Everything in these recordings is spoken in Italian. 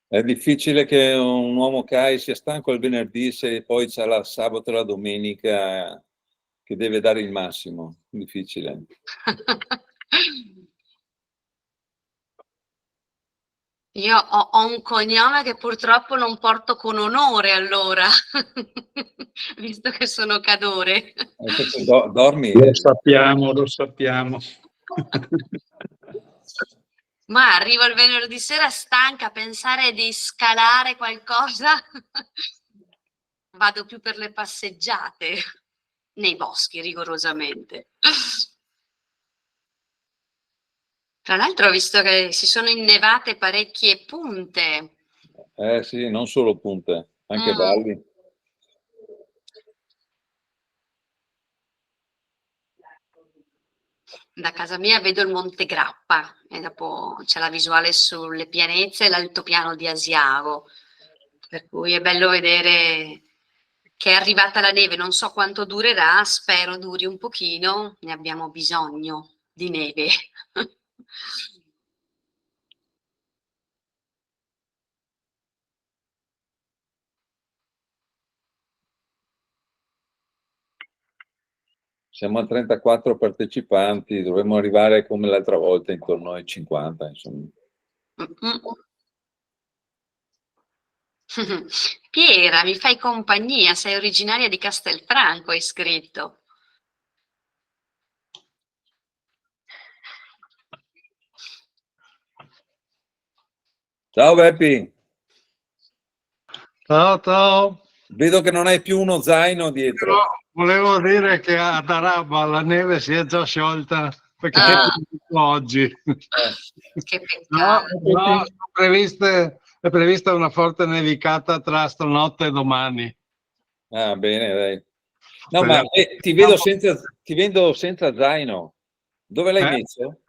È difficile che un uomo CAI sia stanco il venerdì se poi c'è la sabato e la domenica che deve dare il massimo. Difficile. Io ho un cognome che purtroppo non porto con onore, allora, visto che sono Cadore. Dormi? Lo sappiamo, lo sappiamo. Ma arrivo il venerdì sera stanca a pensare di scalare qualcosa. Vado più per le passeggiate, nei boschi rigorosamente. Tra l'altro ho visto che si sono innevate parecchie punte. Sì, non solo punte, anche valli. Da casa mia vedo il Monte Grappa e dopo c'è la visuale sulle pianezze e l'altopiano di Asiago, per cui è bello vedere che è arrivata la neve. Non so quanto durerà, spero duri un pochino, ne abbiamo bisogno di neve. Siamo a 34 partecipanti, dovremmo arrivare come l'altra volta intorno ai 50, insomma. Piera, mi fai compagnia, sei originaria di Castelfranco, hai scritto. Ciao Beppi. Ciao, ciao. Vedo che non hai più uno zaino dietro. No, volevo dire che ad Araba la neve si è già sciolta perché è oggi. Che peccato. No, è prevista una forte nevicata tra stanotte e domani. Ah, bene, dai. No, ma ti vedo senza zaino. Dove l'hai messo?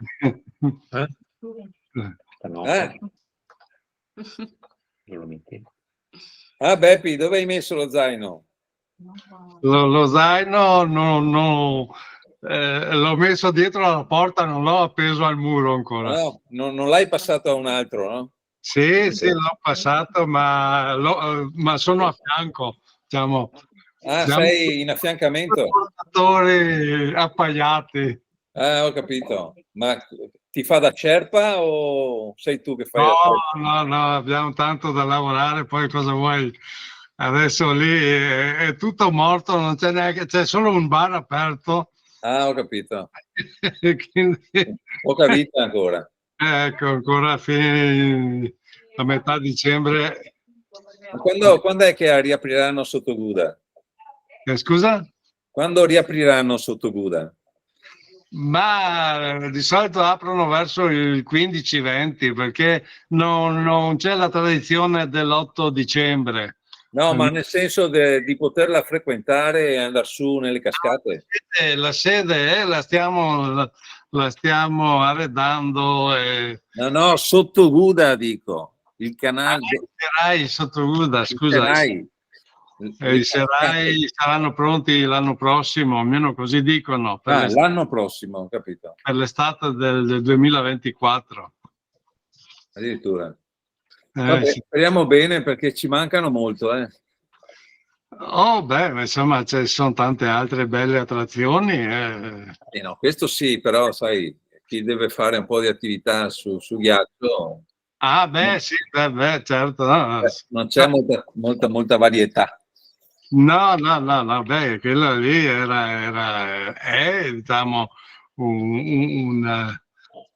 Ah, Beppi, dove hai messo lo zaino? Lo zaino l'ho messo dietro la porta, non l'ho appeso al muro ancora. No, non l'hai passato a un altro, no? Sì, l'ho passato, ma sono a fianco, diciamo. Ah, sei in affiancamento? Portatori appaiati. Ah, ho capito. Ma ti fa da cerpa o sei tu che fai? No, abbiamo tanto da lavorare, poi cosa vuoi? Adesso lì è tutto morto, non c'è neanche, c'è solo un bar aperto. Ah, ho capito. Quindi, Poca vita ancora. Ecco, ancora a metà dicembre. Quando è che riapriranno Sottoguda? Scusa? Quando riapriranno Sottoguda? Ma di solito aprono verso il 15-20 perché non c'è la tradizione dell'8 dicembre. No, ma nel senso di poterla frequentare e andare su nelle cascate. La sede la stiamo arredando. No, Sottoguda dico, il canale. I Serai Sottoguda, scusa. I Serai saranno pronti l'anno prossimo, almeno così dicono. L'anno prossimo, ho capito. Per l'estate del 2024. Addirittura. Vabbè, Sì. speriamo bene perché ci mancano molto. Insomma, ci sono tante altre belle attrazioni. No, questo sì, però sai, chi deve fare un po' di attività su ghiaccio. Sì, certo. No. Non c'è molta varietà. No, quella lì è diciamo,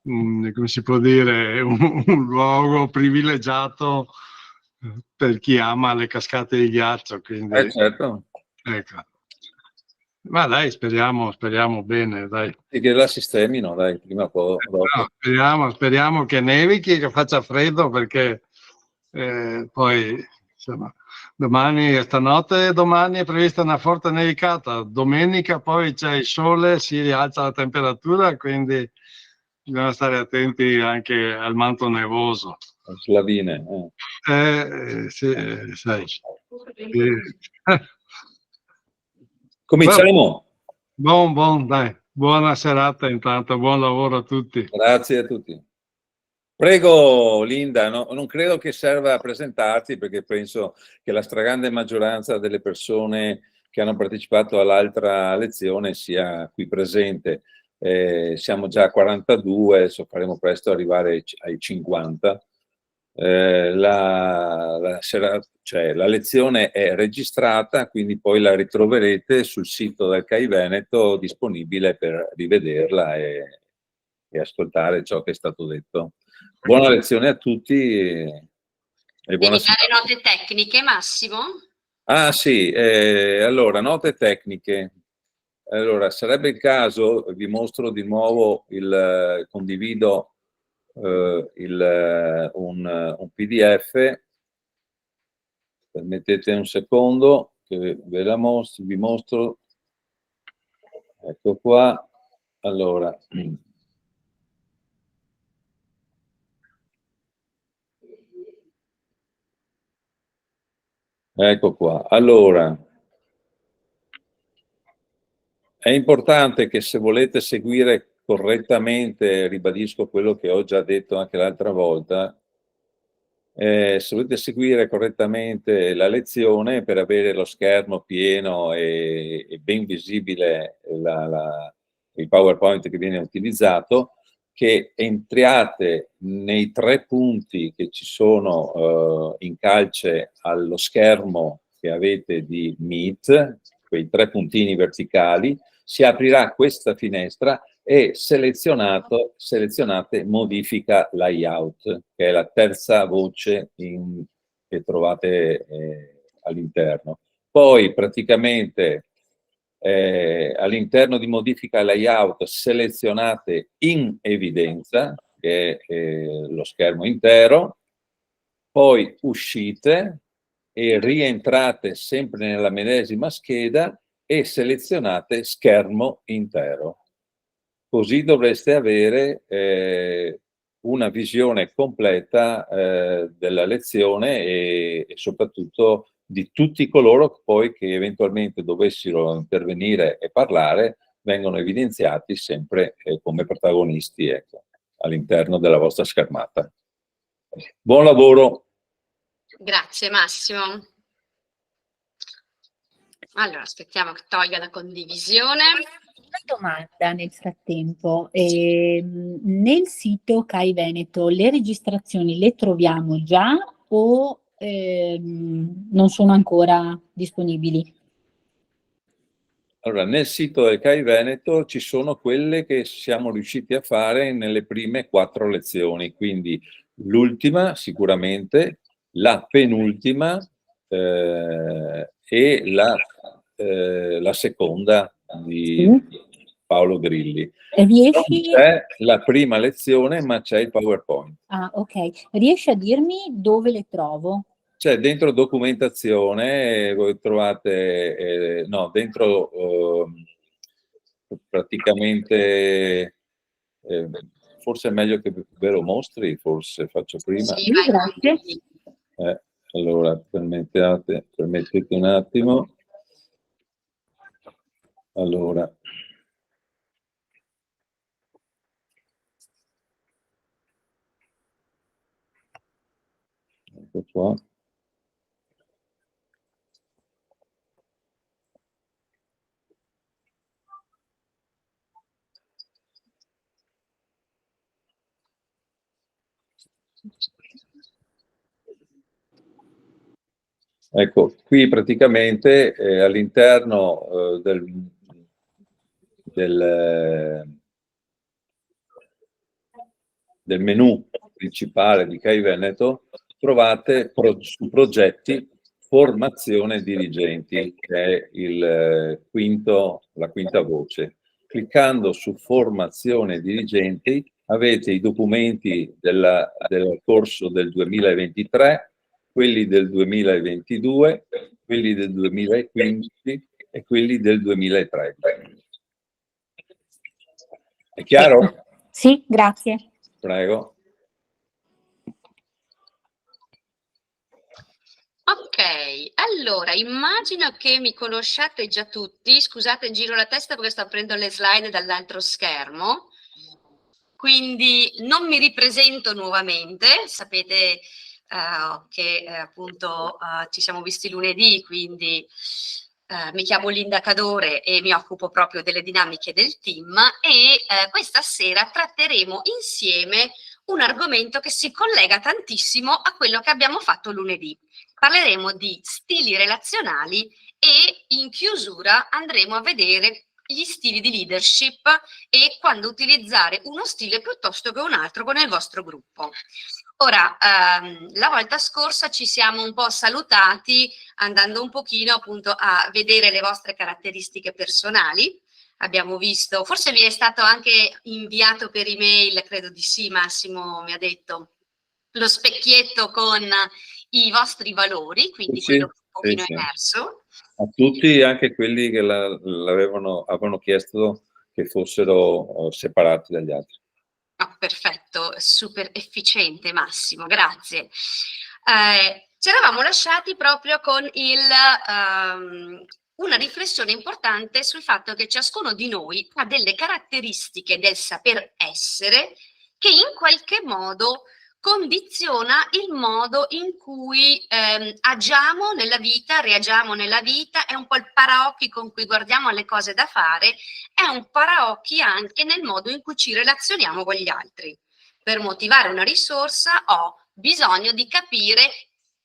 come si può dire, un luogo privilegiato per chi ama le cascate di ghiaccio. Quindi, certo. Ecco. Ma dai, speriamo bene, dai. E che la sistemino, dai, prima o poi. No, speriamo che nevichi, che faccia freddo, perché poi, insomma, domani è prevista una forte nevicata, domenica poi c'è il sole, si rialza la temperatura, quindi bisogna stare attenti anche al manto nevoso. Slavine. Sì, sai. Cominciamo. Buon, dai. Buona serata intanto, buon lavoro a tutti. Grazie a tutti. Prego Linda, non credo che serva a presentarti perché penso che la stragrande maggioranza delle persone che hanno partecipato all'altra lezione sia qui presente. Siamo già a 42, adesso faremo presto arrivare ai 50. La lezione è registrata, quindi poi la ritroverete sul sito del CAI Veneto disponibile per rivederla e ascoltare ciò che è stato detto. Buona lezione a tutti e buona Devi dare serata. note tecniche, Massimo? Ah sì, allora, note tecniche. Allora, sarebbe il caso, vi mostro di nuovo condivido un PDF. Permettete un secondo che ve la mostro, vi mostro. Ecco qua. Allora, ecco qua. Allora, è importante che se volete seguire correttamente, ribadisco quello che ho già detto anche l'altra volta, se volete seguire correttamente la lezione per avere lo schermo pieno e ben visibile il PowerPoint che viene utilizzato, che entriate nei 3 punti che ci sono in calce allo schermo che avete di Meet, quei 3 puntini verticali, si aprirà questa finestra e selezionate modifica layout, che è la terza voce che trovate all'interno. Poi praticamente all'interno di modifica layout selezionate in evidenza, che è lo schermo intero, poi uscite e rientrate sempre nella medesima scheda e selezionate schermo intero. Così dovreste avere una visione completa della lezione e soprattutto di tutti coloro poi che eventualmente dovessero intervenire e parlare vengono evidenziati sempre come protagonisti, ecco, all'interno della vostra schermata. Buon lavoro! Grazie Massimo. Allora, aspettiamo che tolga la condivisione. Una domanda nel frattempo. Nel sito CAI Veneto le registrazioni le troviamo già o non sono ancora disponibili? Allora, nel sito del CAI Veneto ci sono quelle che siamo riusciti a fare nelle prime 4 lezioni, quindi l'ultima sicuramente, la penultima e la seconda di Paolo Grilli. Non c'è la prima lezione, ma c'è il PowerPoint. Ah, ok. Riesci a dirmi dove le trovo? Cioè, dentro documentazione voi trovate, no, dentro praticamente, forse è meglio che ve lo mostri, forse faccio prima. Sì, vai, grazie. Allora, permettete un attimo. Allora. Ecco qua. Ecco, qui praticamente all'interno del menu principale di CAI Veneto trovate su progetti formazione dirigenti, che è la quinta voce. Cliccando su formazione dirigenti avete i documenti del corso del 2023, quelli del 2022, quelli del 2015 e quelli del 2030. È chiaro? Sì, grazie. Prego. Ok, allora immagino che mi conosciate già tutti, scusate giro la testa perché sto aprendo le slide dall'altro schermo, quindi non mi ripresento nuovamente, sapete che appunto ci siamo visti lunedì, quindi mi chiamo Linda Cadore e mi occupo proprio delle dinamiche del team e questa sera tratteremo insieme un argomento che si collega tantissimo a quello che abbiamo fatto lunedì. Parleremo di stili relazionali e in chiusura andremo a vedere gli stili di leadership e quando utilizzare uno stile piuttosto che un altro con il vostro gruppo. Ora, la volta scorsa ci siamo un po' salutati andando un pochino appunto a vedere le vostre caratteristiche personali. Abbiamo visto, forse vi è stato anche inviato per email, credo di sì, Massimo mi ha detto, lo specchietto con i vostri valori, quindi Sì, quello che un pochino sì. è emerso. A tutti, anche quelli che avevano chiesto che fossero separati dagli altri. Oh, perfetto, super efficiente Massimo, grazie. Ci eravamo lasciati proprio con una riflessione importante sul fatto che ciascuno di noi ha delle caratteristiche del saper essere che in qualche modo condiziona il modo in cui agiamo nella vita, reagiamo nella vita, è un po' il paraocchi con cui guardiamo alle cose da fare, è un paraocchi anche nel modo in cui ci relazioniamo con gli altri. Per motivare una risorsa ho bisogno di capire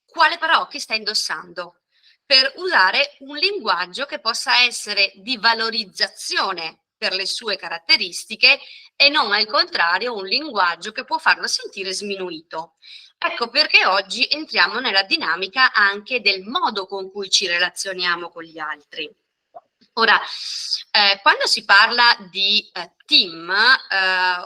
quale paraocchi sta indossando, per usare un linguaggio che possa essere di valorizzazione per le sue caratteristiche e non al contrario un linguaggio che può farlo sentire sminuito. Ecco perché oggi entriamo nella dinamica anche del modo con cui ci relazioniamo con gli altri. Ora, quando si parla di team,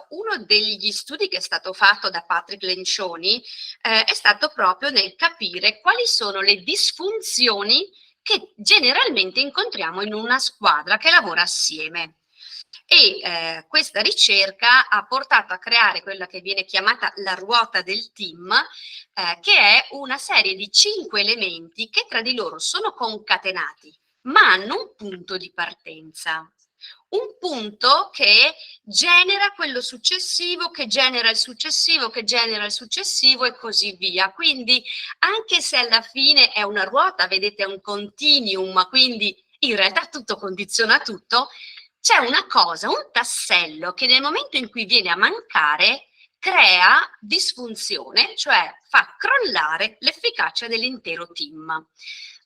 uno degli studi che è stato fatto da Patrick Lencioni è stato proprio nel capire quali sono le disfunzioni che generalmente incontriamo in una squadra che lavora assieme. E questa ricerca ha portato a creare quella che viene chiamata la ruota del team, che è una serie di 5 elementi che tra di loro sono concatenati, ma hanno un punto di partenza. Un punto che genera quello successivo, che genera il successivo, che genera il successivo e così via. Quindi anche se alla fine è una ruota, vedete, è un continuum, quindi in realtà tutto condiziona tutto, c'è una cosa, un tassello che nel momento in cui viene a mancare crea disfunzione, cioè fa crollare l'efficacia dell'intero team.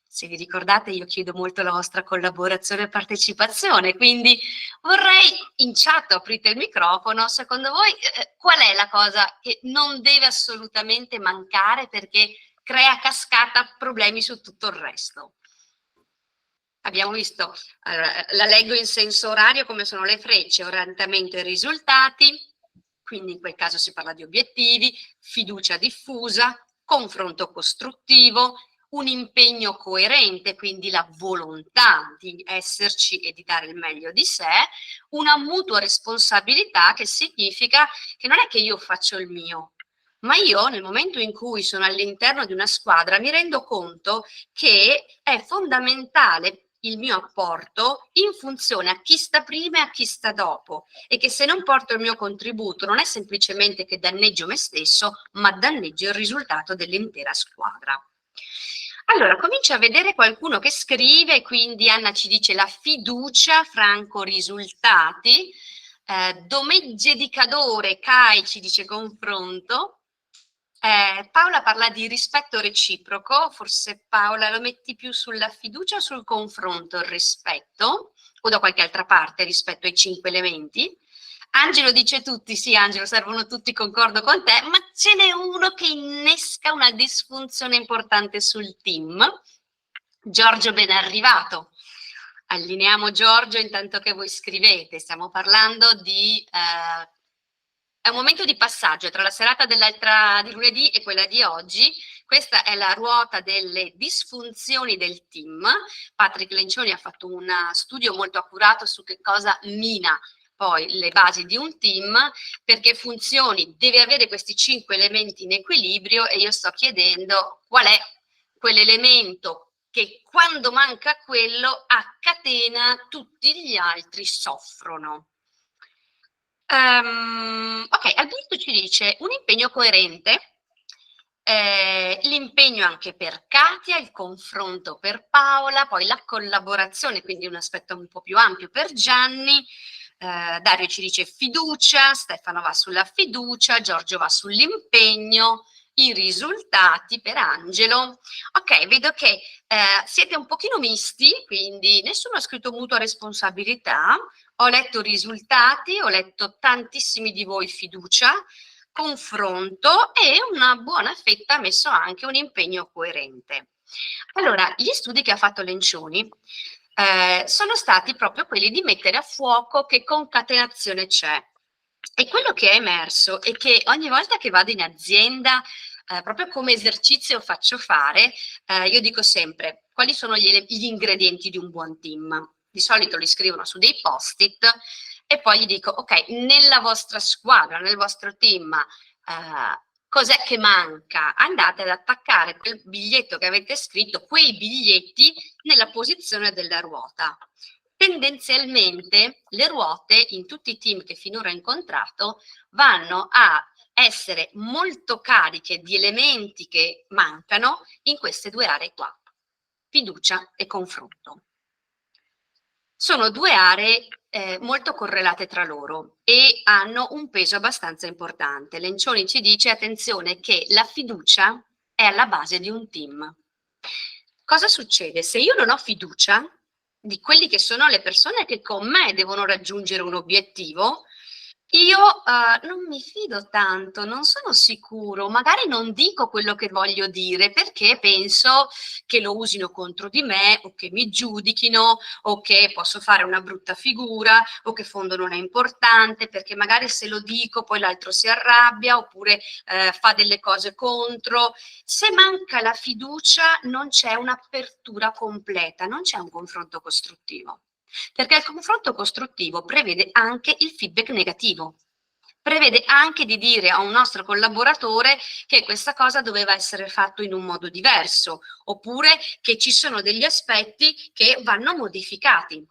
Se vi ricordate, io chiedo molto la vostra collaborazione e partecipazione, quindi vorrei in chat, aprite il microfono, secondo voi qual è la cosa che non deve assolutamente mancare perché crea cascata problemi su tutto il resto? Abbiamo visto, allora, la leggo in senso orario come sono le frecce, orientamento e risultati, quindi in quel caso si parla di obiettivi, fiducia diffusa, confronto costruttivo, un impegno coerente, quindi la volontà di esserci e di dare il meglio di sé, una mutua responsabilità che significa che non è che io faccio il mio, ma io nel momento in cui sono all'interno di una squadra mi rendo conto che è fondamentale il mio apporto in funzione a chi sta prima e a chi sta dopo e che se non porto il mio contributo non è semplicemente che danneggio me stesso, ma danneggio il risultato dell'intera squadra. Allora, comincia a vedere qualcuno che scrive, quindi Anna ci dice la fiducia, Franco risultati, Domegge di Cadore, Kai ci dice confronto, Paola parla di rispetto reciproco, forse Paola lo metti più sulla fiducia o sul confronto, il rispetto, o da qualche altra parte rispetto ai 5 elementi. Angelo dice tutti, sì Angelo, servono tutti, concordo con te, ma ce n'è uno che innesca una disfunzione importante sul team. Giorgio ben arrivato. Allineiamo Giorgio intanto che voi scrivete, stiamo parlando di... è un momento di passaggio tra la serata di lunedì e quella di oggi. Questa è la ruota delle disfunzioni del team. Patrick Lencioni ha fatto un studio molto accurato su che cosa mina poi le basi di un team, perché funzioni, deve avere questi 5 elementi in equilibrio e io sto chiedendo qual è quell'elemento che quando manca quello a catena tutti gli altri soffrono. Ok, Alberto ci dice un impegno coerente, l'impegno anche per Katia, il confronto per Paola, poi la collaborazione, quindi un aspetto un po' più ampio per Gianni. Dario ci dice fiducia, Stefano va sulla fiducia, Giorgio va sull'impegno, i risultati per Angelo. Ok, vedo che siete un pochino misti, quindi nessuno ha scritto mutua responsabilità. Ho letto risultati, ho letto tantissimi di voi fiducia, confronto e una buona fetta ha messo anche un impegno coerente. Allora, gli studi che ha fatto Lencioni sono stati proprio quelli di mettere a fuoco che concatenazione c'è. E quello che è emerso è che ogni volta che vado in azienda, proprio come esercizio faccio fare, io dico sempre quali sono gli ingredienti di un buon team. Di solito li scrivono su dei post-it e poi gli dico, ok, nella vostra squadra, nel vostro team, cos'è che manca? Andate ad attaccare quel biglietto che avete scritto, quei biglietti nella posizione della ruota. Tendenzialmente le ruote in tutti i team che finora ho incontrato vanno a essere molto cariche di elementi che mancano in queste due aree qua, fiducia e confronto. Sono due aree molto correlate tra loro e hanno un peso abbastanza importante. Lencioni ci dice, attenzione, che la fiducia è alla base di un team. Cosa succede? Se io non ho fiducia di quelli che sono le persone che con me devono raggiungere un obiettivo, io non mi fido tanto, non sono sicuro, magari non dico quello che voglio dire perché penso che lo usino contro di me o che mi giudichino o che posso fare una brutta figura o che fondo non è importante perché magari se lo dico poi l'altro si arrabbia oppure fa delle cose contro. Se manca la fiducia non c'è un'apertura completa, non c'è un confronto costruttivo. Perché il confronto costruttivo prevede anche il feedback negativo, prevede anche di dire a un nostro collaboratore che questa cosa doveva essere fatto in un modo diverso, oppure che ci sono degli aspetti che vanno modificati.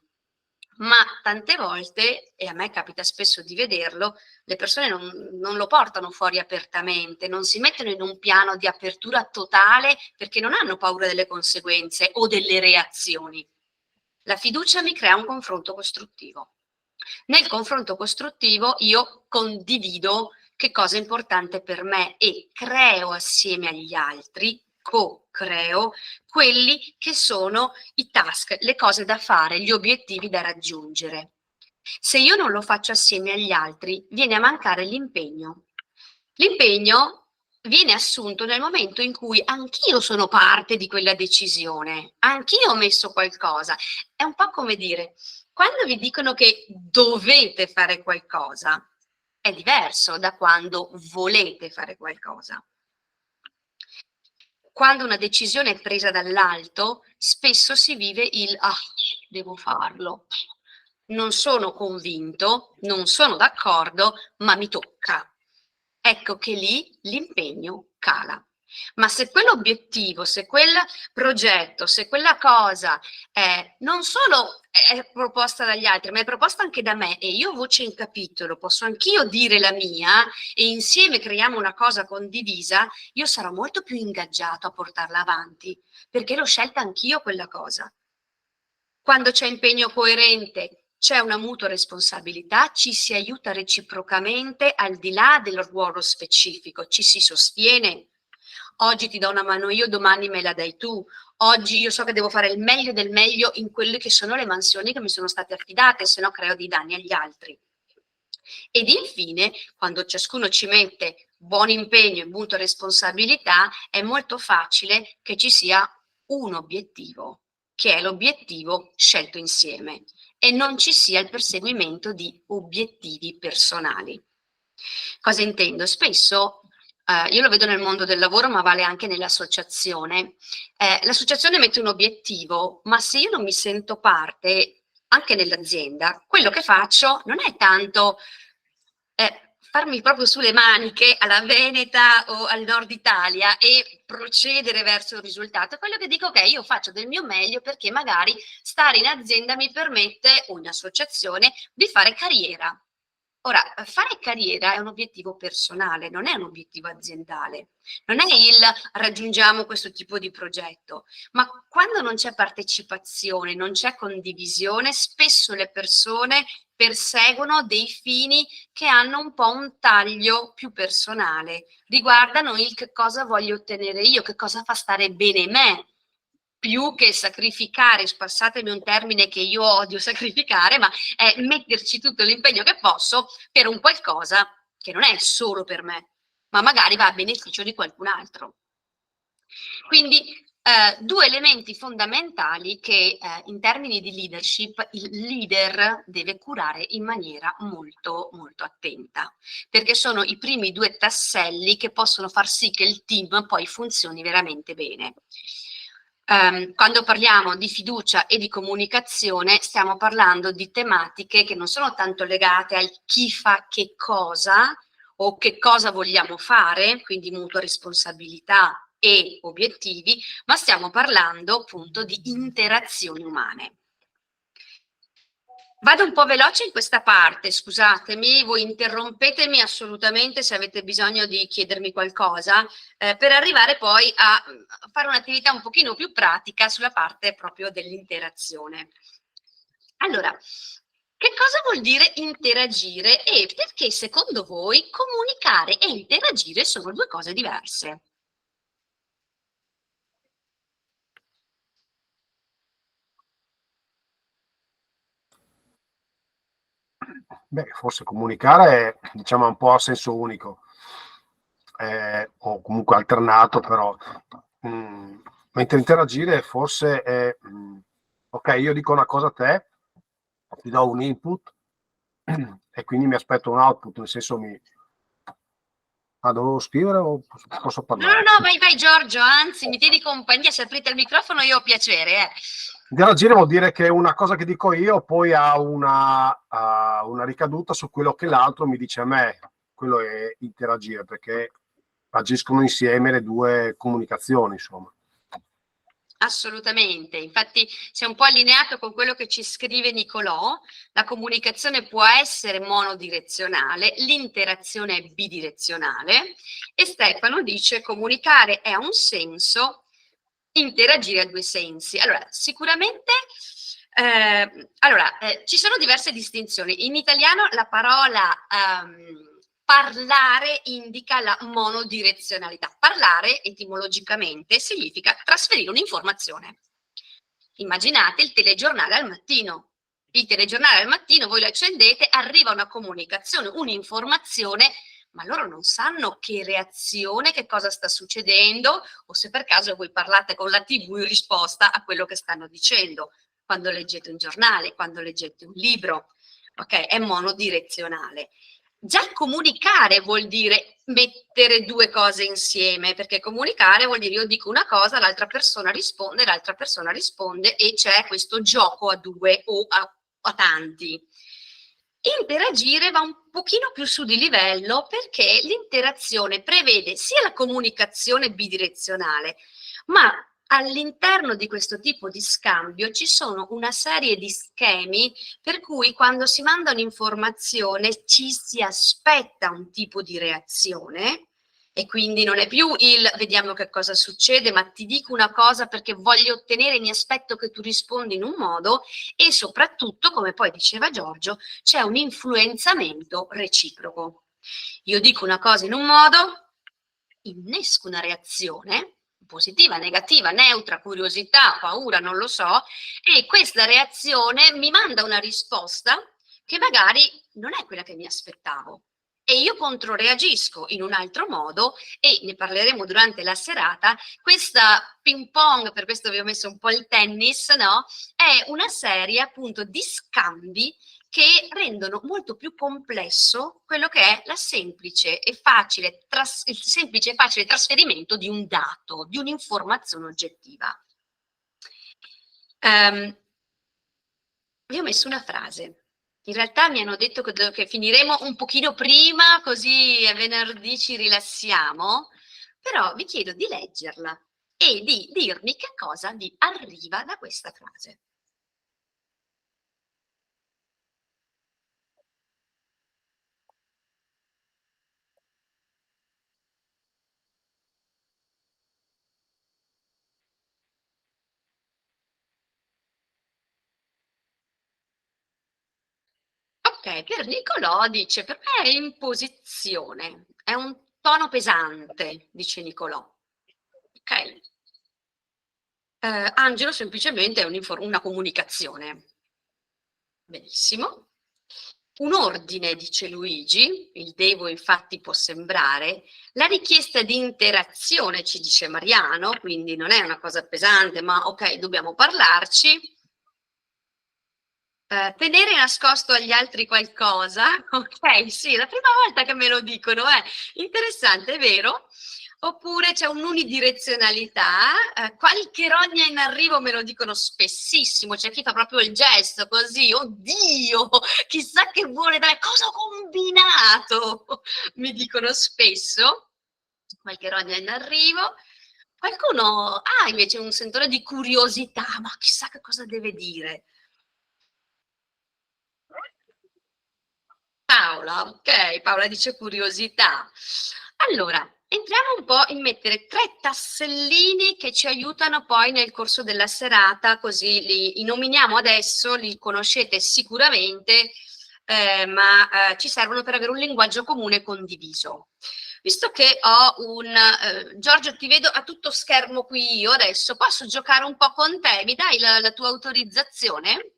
Ma tante volte, e a me capita spesso di vederlo, le persone non lo portano fuori apertamente, non si mettono in un piano di apertura totale perché non hanno paura delle conseguenze o delle reazioni. La fiducia mi crea un confronto costruttivo. Nel confronto costruttivo io condivido che cosa è importante per me e creo assieme agli altri, co-creo, quelli che sono i task, le cose da fare, gli obiettivi da raggiungere. Se io non lo faccio assieme agli altri, viene a mancare l'impegno. L'impegno viene assunto nel momento in cui anch'io sono parte di quella decisione, anch'io ho messo qualcosa. È un po' come dire, quando vi dicono che dovete fare qualcosa, è diverso da quando volete fare qualcosa. Quando una decisione è presa dall'alto, spesso si vive il devo farlo. Non sono convinto, non sono d'accordo, ma mi tocca. Ecco che lì l'impegno cala. Ma se quell'obiettivo, se quel progetto, se quella cosa non solo è proposta dagli altri, ma è proposta anche da me e io voce in capitolo, posso anch'io dire la mia e insieme creiamo una cosa condivisa, io sarò molto più ingaggiato a portarla avanti, perché l'ho scelta anch'io quella cosa. Quando c'è impegno coerente, c'è una mutua responsabilità, ci si aiuta reciprocamente al di là del ruolo specifico, ci si sostiene. Oggi ti do una mano io, domani me la dai tu. Oggi io so che devo fare il meglio del meglio in quelle che sono le mansioni che mi sono state affidate, se no creo dei danni agli altri. Ed infine, quando ciascuno ci mette buon impegno e mutua responsabilità, è molto facile che ci sia un obiettivo, che è l'obiettivo scelto insieme, e non ci sia il perseguimento di obiettivi personali. Cosa intendo? Spesso, io lo vedo nel mondo del lavoro, ma vale anche nell'associazione. L'associazione mette un obiettivo, ma se io non mi sento parte, anche nell'azienda, quello che faccio non è tanto farmi proprio sulle maniche alla Veneta o al nord Italia e procedere verso il risultato, è quello che dico: ok, io faccio del mio meglio perché magari stare in azienda mi permette, o in associazione, di fare carriera. Ora, fare carriera è un obiettivo personale, non è un obiettivo aziendale, non è il raggiungiamo questo tipo di progetto, ma quando non c'è partecipazione, non c'è condivisione, spesso le persone perseguono dei fini che hanno un po' un taglio più personale, riguardano il che cosa voglio ottenere io, che cosa fa stare bene me, più che sacrificare, passatemi un termine che io odio sacrificare, ma è metterci tutto l'impegno che posso per un qualcosa che non è solo per me, ma magari va a beneficio di qualcun altro. Quindi due elementi fondamentali che in termini di leadership il leader deve curare in maniera molto molto attenta, perché sono i primi due tasselli che possono far sì che il team poi funzioni veramente bene. Quando parliamo di fiducia e di comunicazione stiamo parlando di tematiche che non sono tanto legate al chi fa che cosa o che cosa vogliamo fare, quindi mutua responsabilità e obiettivi, ma stiamo parlando appunto di interazioni umane. Vado un po' veloce in questa parte, scusatemi, voi interrompetemi assolutamente se avete bisogno di chiedermi qualcosa, per arrivare poi a fare un'attività un pochino più pratica sulla parte proprio dell'interazione. Allora, che cosa vuol dire interagire e perché secondo voi comunicare e interagire sono due cose diverse? Beh, forse comunicare è, diciamo, un po' a senso unico, o comunque alternato, però mentre interagire forse è, ok, io dico una cosa a te, ti do un input e quindi mi aspetto un output, nel senso devo scrivere o posso No, parlare? no, vai Giorgio, anzi mi tieni compagnia, se aprite il microfono io ho piacere. Interagire vuol dire che una cosa che dico io poi ha una ricaduta su quello che l'altro mi dice a me. Quello è interagire, perché agiscono insieme le due comunicazioni, insomma. Assolutamente, infatti si è un po' allineato con quello che ci scrive Nicolò, la comunicazione può essere monodirezionale, l'interazione è bidirezionale e Stefano dice comunicare è un senso, interagire ha due sensi. Allora, sicuramente ci sono diverse distinzioni. In italiano la parola parlare indica la monodirezionalità. Parlare etimologicamente significa trasferire un'informazione. Immaginate il telegiornale al mattino. Il telegiornale al mattino voi lo accendete, arriva una comunicazione, un'informazione, ma loro non sanno che reazione, che cosa sta succedendo o se per caso voi parlate con la TV in risposta a quello che stanno dicendo quando leggete un giornale, quando leggete un libro. Ok, è monodirezionale. Già comunicare vuol dire mettere due cose insieme, perché comunicare vuol dire io dico una cosa, l'altra persona risponde e c'è questo gioco a due o a tanti. Interagire va un pochino più su di livello perché l'interazione prevede sia la comunicazione bidirezionale, ma all'interno di questo tipo di scambio ci sono una serie di schemi per cui quando si manda un'informazione ci si aspetta un tipo di reazione e quindi non è più il vediamo che cosa succede, ma ti dico una cosa perché voglio ottenere, mi aspetto che tu rispondi in un modo e soprattutto, come poi diceva Giorgio, c'è un influenzamento reciproco. Io dico una cosa in un modo, innesco una reazione positiva, negativa, neutra, curiosità, paura, non lo so, e questa reazione mi manda una risposta che magari non è quella che mi aspettavo. E io controreagisco in un altro modo e ne parleremo durante la serata. Questa ping pong, per questo vi ho messo un po' il tennis, no? È una serie appunto di scambi che rendono molto più complesso quello che è la semplice e facile trasferimento di un dato, di un'informazione oggettiva. Vi ho messo una frase. In realtà mi hanno detto che finiremo un pochino prima, così a venerdì ci rilassiamo, però vi chiedo di leggerla e di dirmi che cosa vi arriva da questa frase. Ok, Pier Nicolò dice, per me è imposizione, è un tono pesante, dice Nicolò. Ok. Angelo semplicemente è una comunicazione. Benissimo. Un ordine, dice Luigi, il devo infatti può sembrare, la richiesta di interazione, ci dice Mariano, quindi non è una cosa pesante, ma ok, dobbiamo parlarci. Tenere nascosto agli altri qualcosa, ok, sì, la prima volta che me lo dicono, è interessante, è vero? Oppure c'è un'unidirezionalità, qualche rogna in arrivo me lo dicono spessissimo, c'è chi fa proprio il gesto così, oddio, chissà che vuole dare, cosa ho combinato, mi dicono spesso, qualche rogna in arrivo. Qualcuno ha invece un sentore di curiosità, ma chissà che cosa deve dire. Paola, ok, Paola dice curiosità. Allora, entriamo un po' in mettere 3 tassellini che ci aiutano poi nel corso della serata, così li nominiamo adesso, li conoscete sicuramente, ma ci servono per avere un linguaggio comune condiviso. Visto che ho Giorgio, ti vedo a tutto schermo qui io adesso, posso giocare un po' con te? Mi dai la tua autorizzazione?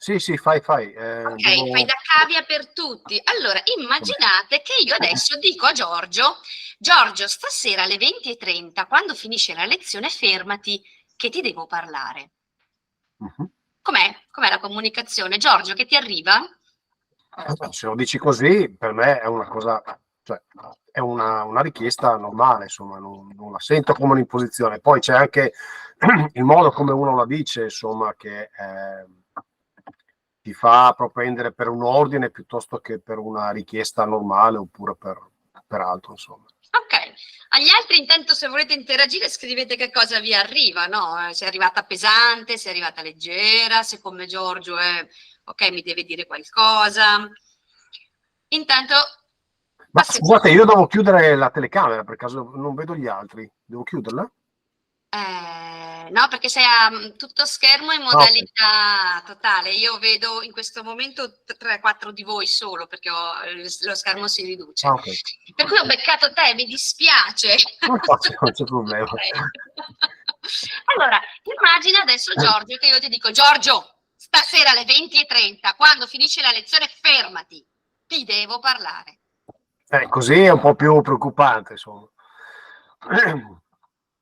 Sì, fai. Ok, fai da cavia per tutti. Allora, immaginate che io adesso dico a Giorgio, Giorgio, stasera alle 20:30, quando finisce la lezione, fermati, che ti devo parlare. Com'è la comunicazione? Giorgio, che ti arriva? Se lo dici così, per me è una cosa, cioè, è una richiesta normale, insomma, non la sento come un'imposizione. Poi c'è anche il modo come uno la dice, insomma, che ti fa propendere per un ordine piuttosto che per una richiesta normale oppure per altro, insomma. Ok, agli altri intanto se volete interagire scrivete che cosa vi arriva, no? Se è arrivata pesante, se è arrivata leggera, se come Giorgio è ok, mi deve dire qualcosa. Intanto Ma scusate, io devo chiudere la telecamera per caso non vedo gli altri. Devo chiuderla? No, perché sei a tutto schermo in modalità totale. Io vedo in questo momento 3-4 di voi solo perché lo schermo si riduce. Okay. Per cui ho beccato te, mi dispiace. Non c'è problema. Allora, immagina adesso Giorgio che io ti dico, Giorgio, stasera alle 20:30, quando finisce la lezione, fermati, ti devo parlare. Così è un po' più preoccupante, insomma.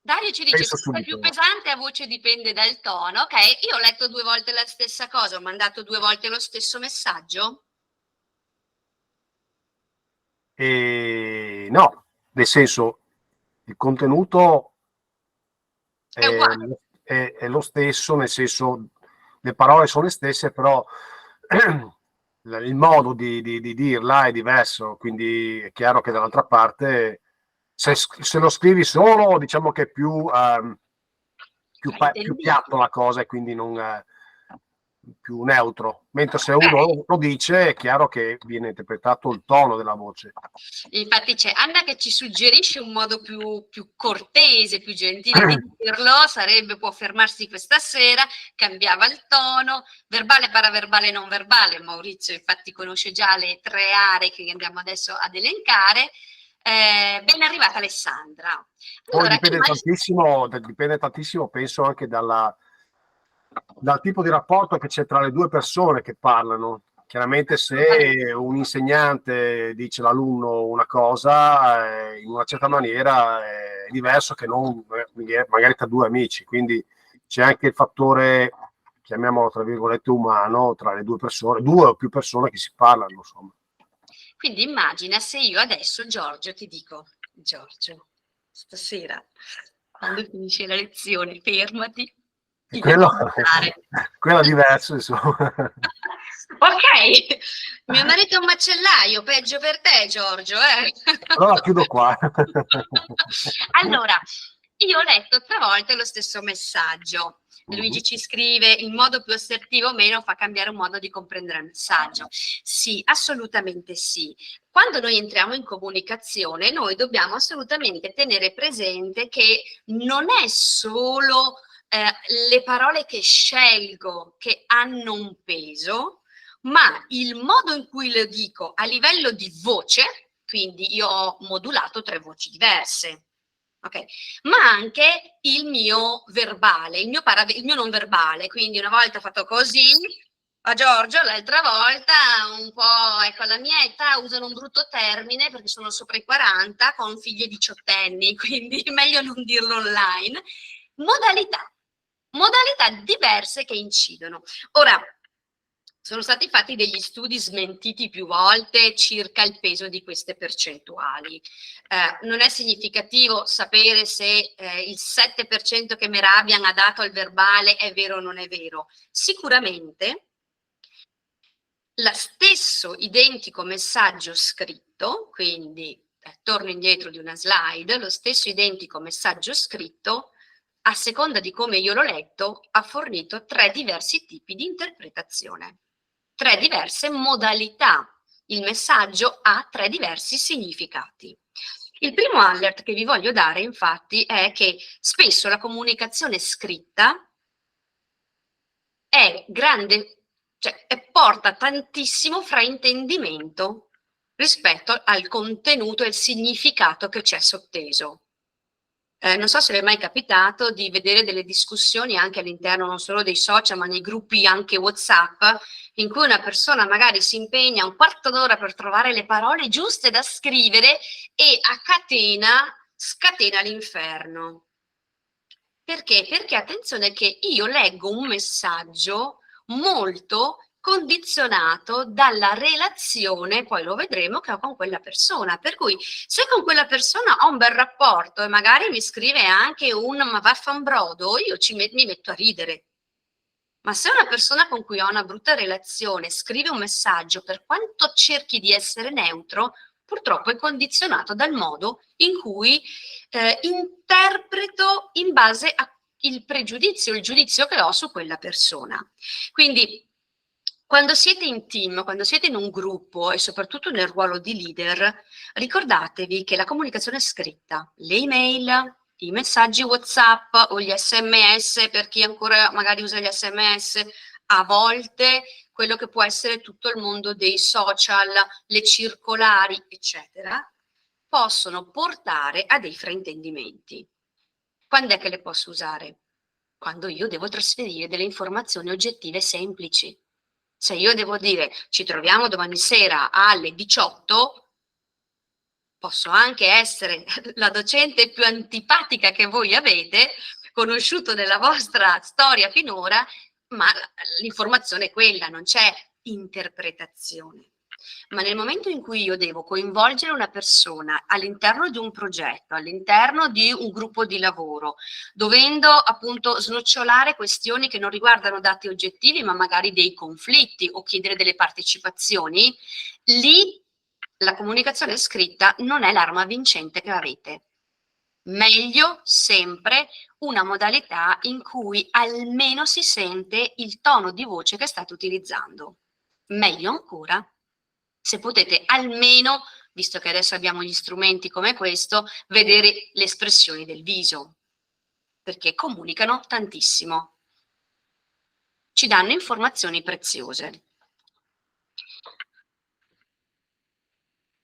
Dario ci dice, se è più pesante a voce dipende dal tono. Ok, io ho letto 2 volte la stessa cosa, ho mandato 2 volte lo stesso messaggio? No, nel senso, il contenuto è lo stesso, nel senso, le parole sono le stesse, però il modo di dirla è diverso, quindi è chiaro che dall'altra parte se lo scrivi solo, diciamo che è più piatto la cosa e quindi non più neutro, mentre se uno lo dice è chiaro che viene interpretato il tono della voce. Infatti c'è Anna che ci suggerisce un modo più cortese, più gentile di dirlo, sarebbe può fermarsi questa sera, cambiava il tono, verbale, paraverbale, non verbale. Maurizio infatti conosce già le 3 aree che andiamo adesso ad elencare. Ben arrivata Alessandra. Allora, dipende tantissimo, penso anche dal tipo di rapporto che c'è tra le 2 persone che parlano. Chiaramente se un insegnante dice all'alunno una cosa in una certa maniera è diverso che non magari tra 2 amici, quindi c'è anche il fattore, chiamiamolo tra virgolette, umano tra le 2 persone, 2 o più persone che si parlano, insomma. Quindi immagina se io adesso, Giorgio, ti dico, Giorgio, stasera, quando finisce la lezione, fermati, quello è diverso, insomma. Ok, mio marito è un macellaio, peggio per te, Giorgio. Allora chiudo qua. Allora, io ho letto 3 volte lo stesso messaggio. Luigi ci scrive: il modo più assertivo o meno fa cambiare un modo di comprendere il messaggio. Sì, assolutamente sì. Quando noi entriamo in comunicazione, noi dobbiamo assolutamente tenere presente che non è solo le parole che scelgo che hanno un peso, ma il modo in cui lo dico a livello di voce, quindi io ho modulato 3 voci diverse. Okay. Ma anche il mio verbale, il mio non verbale, quindi una volta ho fatto così a Giorgio, l'altra volta un po', ecco, alla mia età usano un brutto termine perché sono sopra i 40 con figlie diciottenni, quindi meglio non dirlo online. Modalità diverse che incidono. Ora, sono stati fatti degli studi smentiti più volte circa il peso di queste percentuali. Non è significativo sapere se il 7% che Mehrabian ha dato al verbale è vero o non è vero. Sicuramente lo stesso identico messaggio scritto, quindi torno indietro di una slide, lo stesso identico messaggio scritto, a seconda di come io l'ho letto, ha fornito 3 diversi tipi di interpretazione. 3 diverse modalità. Il messaggio ha 3 diversi significati. Il primo alert che vi voglio dare, infatti, è che spesso la comunicazione scritta è grande, cioè porta tantissimo fraintendimento rispetto al contenuto e al significato che c'è sotteso. Non so se vi è mai capitato di vedere delle discussioni anche all'interno non solo dei social, ma nei gruppi anche WhatsApp, in cui una persona magari si impegna un quarto d'ora per trovare le parole giuste da scrivere e scatena l'inferno. Perché? Perché attenzione che io leggo un messaggio molto condizionato dalla relazione, poi lo vedremo, che ho con quella persona. Per cui se con quella persona ho un bel rapporto e magari mi scrive anche un ma vaffanbrodo, io mi metto a ridere. Ma se una persona con cui ho una brutta relazione scrive un messaggio, per quanto cerchi di essere neutro, purtroppo è condizionato dal modo in cui interpreto in base al pregiudizio, il giudizio che ho su quella persona. Quindi quando siete in team, quando siete in un gruppo e soprattutto nel ruolo di leader, ricordatevi che la comunicazione scritta, le email, i messaggi WhatsApp o gli SMS, per chi ancora magari usa gli SMS, a volte quello che può essere tutto il mondo dei social, le circolari, eccetera, possono portare a dei fraintendimenti. Quando è che le posso usare? Quando io devo trasferire delle informazioni oggettive semplici. Se io devo dire ci troviamo domani sera alle 18, posso anche essere la docente più antipatica che voi avete conosciuto nella vostra storia finora, ma l'informazione è quella, non c'è interpretazione. Ma nel momento in cui io devo coinvolgere una persona all'interno di un progetto, all'interno di un gruppo di lavoro, dovendo appunto snocciolare questioni che non riguardano dati oggettivi, ma magari dei conflitti o chiedere delle partecipazioni, lì la comunicazione scritta non è l'arma vincente che avete. Meglio sempre una modalità in cui almeno si sente il tono di voce che state utilizzando. Meglio ancora se potete almeno, visto che adesso abbiamo gli strumenti come questo, vedere le espressioni del viso, perché comunicano tantissimo. Ci danno informazioni preziose.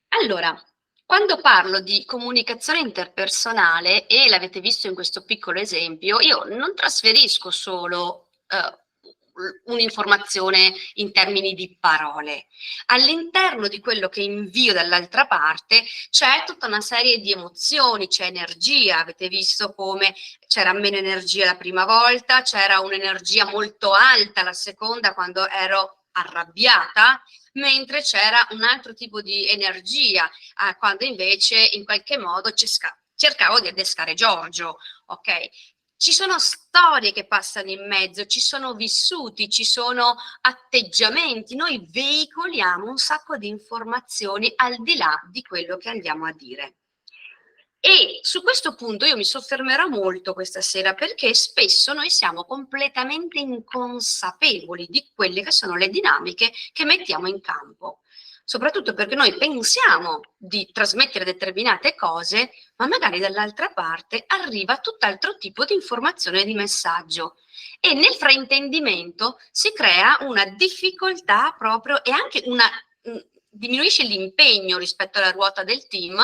Allora, quando parlo di comunicazione interpersonale, e l'avete visto in questo piccolo esempio, io non trasferisco solo un'informazione in termini di parole. All'interno di quello che invio dall'altra parte c'è tutta una serie di emozioni, c'è energia, avete visto come c'era meno energia la prima volta, c'era un'energia molto alta la seconda quando ero arrabbiata, mentre c'era un altro tipo di energia quando invece in qualche modo cercavo di adescare Giorgio, ok? ci sono storie che passano in mezzo, ci sono vissuti, ci sono atteggiamenti, noi veicoliamo un sacco di informazioni al di là di quello che andiamo a dire. E su questo punto io mi soffermerò molto questa sera, perché spesso noi siamo completamente inconsapevoli di quelle che sono le dinamiche che mettiamo in campo, soprattutto perché noi pensiamo di trasmettere determinate cose, ma magari dall'altra parte arriva tutt'altro tipo di informazione e di messaggio, e nel fraintendimento si crea una difficoltà proprio, e anche diminuisce l'impegno rispetto alla ruota del team,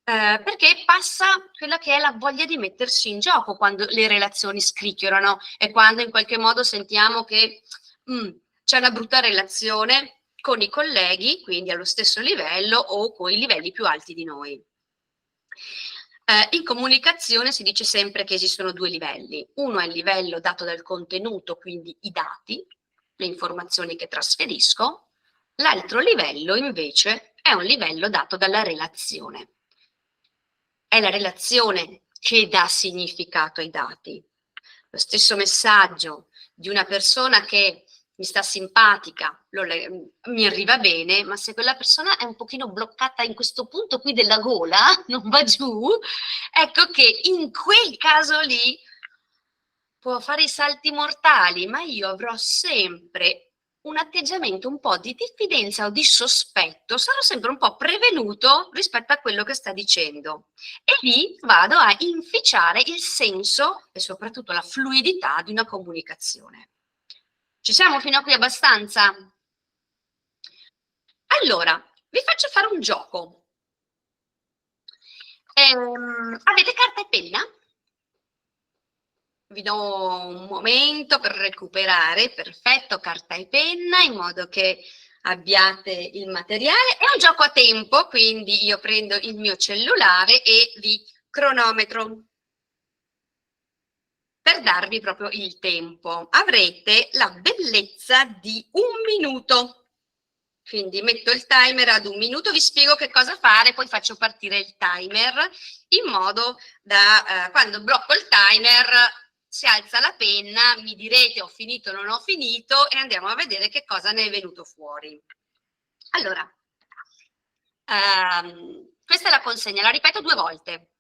perché passa quella che è la voglia di mettersi in gioco quando le relazioni scricchiolano e quando in qualche modo sentiamo che c'è una brutta relazione con i colleghi, quindi allo stesso livello o con i livelli più alti di noi. In comunicazione si dice sempre che esistono due livelli. Uno è il livello dato dal contenuto, quindi i dati, le informazioni che trasferisco. L'altro livello invece è un livello dato dalla relazione. È la relazione che dà significato ai dati. Lo stesso messaggio di una persona che mi sta simpatica, mi arriva bene, ma se quella persona è un pochino bloccata in questo punto qui della gola, non va giù, ecco che in quel caso lì può fare i salti mortali, ma io avrò sempre un atteggiamento un po' di diffidenza o di sospetto, sarò sempre un po' prevenuto rispetto a quello che sta dicendo, e lì vado a inficiare il senso e soprattutto la fluidità di una comunicazione. Ci siamo fino a qui abbastanza? Allora, vi faccio fare un gioco. Avete carta e penna? Vi do un momento per recuperare, perfetto, carta e penna, in modo che abbiate il materiale. È un gioco a tempo, quindi io prendo il mio cellulare e vi cronometro per darvi proprio il tempo. Avrete la bellezza di 1 minuto. Quindi metto il timer ad 1 minuto, vi spiego che cosa fare, poi faccio partire il timer in modo da quando blocco il timer si alza la penna, mi direte ho finito o non ho finito e andiamo a vedere che cosa ne è venuto fuori. Allora, questa è la consegna, la ripeto 2 volte.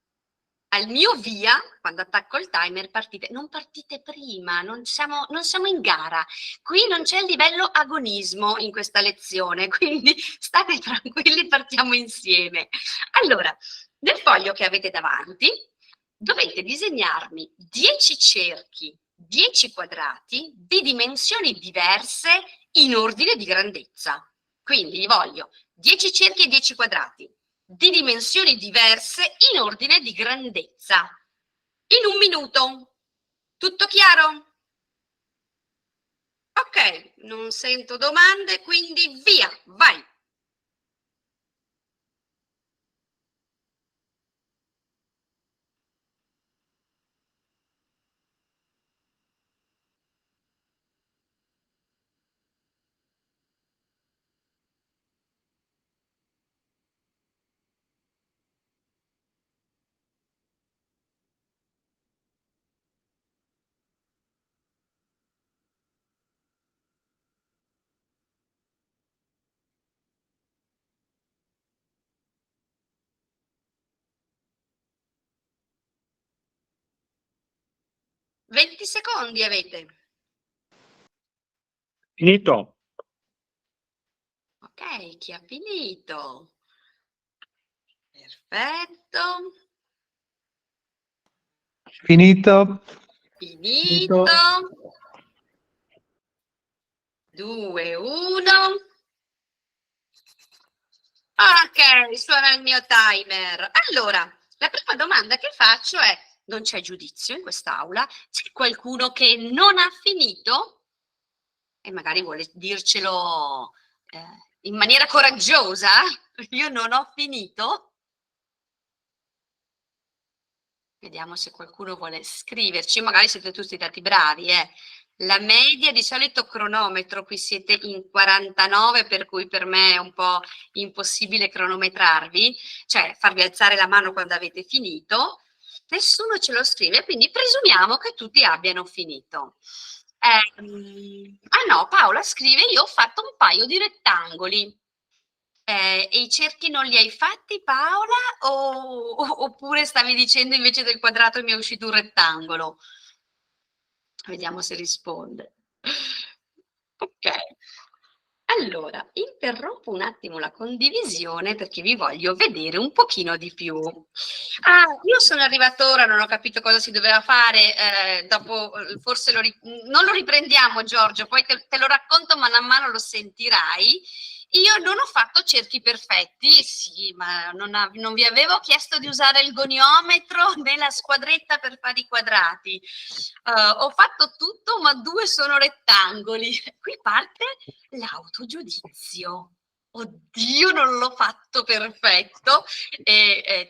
Al mio via, quando attacco il timer, partite. Non partite prima, non siamo in gara. Qui non c'è il livello agonismo in questa lezione, quindi state tranquilli, partiamo insieme. Allora, nel foglio che avete davanti dovete disegnarmi 10 cerchi, 10 quadrati di dimensioni diverse in ordine di grandezza. Quindi vi voglio 10 cerchi e 10 quadrati di dimensioni diverse in ordine di grandezza. In 1 minuto. Tutto chiaro? Ok, non sento domande, quindi via, vai. «20 secondi avete». Finito. Ok, chi ha finito? Perfetto. Finito. Finito. 2, 1. Ok, suona il mio timer. Allora, la prima domanda che faccio è: non c'è giudizio in quest'aula? C'è qualcuno che non ha finito? E magari vuole dircelo in maniera coraggiosa? Io non ho finito? Vediamo se qualcuno vuole scriverci, magari siete tutti stati bravi, La media di solito cronometro, qui siete in 49, per cui per me è un po' impossibile cronometrarvi, cioè farvi alzare la mano quando avete finito. Nessuno ce lo scrive, quindi presumiamo che tutti abbiano finito. No, Paola scrive: io ho fatto un paio di rettangoli. E i cerchi non li hai fatti, Paola? Oppure stavi dicendo invece del quadrato mi è uscito un rettangolo? Vediamo se risponde. Ok. Allora, interrompo un attimo la condivisione perché vi voglio vedere un pochino di più. Io sono arrivata ora, non ho capito cosa si doveva fare, dopo forse non lo riprendiamo, Giorgio, poi te lo racconto mano a mano, lo sentirai. Io non ho fatto cerchi perfetti, sì, ma non vi avevo chiesto di usare il goniometro né la squadretta per fare i quadrati. Ho fatto tutto, ma 2 sono rettangoli. Qui parte l'autogiudizio. Oddio, non l'ho fatto perfetto.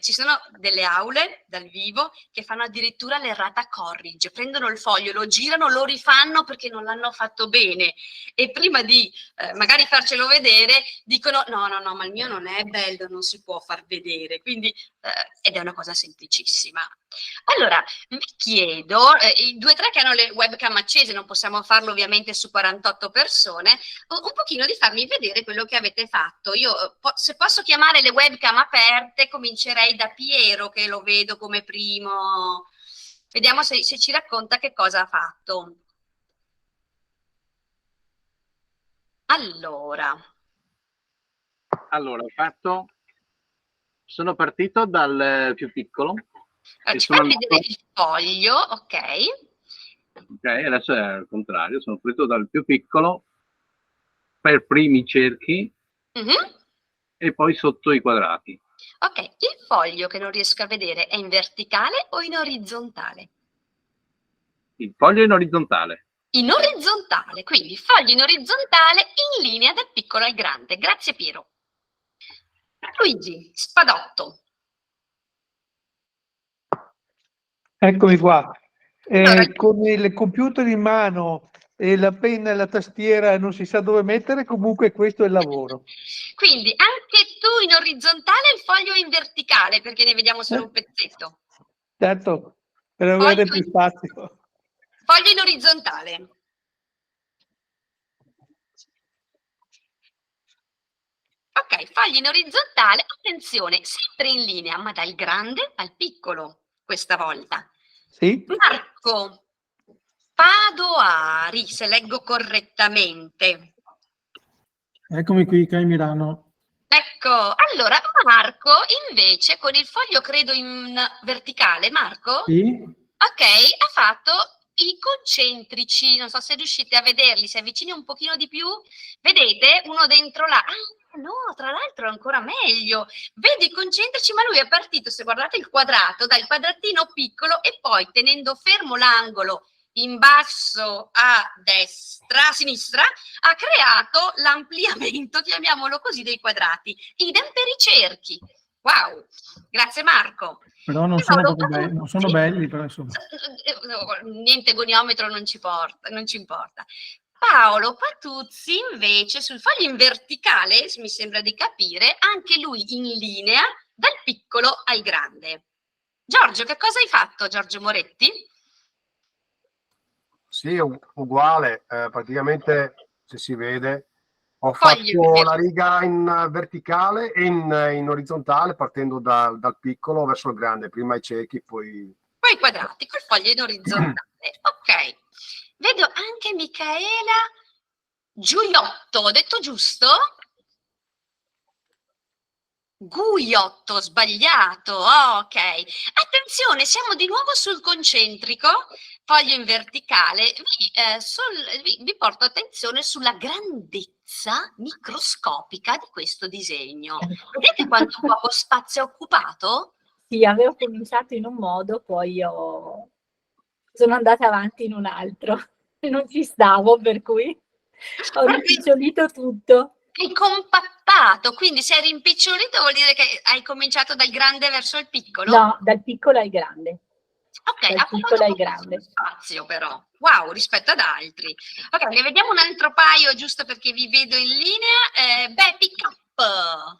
Ci sono delle aule dal vivo che fanno addirittura l'errata corrige, prendono il foglio, lo girano, lo rifanno perché non l'hanno fatto bene e prima di magari farcelo vedere dicono no, ma il mio non è bello, non si può far vedere, quindi ed è una cosa semplicissima. Allora, mi chiedo, i 2-3 che hanno le webcam accese, non possiamo farlo ovviamente su 48 persone, un pochino di farmi vedere quello che avete fatto. Io, se posso chiamare le webcam aperte, comincerei da Piero, che lo vedo come primo. Vediamo se ci racconta che cosa ha fatto. Allora, ho fatto... Sono partito dal più piccolo. ci fai vedere il foglio, ok? Ok, adesso è al contrario, sono partito dal più piccolo per primi cerchi e poi sotto i quadrati. Ok, il foglio che non riesco a vedere è in verticale o in orizzontale? Il foglio è in orizzontale. In orizzontale, quindi foglio in orizzontale in linea dal piccolo al grande. Grazie Piero. Luigi, spadotto. Eccomi qua. Allora, Con il computer in mano e la penna e la tastiera non si sa dove mettere, comunque questo è il lavoro. quindi anche tu in orizzontale il foglio in verticale, perché ne vediamo solo un pezzetto. Certo, per avere più spazio. Foglio in orizzontale. Ok, foglio in orizzontale, attenzione, sempre in linea, ma dal grande al piccolo questa volta. Sì? Marco Padoari, se leggo correttamente. Eccomi qui, Kai Milano. Ecco, allora Marco invece con il foglio credo in verticale, Marco? Sì? Ok, ha fatto i concentrici, non so se riuscite a vederli, se avvicini un pochino di più, vedete uno dentro là. No, tra l'altro è ancora meglio, vedi i concentrici, ma lui è partito, se guardate il quadrato, dal quadratino piccolo e poi tenendo fermo l'angolo in basso a destra, a sinistra, ha creato l'ampliamento, chiamiamolo così, dei quadrati. Idem per i cerchi. Wow, grazie Marco. Però non sono proprio belli, non sono belli, però insomma. Niente goniometro non ci importa. Paolo Patuzzi invece sul foglio in verticale, mi sembra di capire, anche lui in linea dal piccolo al grande. Giorgio, che cosa hai fatto, Giorgio Moretti? Sì, uguale, praticamente se si vede ho fatto la riga in verticale e in orizzontale partendo dal piccolo verso il grande, prima i cerchi, poi i quadrati, col foglio in orizzontale. Ok, vedo anche Michaela Giuliotto, ho detto giusto? Guiotto, sbagliato, ok. Attenzione, siamo di nuovo sul concentrico, foglio in verticale. Vi porto attenzione sulla grandezza microscopica di questo disegno. Vedete quanto poco spazio ha occupato? Sì, avevo cominciato in un modo, poi sono andata avanti in un altro. Non ci stavo, per cui ho rimpicciolito tutto. Hai compattato, quindi se eri rimpicciolito vuol dire che hai cominciato dal grande verso il piccolo? No, dal piccolo al grande. Ok, dal piccolo al grande. Spazio però, wow, rispetto ad altri. Ok, ne vediamo un altro paio giusto perché vi vedo in linea. Pick up.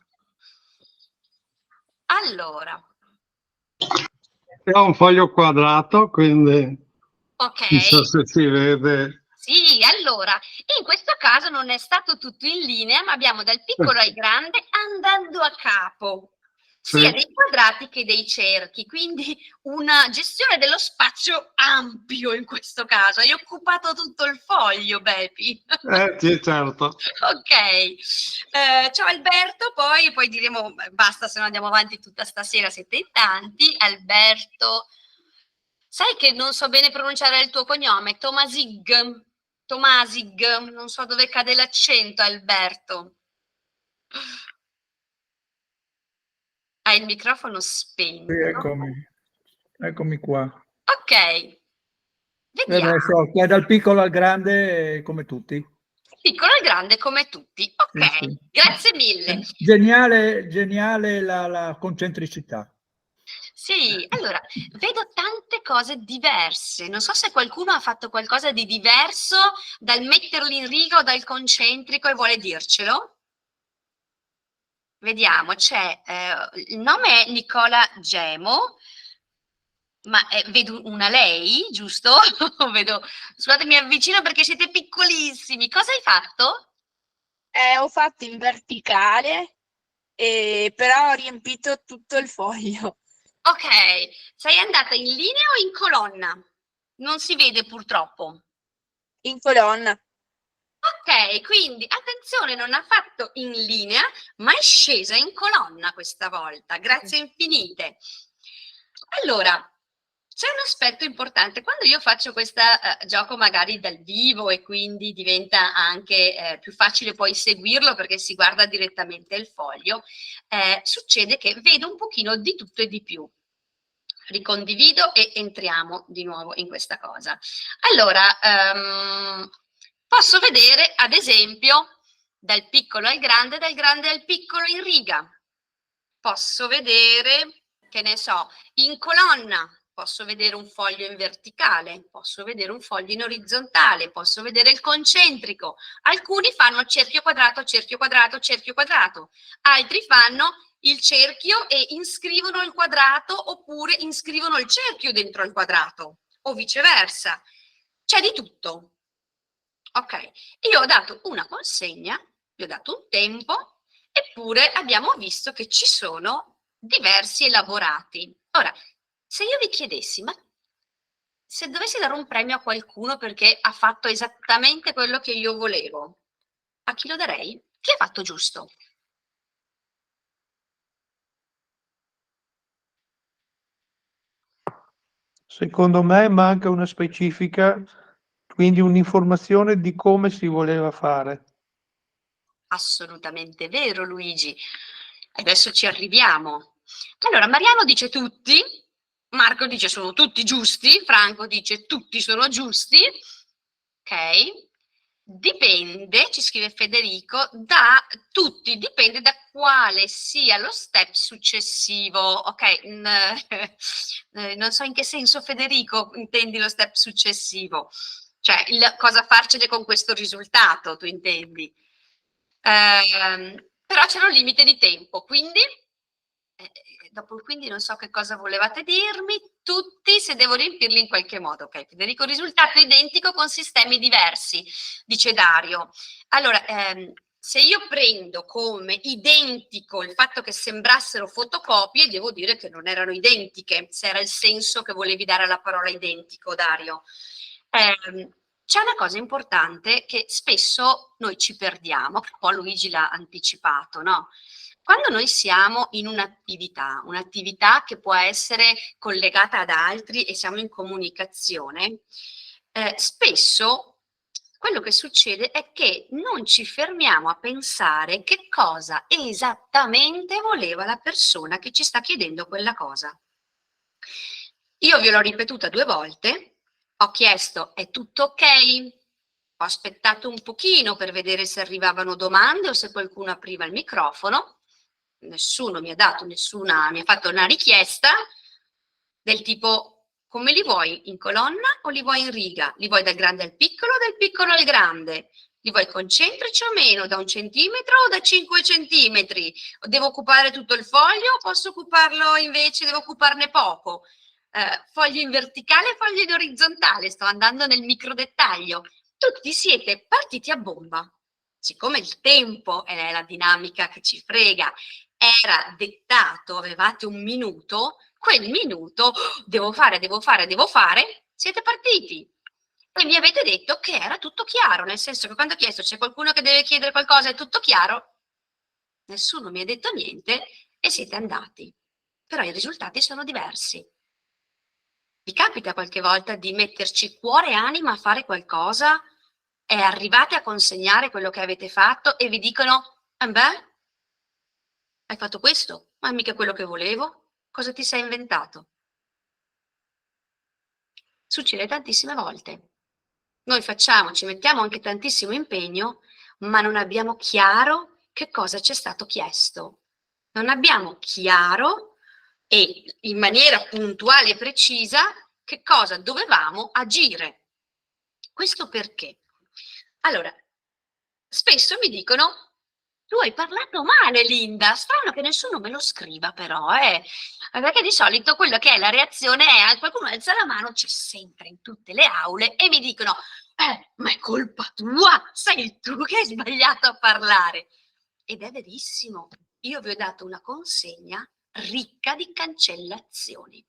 Allora, È un foglio quadrato, quindi Ok. non so se si vede. Sì, allora, in questo caso non è stato tutto in linea, ma abbiamo dal piccolo al grande andando a capo, sia Sì. dei quadrati che dei cerchi, quindi una gestione dello spazio ampio in questo caso. Hai occupato tutto il foglio, Bepi. Sì, certo. Ok, ciao Alberto, poi diremo basta, se no andiamo avanti tutta stasera, siete in tanti. Alberto, sai che non so bene pronunciare il tuo cognome, Tomasig, non so dove cade l'accento, Alberto. Hai il microfono spento. Sì, eccomi qua. Ok, vediamo. Adesso, dal piccolo al grande, come tutti. Piccolo e grande come tutti. Ok, Sì. grazie mille. Geniale la concentricità. Sì, allora, vedo tante cose diverse. Non so se qualcuno ha fatto qualcosa di diverso dal metterli in riga o dal concentrico e vuole dircelo. Vediamo, c'è, il nome è Nicola Gemo, ma vedo una lei, giusto? Vedo, scusate, mi avvicino perché siete piccolissimi. Cosa hai fatto? Ho fatto in verticale, però ho riempito tutto il foglio. Ok, sei andata in linea o in colonna? Non si vede purtroppo. In colonna. Ok, quindi attenzione, non ha fatto in linea, ma è scesa in colonna questa volta. Grazie infinite. Allora, c'è un aspetto importante. Quando io faccio questo gioco magari dal vivo e quindi diventa anche più facile poi seguirlo perché si guarda direttamente il foglio, succede che vedo un pochino di tutto e di più. Ricondivido e entriamo di nuovo in questa cosa. Allora, posso vedere ad esempio dal piccolo al grande, dal grande al piccolo in riga. Posso vedere, che ne so, in colonna, posso vedere un foglio in verticale, posso vedere un foglio in orizzontale, posso vedere il concentrico. Alcuni fanno cerchio quadrato, cerchio quadrato, cerchio quadrato. Altri fanno il cerchio e iscrivono il quadrato oppure iscrivono il cerchio dentro il quadrato o viceversa. C'è di tutto. Ok, io ho dato una consegna, vi ho dato un tempo, eppure abbiamo visto che ci sono diversi elaborati. Ora, se io vi chiedessi, ma se dovessi dare un premio a qualcuno perché ha fatto esattamente quello che io volevo, a chi lo darei? Chi ha fatto giusto? Secondo me manca una specifica, quindi un'informazione di come si voleva fare. Assolutamente vero, Luigi. Adesso ci arriviamo. Allora, Mariano dice tutti, Marco dice sono tutti giusti, Franco dice tutti sono giusti. Ok? Dipende, ci scrive Federico, da tutti, dipende da quale sia lo step successivo. Ok? Non so in che senso, Federico, intendi lo step successivo. Cioè, cosa farcene con questo risultato, tu intendi? Però c'era un limite di tempo, quindi dopo il quindi non so che cosa volevate dirmi, tutti se devo riempirli in qualche modo. Ok, Federico, risultato identico con sistemi diversi, dice Dario. Allora, se io prendo come identico il fatto che sembrassero fotocopie, devo dire che non erano identiche, se era il senso che volevi dare alla parola identico, Dario. C'è una cosa importante che spesso noi ci perdiamo, che un po' Luigi l'ha anticipato, no? Quando noi siamo in un'attività che può essere collegata ad altri e siamo in comunicazione, spesso quello che succede è che non ci fermiamo a pensare che cosa esattamente voleva la persona che ci sta chiedendo quella cosa. Io ve l'ho ripetuta 2 volte. Ho chiesto, è tutto ok? Ho aspettato un pochino per vedere se arrivavano domande o se qualcuno apriva il microfono. Nessuno mi ha dato mi ha fatto una richiesta del tipo, come li vuoi, in colonna o li vuoi in riga? Li vuoi dal grande al piccolo o dal piccolo al grande? Li vuoi concentrici o meno, da 1 centimetro o da 5 centimetri? Devo occupare tutto il foglio o posso occuparlo invece, devo occuparne poco? foglio in verticale e foglio in orizzontale, sto andando nel micro dettaglio. Tutti siete partiti a bomba. Siccome il tempo è la dinamica che ci frega, era dettato, avevate un minuto, quel minuto, devo fare, siete partiti. E mi avete detto che era tutto chiaro, nel senso che quando ho chiesto c'è qualcuno che deve chiedere qualcosa, è tutto chiaro? Nessuno mi ha detto niente e siete andati. Però i risultati sono diversi. Vi capita qualche volta di metterci cuore e anima a fare qualcosa e arrivate a consegnare quello che avete fatto e vi dicono beh, hai fatto questo, ma è mica quello che volevo, cosa ti sei inventato? Succede tantissime volte. Noi ci mettiamo anche tantissimo impegno, ma non abbiamo chiaro che cosa ci è stato chiesto. Non abbiamo chiaro e in maniera puntuale e precisa che cosa dovevamo agire. Questo perché? Allora, spesso mi dicono tu hai parlato male, Linda, strano che nessuno me lo scriva però, perché di solito quello che è la reazione è qualcuno alza la mano, c'è sempre in tutte le aule e mi dicono ma è colpa tua, sei tu che hai sbagliato a parlare. Ed è verissimo, io vi ho dato una consegna ricca di cancellazioni.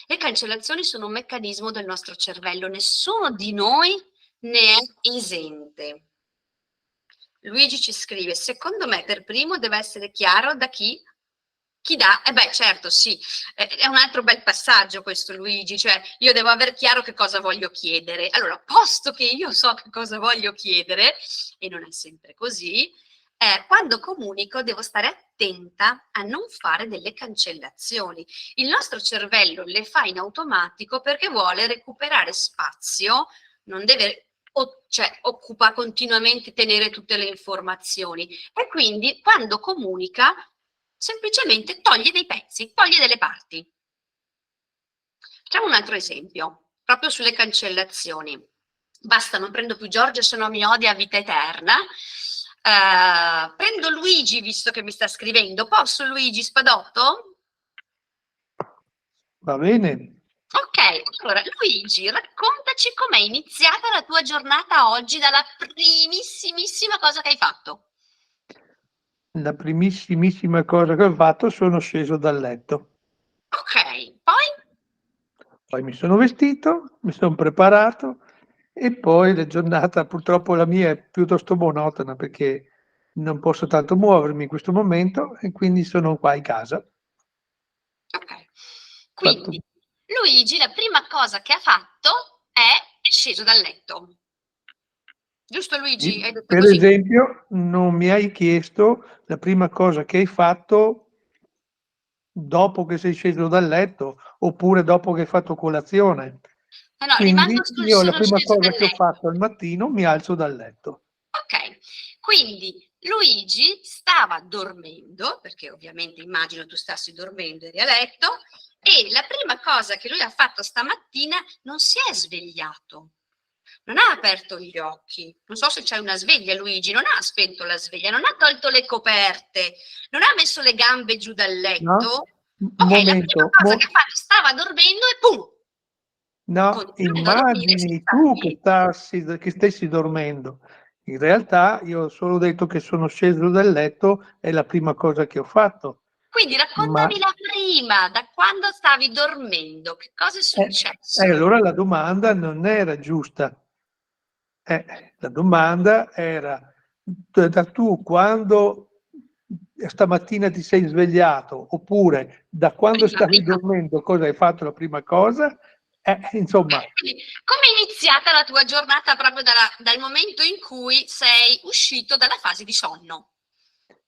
Le cancellazioni sono un meccanismo del nostro cervello, nessuno di noi ne è esente. Luigi ci scrive, secondo me per primo deve essere chiaro da chi dà, certo sì, è un altro bel passaggio questo Luigi, cioè io devo aver chiaro che cosa voglio chiedere. Allora, posto che io so che cosa voglio chiedere, e non è sempre così, quando comunico devo stare attenta a non fare delle cancellazioni. Il nostro cervello le fa in automatico perché vuole recuperare spazio, non deve occupa continuamente tenere tutte le informazioni e quindi quando comunica semplicemente toglie dei pezzi, toglie delle parti. Facciamo un altro esempio, proprio sulle cancellazioni. Basta, non prendo più Giorgio, se no mi odia a vita eterna. Prendo Luigi, visto che mi sta scrivendo. Posso, Luigi Spadotto? Va bene. Ok, allora Luigi, raccontaci com'è iniziata la tua giornata oggi dalla primissimissima cosa che hai fatto. La primissimissima cosa che ho fatto, sono sceso dal letto. Ok, poi? Poi mi sono vestito, mi sono preparato e poi la giornata, purtroppo la mia è piuttosto monotona perché non posso tanto muovermi in questo momento e quindi sono qua in casa. Ok, quindi Luigi la prima cosa che ha fatto è sceso dal letto. Giusto Luigi? Hai detto Per così? esempio, non mi hai chiesto la prima cosa che hai fatto dopo che sei sceso dal letto oppure dopo che hai fatto colazione. No, Quindi rimango sul io la sono prima sceso cosa dal che ho letto. fatto al mattino mi alzo dal letto. Ok, quindi Luigi stava dormendo, perché ovviamente immagino tu stassi dormendo, eri a letto, e la prima cosa che lui ha fatto stamattina non si è svegliato, non ha aperto gli occhi, non so se c'è una sveglia Luigi, non ha spento la sveglia, non ha tolto le coperte, non ha messo le gambe giù dal letto. No? Ok, la prima cosa che ha fatto, stava dormendo e pum! No, immagini tu che stessi dormendo. In realtà io ho solo detto che sono sceso dal letto, è la prima cosa che ho fatto. Quindi raccontami la prima, da quando stavi dormendo, che cosa è successo? Allora la domanda non era giusta. La domanda era, tu quando stamattina ti sei svegliato, oppure da quando stavi dormendo, cosa hai fatto la prima cosa? Insomma. Quindi, come è iniziata la tua giornata proprio dal momento in cui sei uscito dalla fase di sonno?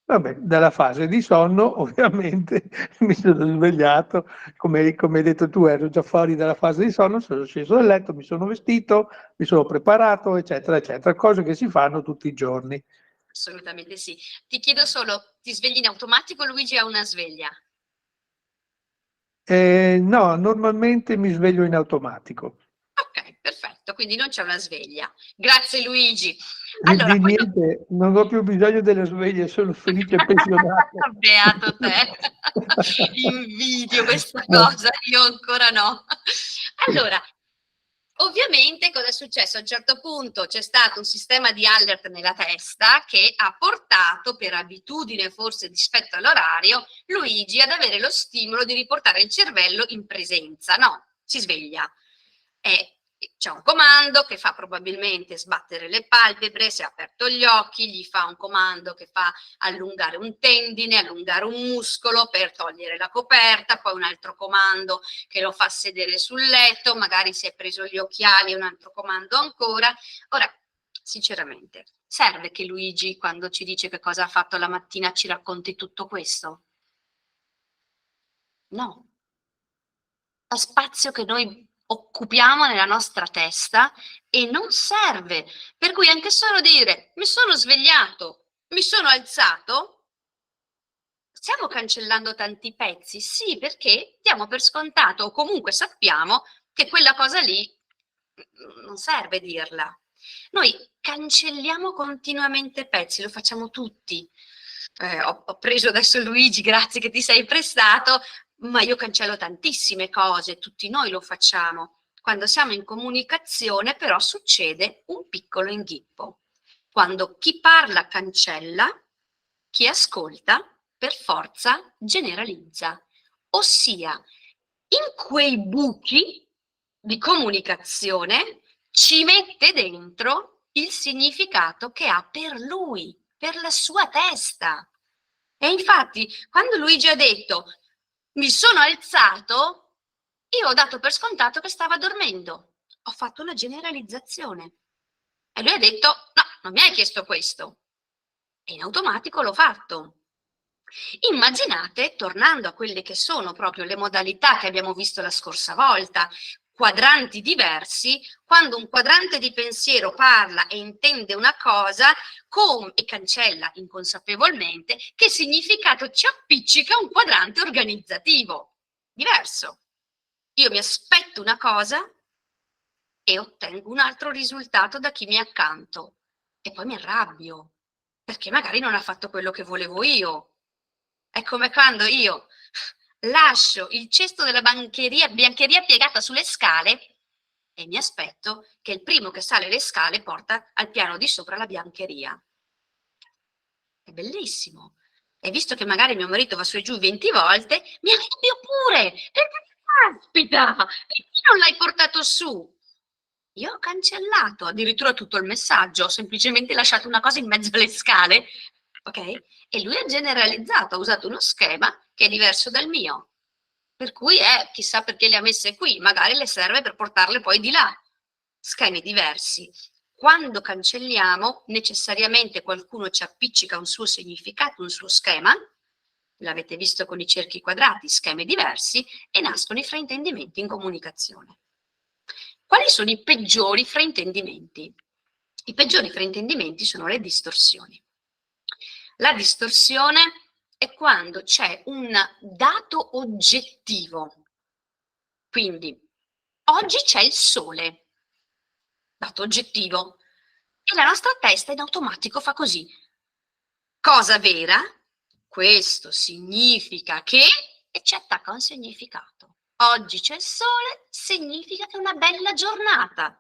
Vabbè, dalla fase di sonno ovviamente mi sono svegliato, come hai detto tu, ero già fuori dalla fase di sonno, sono sceso dal letto, mi sono vestito, mi sono preparato, eccetera, eccetera, cose che si fanno tutti i giorni. Assolutamente sì. Ti chiedo solo, ti svegli in automatico, Luigi ha una sveglia? No, normalmente mi sveglio in automatico. Ok, perfetto, quindi non c'è una sveglia. Grazie Luigi. Di Allora, niente, non ho più bisogno delle sveglie, sono felice e pensionato. Beato te, invidio questa cosa, io ancora no. Allora, ovviamente cosa è successo? A un certo punto c'è stato un sistema di alert nella testa che ha portato, per abitudine forse rispetto all'orario, Luigi ad avere lo stimolo di riportare il cervello in presenza, no? Si sveglia. E c'è un comando che fa probabilmente sbattere le palpebre, si è aperto gli occhi, gli fa un comando che fa allungare un tendine, allungare un muscolo per togliere la coperta, poi un altro comando che lo fa sedere sul letto, magari si è preso gli occhiali, un altro comando ancora. Ora, sinceramente, serve che Luigi, quando ci dice che cosa ha fatto la mattina, ci racconti tutto questo? No. Lo spazio che noi occupiamo nella nostra testa e non serve. Per cui anche solo dire mi sono svegliato, mi sono alzato, stiamo cancellando tanti pezzi? Sì, perché diamo per scontato o comunque sappiamo che quella cosa lì non serve dirla. Noi cancelliamo continuamente pezzi, lo facciamo tutti. Ho preso adesso Luigi, grazie che ti sei prestato, ma io cancello tantissime cose, tutti noi lo facciamo. Quando siamo in comunicazione però succede un piccolo inghippo. Quando chi parla cancella, chi ascolta per forza generalizza. Ossia, in quei buchi di comunicazione ci mette dentro il significato che ha per lui, per la sua testa. E infatti, quando Luigi ha detto mi sono alzato, io ho dato per scontato che stava dormendo. Ho fatto una generalizzazione. E lui ha detto, no, non mi hai chiesto questo. E in automatico l'ho fatto. Immaginate, tornando a quelle che sono proprio le modalità che abbiamo visto la scorsa volta, quadranti diversi, quando un quadrante di pensiero parla e intende una cosa e cancella inconsapevolmente, che significato ci appiccica un quadrante organizzativo diverso. Io mi aspetto una cosa e ottengo un altro risultato da chi mi è accanto e poi mi arrabbio perché magari non ha fatto quello che volevo io. È come quando io lascio il cesto della biancheria piegata sulle scale e mi aspetto che il primo che sale le scale porta al piano di sopra la biancheria. È bellissimo. E visto che magari mio marito va su e giù 20 volte, mi arrabbio pure. Perché caspita, perché non l'hai portato su? Io ho cancellato addirittura tutto il messaggio, ho semplicemente lasciato una cosa in mezzo alle scale, ok? E lui ha generalizzato, ha usato uno schema che è diverso dal mio. Per cui chissà perché le ha messe qui, magari le serve per portarle poi di là. Schemi diversi. Quando cancelliamo, necessariamente qualcuno ci appiccica un suo significato, un suo schema, l'avete visto con i cerchi quadrati, schemi diversi, e nascono i fraintendimenti in comunicazione. Quali sono i peggiori fraintendimenti? I peggiori fraintendimenti sono le distorsioni. La distorsione è quando c'è un dato oggettivo. Quindi, oggi c'è il sole, dato oggettivo, e la nostra testa in automatico fa così. Cosa vera? Questo significa che, e ci attacca un significato. Oggi c'è il sole, significa che è una bella giornata.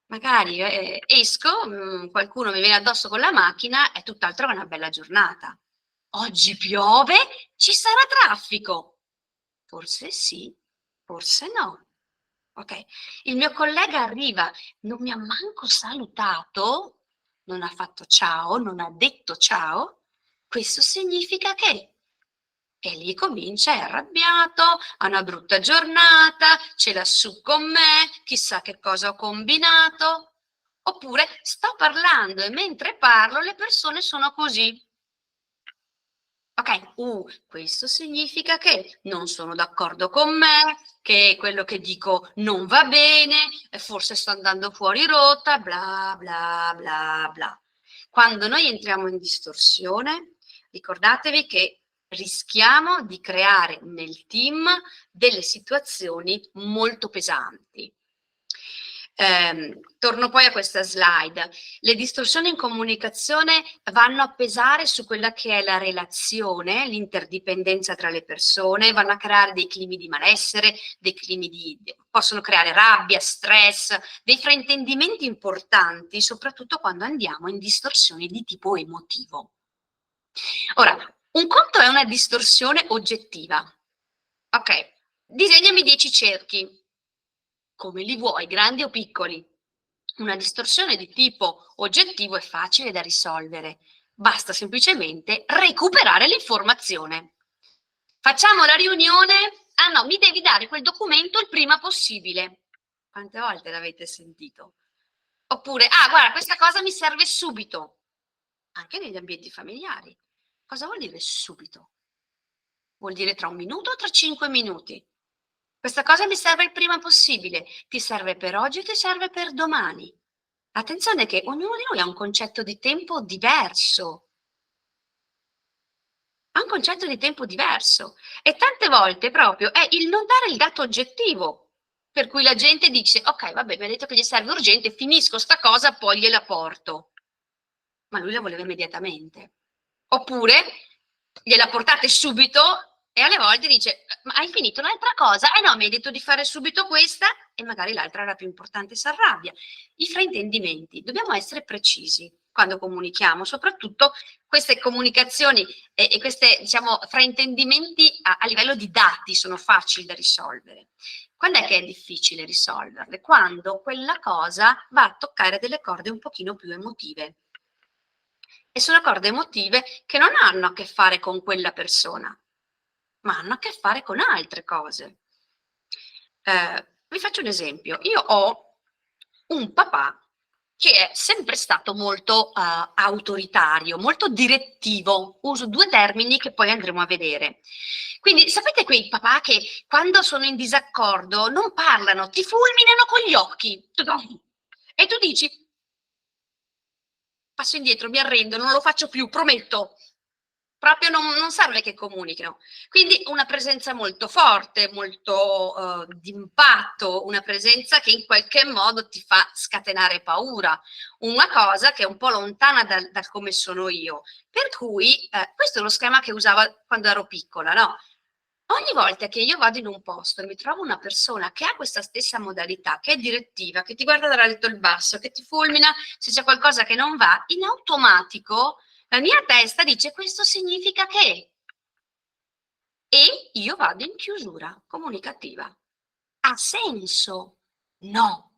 Magari esco, qualcuno mi viene addosso con la macchina, è tutt'altro che una bella giornata. Oggi piove, ci sarà traffico. Forse sì, forse no. Ok, il mio collega arriva, non mi ha manco salutato, non ha fatto ciao, non ha detto ciao. Questo significa che... E lì comincia, è arrabbiato, ha una brutta giornata, ce l'ha su con me, chissà che cosa ho combinato. Oppure sto parlando e mentre parlo le persone sono così. Ok, questo significa che non sono d'accordo con me, che quello che dico non va bene, forse sto andando fuori rotta, bla bla bla bla. Quando noi entriamo in distorsione, ricordatevi che rischiamo di creare nel team delle situazioni molto pesanti. Torno poi a questa slide. Le distorsioni in comunicazione vanno a pesare su quella che è la relazione, l'interdipendenza tra le persone, vanno a creare dei climi di malessere, possono creare rabbia, stress, dei fraintendimenti importanti, soprattutto quando andiamo in distorsioni di tipo emotivo. Ora, un conto è una distorsione oggettiva. Ok, disegnami 10 cerchi. Come li vuoi, grandi o piccoli? Una distorsione di tipo oggettivo è facile da risolvere. Basta semplicemente recuperare l'informazione. Facciamo la riunione. Ah no, mi devi dare quel documento il prima possibile. Quante volte l'avete sentito? Oppure, ah, guarda, questa cosa mi serve subito. Anche negli ambienti familiari. Cosa vuol dire subito? Vuol dire tra 1 minuto o tra 5 minuti? Questa cosa mi serve il prima possibile. Ti serve per oggi o ti serve per domani? Attenzione che ognuno di noi ha un concetto di tempo diverso. Ha un concetto di tempo diverso. E tante volte proprio è il non dare il dato oggettivo. Per cui la gente dice, ok, vabbè, mi ha detto che gli serve urgente, finisco sta cosa, poi gliela porto. Ma lui la voleva immediatamente. Oppure gliela portate subito e alle volte dice, ma hai finito un'altra cosa? Eh no, mi hai detto di fare subito questa e magari l'altra era più importante, si arrabbia. I fraintendimenti, dobbiamo essere precisi quando comunichiamo, soprattutto queste comunicazioni e questi, diciamo, fraintendimenti a livello di dati sono facili da risolvere. Quando è che è difficile risolverle? Quando quella cosa va a toccare delle corde un pochino più emotive. E sono corde emotive che non hanno a che fare con quella persona, ma hanno a che fare con altre cose. Vi faccio un esempio. Io ho un papà che è sempre stato molto autoritario, molto direttivo. Uso 2 termini che poi andremo a vedere. Quindi sapete quei papà che quando sono in disaccordo non parlano, ti fulminano con gli occhi. E tu dici, passo indietro, mi arrendo, non lo faccio più, prometto. Proprio non serve che comunichino. Quindi una presenza molto forte, molto d'impatto, una presenza che in qualche modo ti fa scatenare paura, una cosa che è un po' lontana da come sono io. Per cui questo è lo schema che usavo quando ero piccola, no? Ogni volta che io vado in un posto e mi trovo una persona che ha questa stessa modalità, che è direttiva, che ti guarda dall'alto il basso, che ti fulmina se c'è qualcosa che non va, in automatico la mia testa dice questo significa che, e io vado in chiusura comunicativa. Ha senso? No.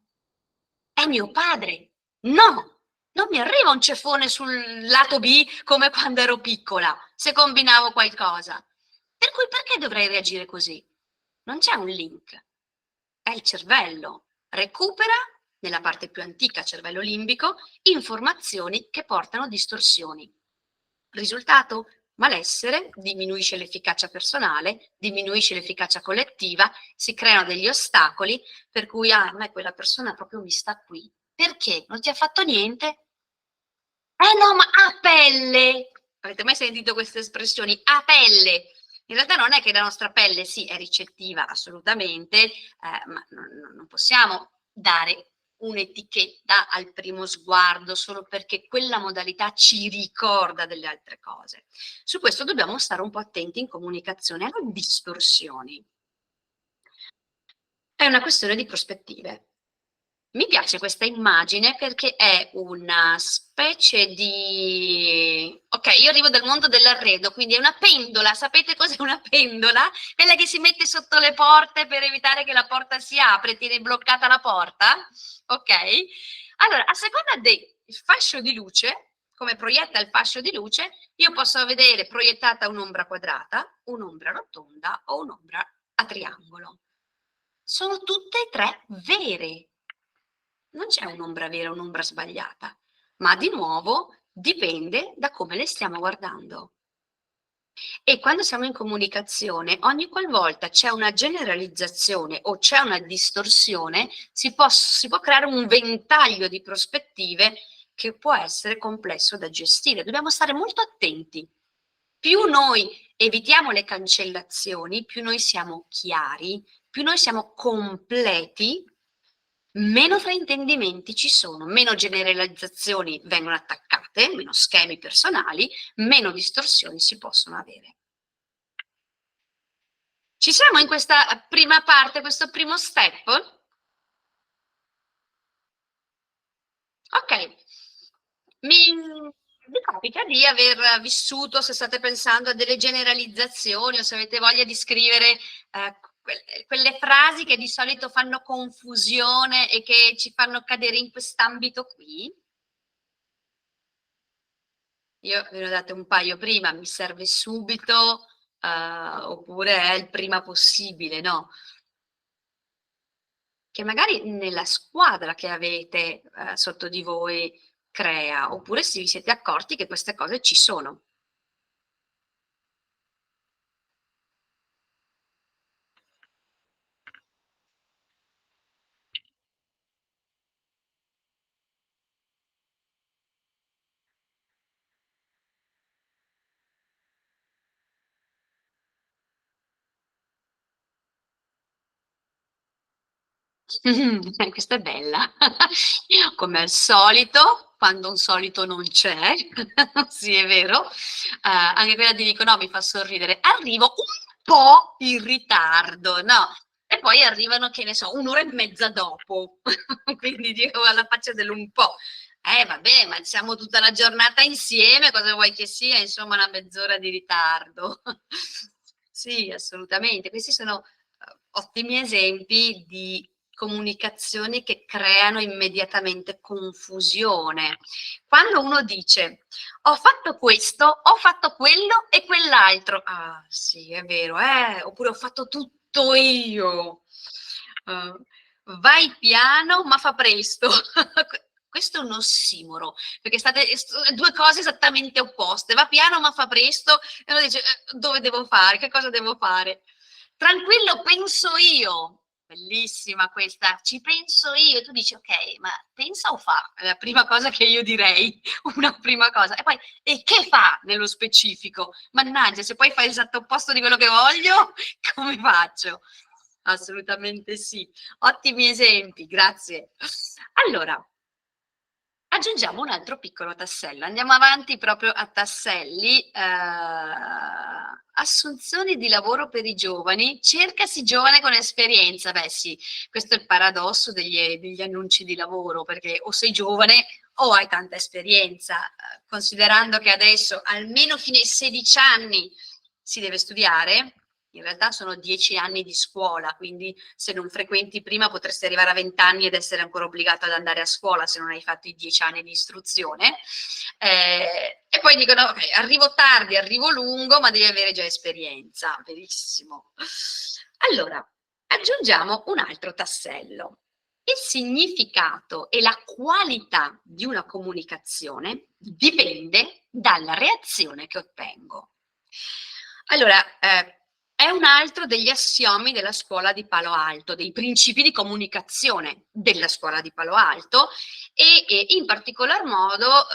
È mio padre? No. Non mi arriva un ceffone sul lato B come quando ero piccola, se combinavo qualcosa. Per cui perché dovrei reagire così? Non c'è un link. È il cervello. Recupera, nella parte più antica, cervello limbico, informazioni che portano distorsioni. Risultato? Malessere, diminuisce l'efficacia personale, diminuisce l'efficacia collettiva, si creano degli ostacoli, per cui a me quella persona proprio mi sta qui. Perché? Non ti ha fatto niente? No, ma a pelle! Avete mai sentito queste espressioni? A pelle! In realtà non è che la nostra pelle, sì, è ricettiva assolutamente, ma non possiamo dare un'etichetta al primo sguardo solo perché quella modalità ci ricorda delle altre cose. Su questo dobbiamo stare un po' attenti in comunicazione alle distorsioni. È una questione di prospettive. Mi piace questa immagine perché è una specie di... Ok, io arrivo dal mondo dell'arredo, quindi è una pendola. Sapete cos'è una pendola? Quella che si mette sotto le porte per evitare che la porta si apre, tiene bloccata la porta. Ok? Allora, a seconda del fascio di luce, come proietta il fascio di luce, io posso vedere proiettata un'ombra quadrata, un'ombra rotonda o un'ombra a triangolo. Sono tutte e 3 vere. Non c'è un'ombra vera o un'ombra sbagliata, ma di nuovo dipende da come le stiamo guardando. E quando siamo in comunicazione, ogni qualvolta c'è una generalizzazione o c'è una distorsione, si può creare un ventaglio di prospettive che può essere complesso da gestire. Dobbiamo stare molto attenti. Più noi evitiamo le cancellazioni, più noi siamo chiari, più noi siamo completi, meno fraintendimenti ci sono, meno generalizzazioni vengono attaccate, meno schemi personali, meno distorsioni si possono avere. Ci siamo in questa prima parte, questo primo step? Ok, vi capita di aver vissuto, se state pensando a delle generalizzazioni o se avete voglia di scrivere quelle frasi che di solito fanno confusione e che ci fanno cadere in quest'ambito qui? Io ve ne ho date un paio prima, mi serve subito, oppure è il prima possibile, no? Che magari nella squadra che avete sotto di voi crea, oppure se vi siete accorti che queste cose ci sono. Questa è bella. Come al solito, quando un solito non c'è, sì è vero, anche quella ti dico no, mi fa sorridere, arrivo un po' in ritardo, no? E poi arrivano, che ne so, un'ora e mezza dopo, quindi dico alla faccia dell'un po'. Vabbè, ma siamo tutta la giornata insieme, cosa vuoi che sia? Insomma, una mezz'ora di ritardo. Sì, assolutamente. Questi sono ottimi esempi di comunicazioni che creano immediatamente confusione. Quando uno dice ho fatto questo, ho fatto quello e quell'altro, ah sì è vero, oppure ho fatto tutto io, vai piano ma fa presto. Questo è un ossimoro, perché state due cose esattamente opposte, va piano ma fa presto, e uno dice dove devo fare, che cosa devo fare? Tranquillo, penso io. Bellissima questa, ci penso io. Tu dici, ok, ma pensa o fa? È la prima cosa che io direi, una prima cosa. E poi, e che fa nello specifico? Mannaggia, se poi fa l'esatto opposto di quello che voglio, come faccio? Assolutamente sì. Ottimi esempi, grazie. Allora, aggiungiamo un altro piccolo tassello, andiamo avanti proprio a tasselli, assunzioni di lavoro per i giovani, cercasi giovane con esperienza, beh sì, questo è il paradosso degli annunci di lavoro, perché o sei giovane o hai tanta esperienza, considerando che adesso almeno fino ai 16 anni si deve studiare. In realtà sono 10 anni di scuola, quindi se non frequenti prima potresti arrivare a 20 anni ed essere ancora obbligato ad andare a scuola se non hai fatto i 10 anni di istruzione. E poi dicono, ok, arrivo tardi, arrivo lungo, ma devi avere già esperienza. Verissimo. Allora, aggiungiamo un altro tassello. Il significato e la qualità di una comunicazione dipende dalla reazione che ottengo. Allora, è un altro degli assiomi della scuola di Palo Alto, dei principi di comunicazione della scuola di Palo Alto e in particolar modo,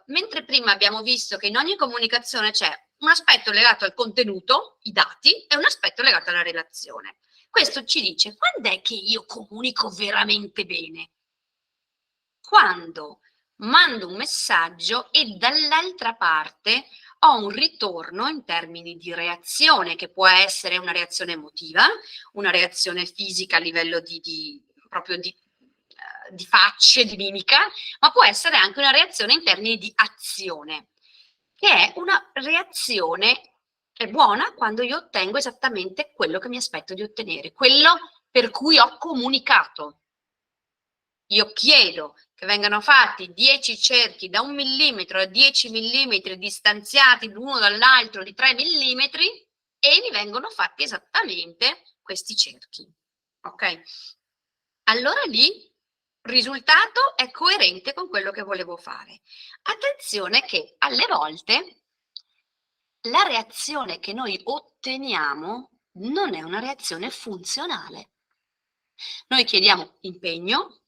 mentre prima abbiamo visto che in ogni comunicazione c'è un aspetto legato al contenuto, i dati, e un aspetto legato alla relazione. Questo ci dice quando è che io comunico veramente bene? Quando mando un messaggio e dall'altra parte ho un ritorno in termini di reazione, che può essere una reazione emotiva, una reazione fisica a livello proprio di facce, di mimica, ma può essere anche una reazione in termini di azione, che è una reazione è buona quando io ottengo esattamente quello che mi aspetto di ottenere, quello per cui ho comunicato. Io chiedo che vengano fatti 10 cerchi da 1 millimetro a 10 millimetri distanziati l'uno dall'altro di 3 millimetri e mi vengono fatti esattamente questi cerchi. Ok? Allora lì il risultato è coerente con quello che volevo fare. Attenzione che alle volte la reazione che noi otteniamo non è una reazione funzionale. Noi chiediamo impegno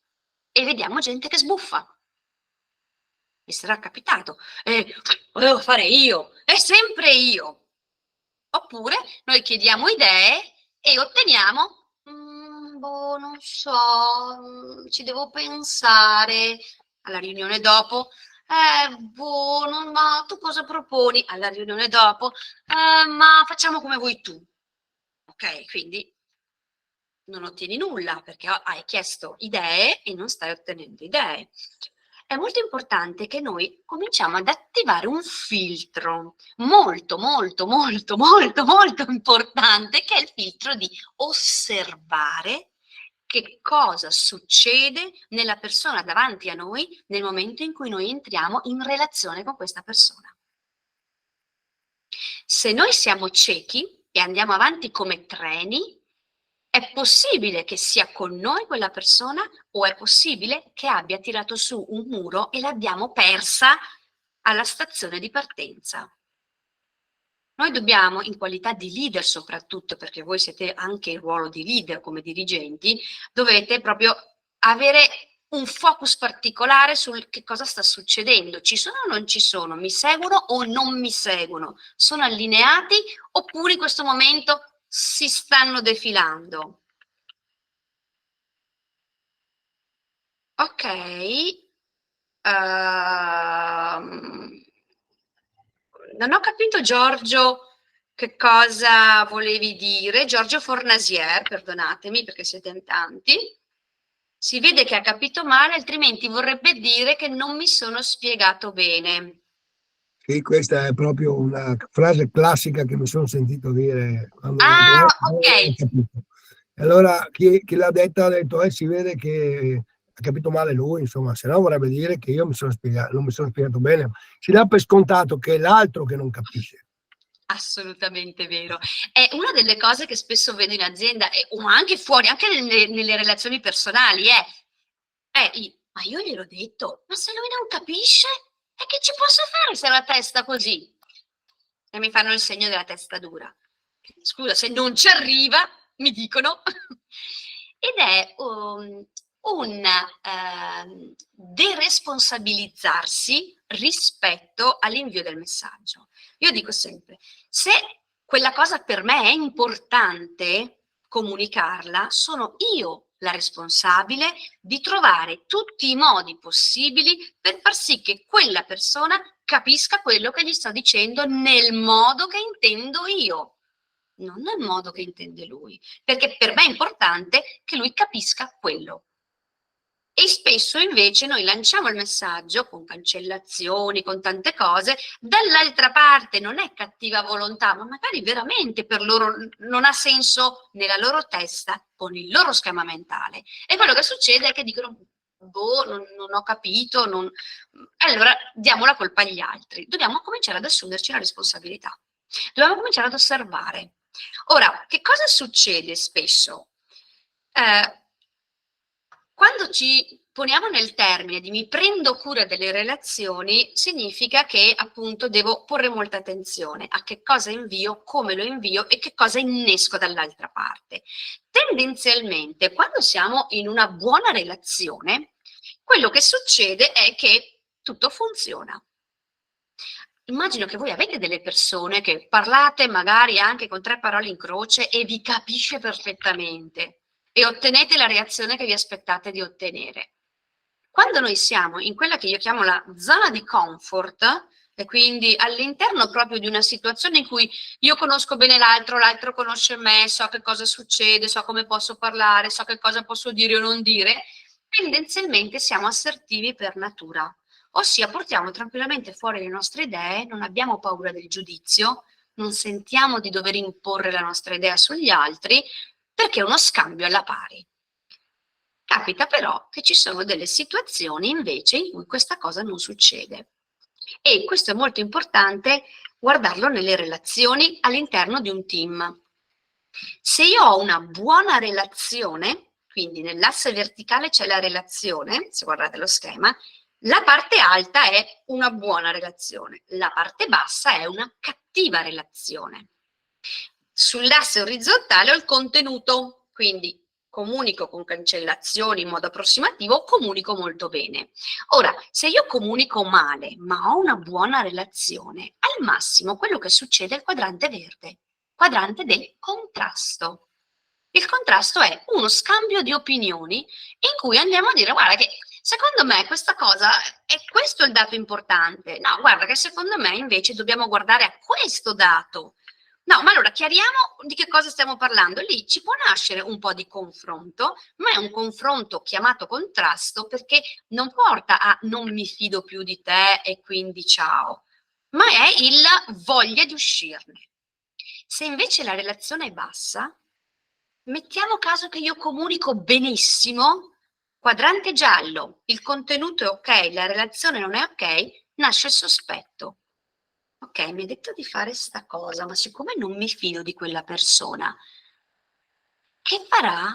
e vediamo gente che sbuffa. Mi sarà capitato, lo devo fare io, è sempre io. Oppure noi chiediamo idee e otteniamo boh, non so, ci devo pensare. Alla riunione dopo, boh, ma tu cosa proponi? Alla riunione dopo, ma facciamo come vuoi tu. Ok, quindi non ottieni nulla perché hai chiesto idee e non stai ottenendo idee. È molto importante che noi cominciamo ad attivare un filtro molto, molto, molto, molto, molto importante, che è il filtro di osservare che cosa succede nella persona davanti a noi nel momento in cui noi entriamo in relazione con questa persona. Se noi siamo ciechi e andiamo avanti come treni, è possibile che sia con noi quella persona o è possibile che abbia tirato su un muro e l'abbiamo persa alla stazione di partenza. Noi dobbiamo, in qualità di leader soprattutto, perché voi siete anche in ruolo di leader come dirigenti, dovete proprio avere un focus particolare sul che cosa sta succedendo. Ci sono o non ci sono? Mi seguono o non mi seguono? Sono allineati oppure in questo momento si stanno defilando? Ok. Non ho capito, Giorgio, che cosa volevi dire. Giorgio Fornasier, perdonatemi perché siete in tanti. Si vede che ha capito male, altrimenti vorrebbe dire che non mi sono spiegato bene. Sì, questa è proprio una frase classica che mi sono sentito dire quando ok. ho capito. Allora chi l'ha detta ha detto si vede che ha capito male lui, insomma, se no vorrebbe dire che io non mi sono spiegato bene. Si dà per scontato che è l'altro che non capisce. Assolutamente vero. È una delle cose che spesso vedo in azienda, ma anche fuori, anche nelle relazioni personali, ma io gliel'ho detto, ma se lui non capisce, e che ci posso fare se ha la testa così? E mi fanno il segno della testa dura. Scusa, se non ci arriva, mi dicono. Ed è deresponsabilizzarsi rispetto all'invio del messaggio. Io dico sempre, se quella cosa per me è importante comunicarla, sono io la responsabile di trovare tutti i modi possibili per far sì che quella persona capisca quello che gli sto dicendo nel modo che intendo io, non nel modo che intende lui, perché per me è importante che lui capisca quello. E spesso invece noi lanciamo il messaggio con cancellazioni, con tante cose, dall'altra parte non è cattiva volontà, ma magari veramente per loro non ha senso nella loro testa, con il loro schema mentale. E quello che succede è che dicono, boh, non ho capito, allora diamo la colpa agli altri. Dobbiamo cominciare ad assumerci la responsabilità. Dobbiamo cominciare ad osservare. Ora, che cosa succede spesso? Quando ci poniamo nel termine di mi prendo cura delle relazioni, significa che appunto devo porre molta attenzione a che cosa invio, come lo invio e che cosa innesco dall'altra parte. Tendenzialmente, quando siamo in una buona relazione, quello che succede è che tutto funziona. Immagino che voi avete delle persone che parlate magari anche con 3 parole in croce e vi capisce perfettamente e ottenete la reazione che vi aspettate di ottenere. Quando noi siamo in quella che io chiamo la zona di comfort, e quindi all'interno proprio di una situazione in cui io conosco bene l'altro, l'altro conosce me, so che cosa succede, so come posso parlare, so che cosa posso dire o non dire, tendenzialmente siamo assertivi per natura. Ossia portiamo tranquillamente fuori le nostre idee, non abbiamo paura del giudizio, non sentiamo di dover imporre la nostra idea sugli altri, perché è uno scambio alla pari. Capita però che ci sono delle situazioni invece in cui questa cosa non succede. E questo è molto importante guardarlo nelle relazioni all'interno di un team. Se io ho una buona relazione, quindi nell'asse verticale c'è la relazione, se guardate lo schema, la parte alta è una buona relazione, la parte bassa è una cattiva relazione. Sull'asse orizzontale ho il contenuto, quindi comunico con cancellazioni in modo approssimativo, comunico molto bene. Ora, se io comunico male, ma ho una buona relazione, al massimo quello che succede è il quadrante verde, quadrante del contrasto. Il contrasto è uno scambio di opinioni in cui andiamo a dire guarda che secondo me questa cosa è questo il dato importante, no guarda che secondo me invece dobbiamo guardare a questo dato. No, ma allora chiariamo di che cosa stiamo parlando. Lì ci può nascere un po' di confronto, ma è un confronto chiamato contrasto perché non porta a non mi fido più di te e quindi ciao, ma è il voglia di uscirne. Se invece la relazione è bassa, mettiamo caso che io comunico benissimo, quadrante giallo, il contenuto è ok, la relazione non è ok, nasce il sospetto. Ok, mi ha detto di fare sta cosa, ma siccome non mi fido di quella persona, che farà?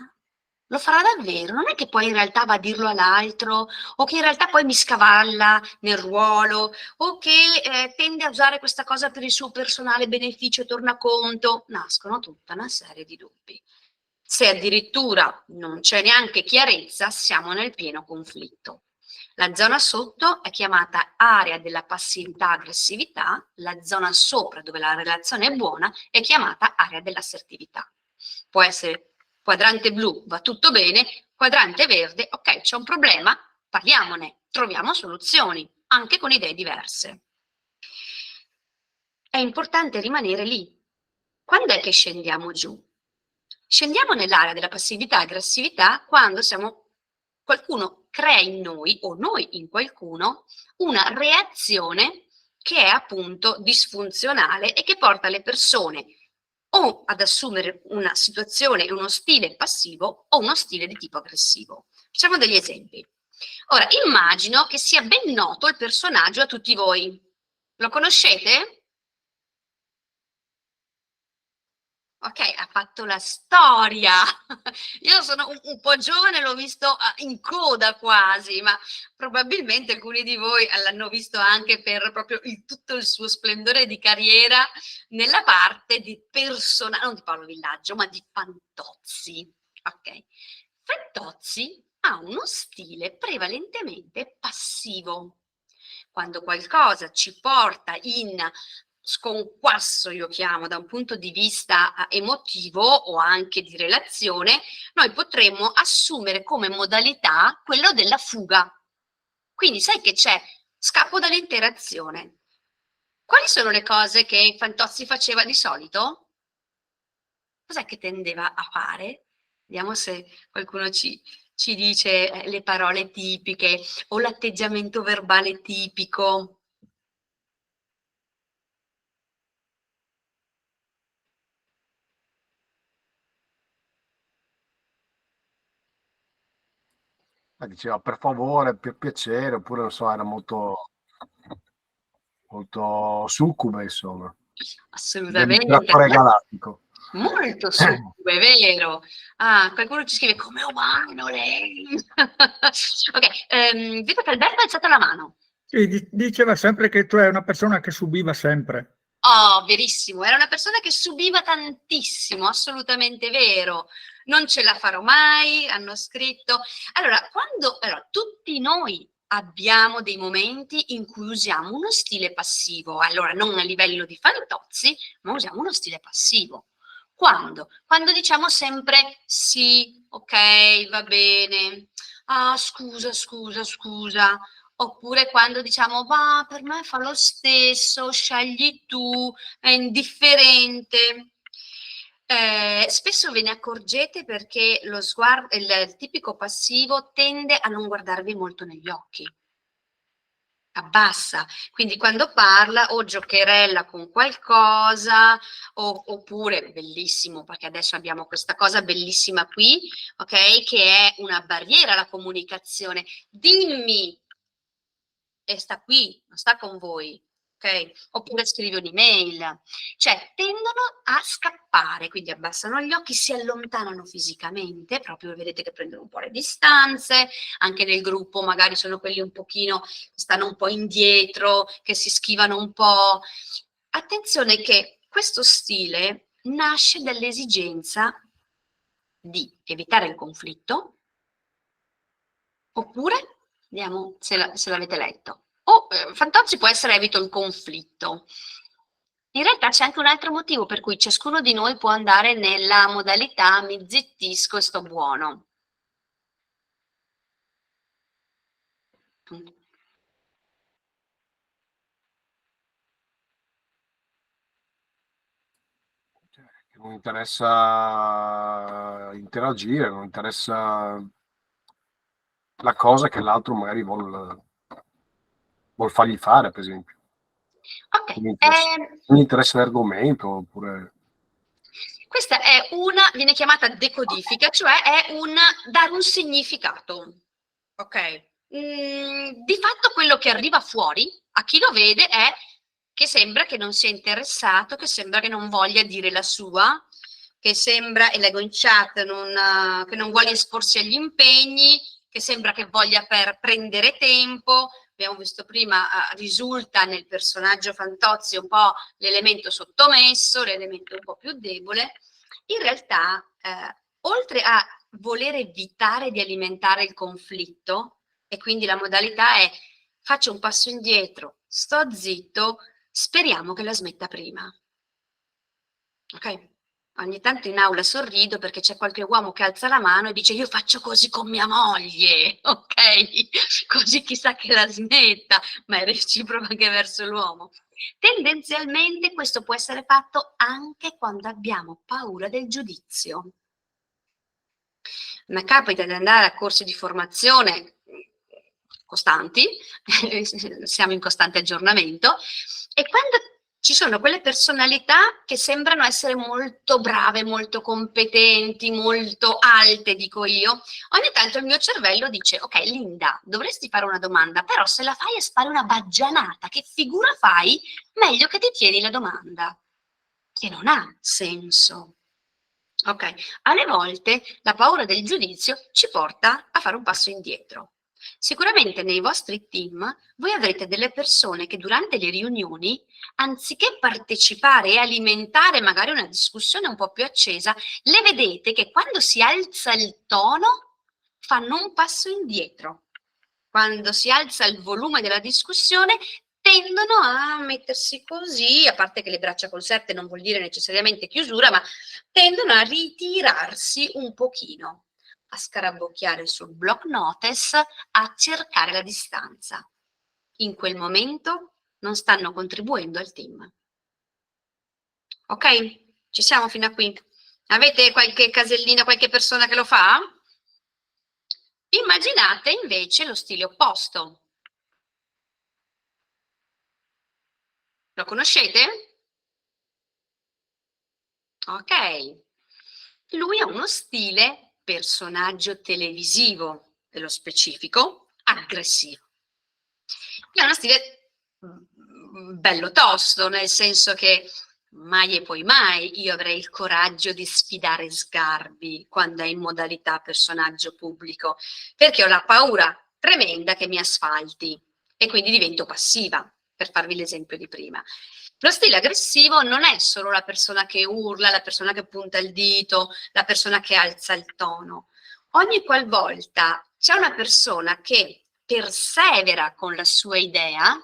Lo farà davvero? Non è che poi in realtà va a dirlo all'altro, o che in realtà poi mi scavalla nel ruolo, o che tende a usare questa cosa per il suo personale beneficio e tornaconto. Nascono tutta una serie di dubbi. Se addirittura non c'è neanche chiarezza, siamo nel pieno conflitto. La zona sotto è chiamata area della passività-aggressività, la zona sopra, dove la relazione è buona, è chiamata area dell'assertività. Può essere quadrante blu, va tutto bene, quadrante verde, ok, c'è un problema, parliamone, troviamo soluzioni, anche con idee diverse. È importante rimanere lì. Quando è che scendiamo giù? Scendiamo nell'area della passività-aggressività quando qualcuno crea in noi o noi in qualcuno una reazione che è appunto disfunzionale e che porta le persone o ad assumere una situazione e uno stile passivo o uno stile di tipo aggressivo. Facciamo degli esempi. Ora, immagino che sia ben noto il personaggio a tutti voi. Lo conoscete? Ok, ha fatto la storia. Io sono un po' giovane, l'ho visto in coda quasi, ma probabilmente alcuni di voi l'hanno visto anche per proprio tutto il suo splendore di carriera nella parte di personaggio, non di Paolo Villaggio, ma di Fantozzi. Ok, Fantozzi ha uno stile prevalentemente passivo. Quando qualcosa ci porta in sconquasso, io chiamo, da un punto di vista emotivo o anche di relazione, noi potremmo assumere come modalità quello della fuga. Quindi sai che c'è? Scappo dall'interazione. Quali sono le cose che Fantozzi faceva di solito? Cos'è che tendeva a fare? Vediamo se qualcuno ci dice le parole tipiche o l'atteggiamento verbale tipico. Diceva per favore, per piacere, oppure non so, era molto succube, insomma. Assolutamente. Galattico. Molto succube, è vero. Ah, qualcuno ci scrive come umano lei. Ok, vedo che Alberto ha alzato la mano. Sì, diceva sempre che tu eri una persona che subiva sempre. Oh, verissimo, era una persona che subiva tantissimo, assolutamente vero. Non ce la farò mai, hanno scritto. Allora, tutti noi abbiamo dei momenti in cui usiamo uno stile passivo, allora non a livello di Fantozzi, ma usiamo uno stile passivo. Quando? Quando diciamo sempre sì, ok, va bene, ah scusa, oppure quando diciamo va, per me fa lo stesso, scegli tu, è indifferente. Spesso ve ne accorgete perché lo sguardo, il tipico passivo tende a non guardarvi molto negli occhi, abbassa, quindi quando parla o giocherella con qualcosa oppure, bellissimo perché adesso abbiamo questa cosa bellissima qui, ok, che è una barriera alla comunicazione, dimmi, e sta qui, non sta con voi. Okay? Oppure scrivi un'email, cioè tendono a scappare, quindi abbassano gli occhi, si allontanano fisicamente, proprio vedete che prendono un po' le distanze, anche nel gruppo magari sono quelli un pochino, stanno un po' indietro, che si schivano un po'. Attenzione che questo stile nasce dall'esigenza di evitare il conflitto, oppure, vediamo se l'avete letto, Fantozzi può essere evito il conflitto. In realtà c'è anche un altro motivo per cui ciascuno di noi può andare nella modalità mi zittisco e sto buono. Non interessa interagire, non interessa la cosa che l'altro magari vuol fargli fare, per esempio. Ok. Non interessa l'argomento, oppure... Questa è viene chiamata decodifica, cioè è dare un significato. Ok? Di fatto quello che arriva fuori, a chi lo vede, è che sembra che non sia interessato, che sembra che non voglia dire la sua, che sembra, e leggo in chat, che non voglia esporsi agli impegni, che sembra che voglia prendere tempo. Abbiamo visto prima, risulta nel personaggio Fantozzi un po' l'elemento sottomesso, l'elemento un po' più debole. In realtà, oltre a voler evitare di alimentare il conflitto, e quindi la modalità è faccio un passo indietro, sto zitto, speriamo che la smetta prima. Ok? Ogni tanto in aula sorrido perché c'è qualche uomo che alza la mano e dice io faccio così con mia moglie, ok? Così chissà che la smetta, ma è reciproco anche verso l'uomo. Tendenzialmente questo può essere fatto anche quando abbiamo paura del giudizio. Mi capita di andare a corsi di formazione costanti, siamo in costante aggiornamento, e quando ci sono quelle personalità che sembrano essere molto brave, molto competenti, molto alte, dico io, ogni tanto il mio cervello dice, ok Linda, dovresti fare una domanda, però se la fai a fare una baggianata, che figura fai? Meglio che ti tieni la domanda, che non ha senso. Ok, alle volte la paura del giudizio ci porta a fare un passo indietro. Sicuramente nei vostri team voi avrete delle persone che durante le riunioni, anziché partecipare e alimentare magari una discussione un po' più accesa, le vedete che quando si alza il tono fanno un passo indietro. Quando si alza il volume della discussione tendono a mettersi così, a parte che le braccia conserte non vuol dire necessariamente chiusura, ma tendono a ritirarsi un pochino, a scarabocchiare sul block notice, a cercare la distanza. In quel momento non stanno contribuendo al team. Ok? Ci siamo fino a qui? Avete qualche casellina, qualche persona che lo fa? Immaginate invece lo stile opposto. Lo conoscete? Ok. Lui ha uno stile personaggio televisivo, dello specifico, aggressivo. È uno stile bello tosto, nel senso che mai e poi mai io avrei il coraggio di sfidare Sgarbi quando è in modalità personaggio pubblico, perché ho la paura tremenda che mi asfalti e quindi divento passiva, per farvi l'esempio di prima. Lo stile aggressivo non è solo la persona che urla, la persona che punta il dito, la persona che alza il tono. Ogni qualvolta c'è una persona che persevera con la sua idea,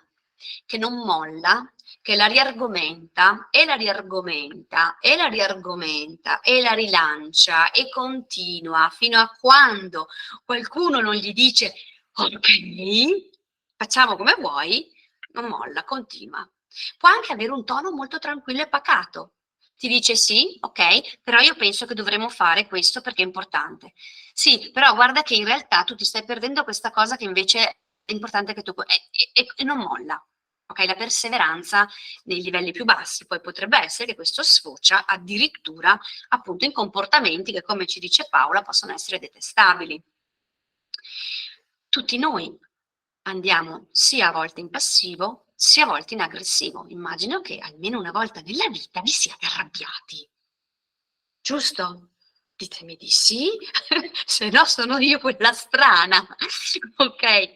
che non molla, che la riargomenta e la riargomenta e la riargomenta e la rilancia e continua fino a quando qualcuno non gli dice ok, facciamo come vuoi, non molla, continua. Può anche avere un tono molto tranquillo e pacato. Ti dice sì, ok, però io penso che dovremmo fare questo perché è importante. Sì, però guarda che in realtà tu ti stai perdendo questa cosa che invece è importante che tu... e non molla. Ok, la perseveranza nei livelli più bassi, poi potrebbe essere che questo sfocia addirittura appunto in comportamenti che, come ci dice Paola, possono essere detestabili. Tutti noi andiamo sia a volte in passivo, sia a volte in aggressivo. Immagino che almeno una volta nella vita vi siate arrabbiati. Giusto? Ditemi di sì, se no sono io quella strana. Ok?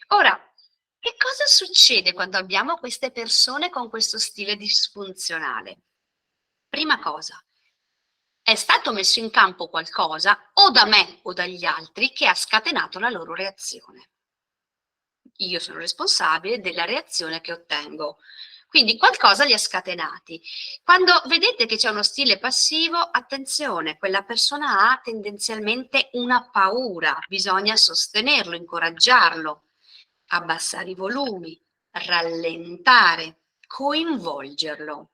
Ora, che cosa succede quando abbiamo queste persone con questo stile disfunzionale? Prima cosa, è stato messo in campo qualcosa o da me o dagli altri che ha scatenato la loro reazione. Io sono responsabile della reazione che ottengo. Quindi qualcosa li ha scatenati. Quando vedete che c'è uno stile passivo, attenzione, quella persona ha tendenzialmente una paura, bisogna sostenerlo, incoraggiarlo, abbassare i volumi, rallentare, coinvolgerlo.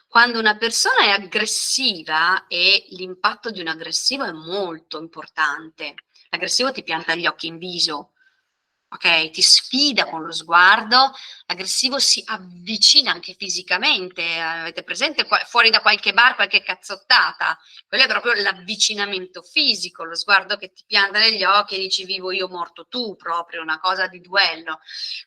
Quando una persona è aggressiva, e l'impatto di un aggressivo è molto importante, l'aggressivo ti pianta gli occhi in viso, ok? Ti sfida con lo sguardo, l'aggressivo si avvicina anche fisicamente, avete presente fuori da qualche bar qualche cazzottata? Quello è proprio l'avvicinamento fisico, lo sguardo che ti pianta negli occhi e dici vivo io, morto tu, proprio una cosa di duello.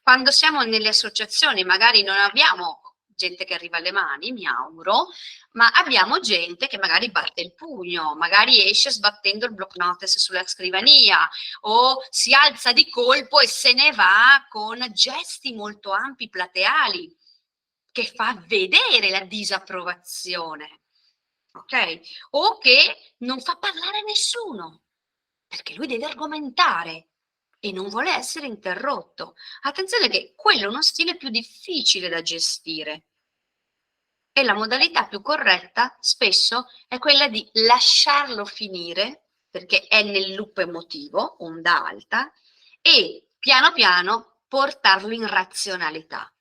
Quando siamo nelle associazioni magari non abbiamo gente che arriva alle mani, mi auguro, ma abbiamo gente che magari batte il pugno, magari esce sbattendo il block notice sulla scrivania o si alza di colpo e se ne va con gesti molto ampi, plateali, che fa vedere la disapprovazione, ok? O che non fa parlare nessuno, perché lui deve argomentare e non vuole essere interrotto. Attenzione che quello è uno stile più difficile da gestire. E la modalità più corretta spesso è quella di lasciarlo finire, perché è nel loop emotivo, onda alta, e piano piano portarlo in razionalità.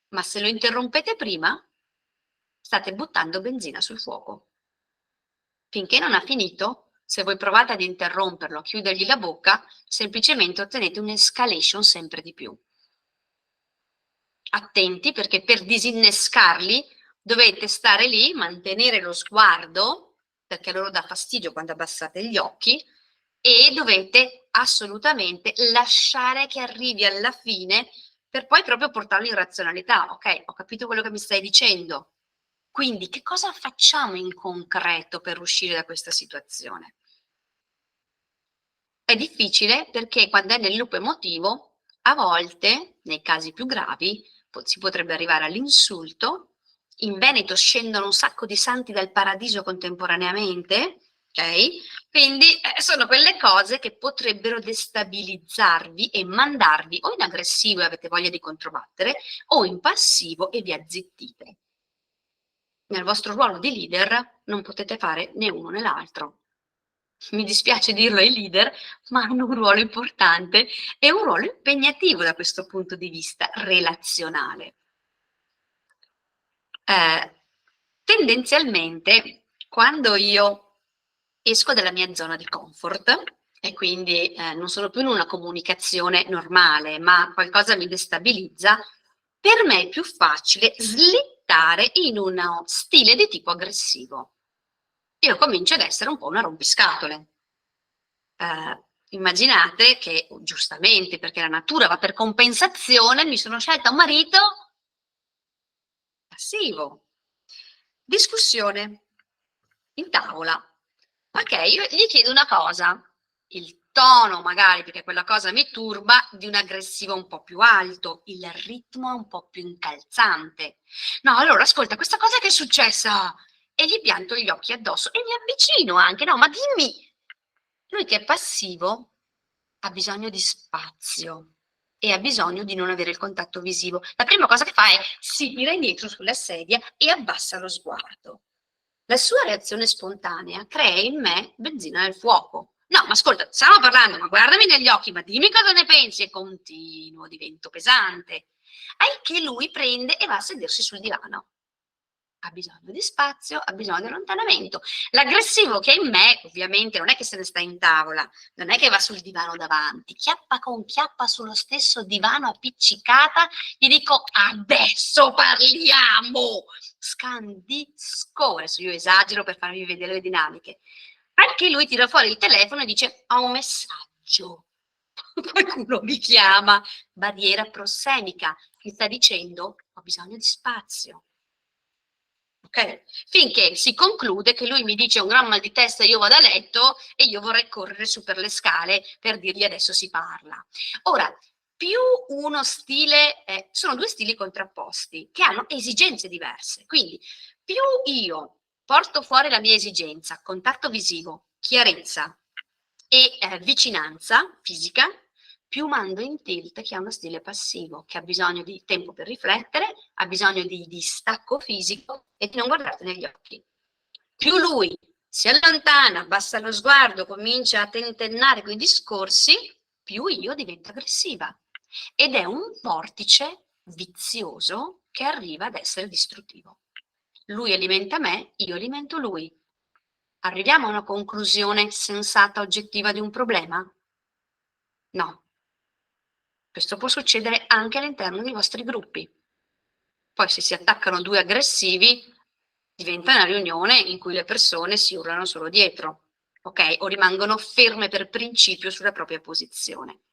Ma se lo interrompete prima, state buttando benzina sul fuoco. Finché non ha finito, se voi provate ad interromperlo, a chiudergli la bocca, semplicemente ottenete un'escalation sempre di più. Attenti, perché per disinnescarli dovete stare lì, mantenere lo sguardo, perché a loro dà fastidio quando abbassate gli occhi, e dovete assolutamente lasciare che arrivi alla fine per poi proprio portarlo in razionalità. Ok, ho capito quello che mi stai dicendo. Quindi che cosa facciamo in concreto per uscire da questa situazione? È difficile perché quando è nel loop emotivo, a volte, nei casi più gravi, si potrebbe arrivare all'insulto. In Veneto scendono un sacco di santi dal paradiso contemporaneamente, ok? Quindi sono quelle cose che potrebbero destabilizzarvi e mandarvi o in aggressivo e avete voglia di controbattere, o in passivo e vi azzittite. Nel vostro ruolo di leader non potete fare né uno né l'altro. Mi dispiace dirlo ai leader, ma hanno un ruolo importante e un ruolo impegnativo da questo punto di vista relazionale. Tendenzialmente, quando io esco dalla mia zona di comfort e quindi non sono più in una comunicazione normale, ma qualcosa mi destabilizza, per me è più facile slittare in uno stile di tipo aggressivo. Io comincio ad essere un po' una rompiscatole. Immaginate che, giustamente, perché la natura va per compensazione, mi sono scelta un marito passivo. Discussione in tavola. Ok, io gli chiedo una cosa, il tono magari, perché quella cosa mi turba, di un aggressivo un po' più alto, il ritmo un po' più incalzante. No, allora ascolta, questa cosa che è successa, e gli pianto gli occhi addosso e mi avvicino anche, no, ma dimmi. Lui che è passivo ha bisogno di spazio e ha bisogno di non avere il contatto visivo. La prima cosa che fa è si tira indietro sulla sedia e abbassa lo sguardo. La sua reazione spontanea crea in me benzina nel fuoco. No, ma ascolta, stiamo parlando, ma guardami negli occhi, ma dimmi cosa ne pensi, e continuo, divento pesante. Al che lui prende e va a sedersi sul divano. Ha bisogno di spazio, ha bisogno di allontanamento. L'aggressivo che è in me, ovviamente, non è che se ne sta in tavola, non è che va sul divano davanti, chiappa con chiappa sullo stesso divano appiccicata, gli dico adesso parliamo, scandisco, adesso io esagero per farvi vedere le dinamiche. Anche lui tira fuori il telefono e dice ho un messaggio, qualcuno mi chiama, barriera prossemica, che sta dicendo ho bisogno di spazio. Okay? Finché si conclude che lui mi dice un gran mal di testa e io vado a letto e io vorrei correre su per le scale per dirgli adesso si parla. Ora, più uno stile, sono due stili contrapposti che hanno esigenze diverse, quindi più io porto fuori la mia esigenza, contatto visivo, chiarezza e vicinanza fisica, più mando in tilt chi ha uno stile passivo, che ha bisogno di tempo per riflettere, ha bisogno di distacco fisico e di non guardarti negli occhi. Più lui si allontana, abbassa lo sguardo, comincia a tentennare quei discorsi, più io divento aggressiva. Ed è un vortice vizioso che arriva ad essere distruttivo. Lui alimenta me, io alimento lui. Arriviamo a una conclusione sensata, oggettiva di un problema? No. Questo può succedere anche all'interno dei vostri gruppi. Poi se si attaccano due aggressivi, diventa una riunione in cui le persone si urlano solo dietro, ok? O rimangono ferme per principio sulla propria posizione.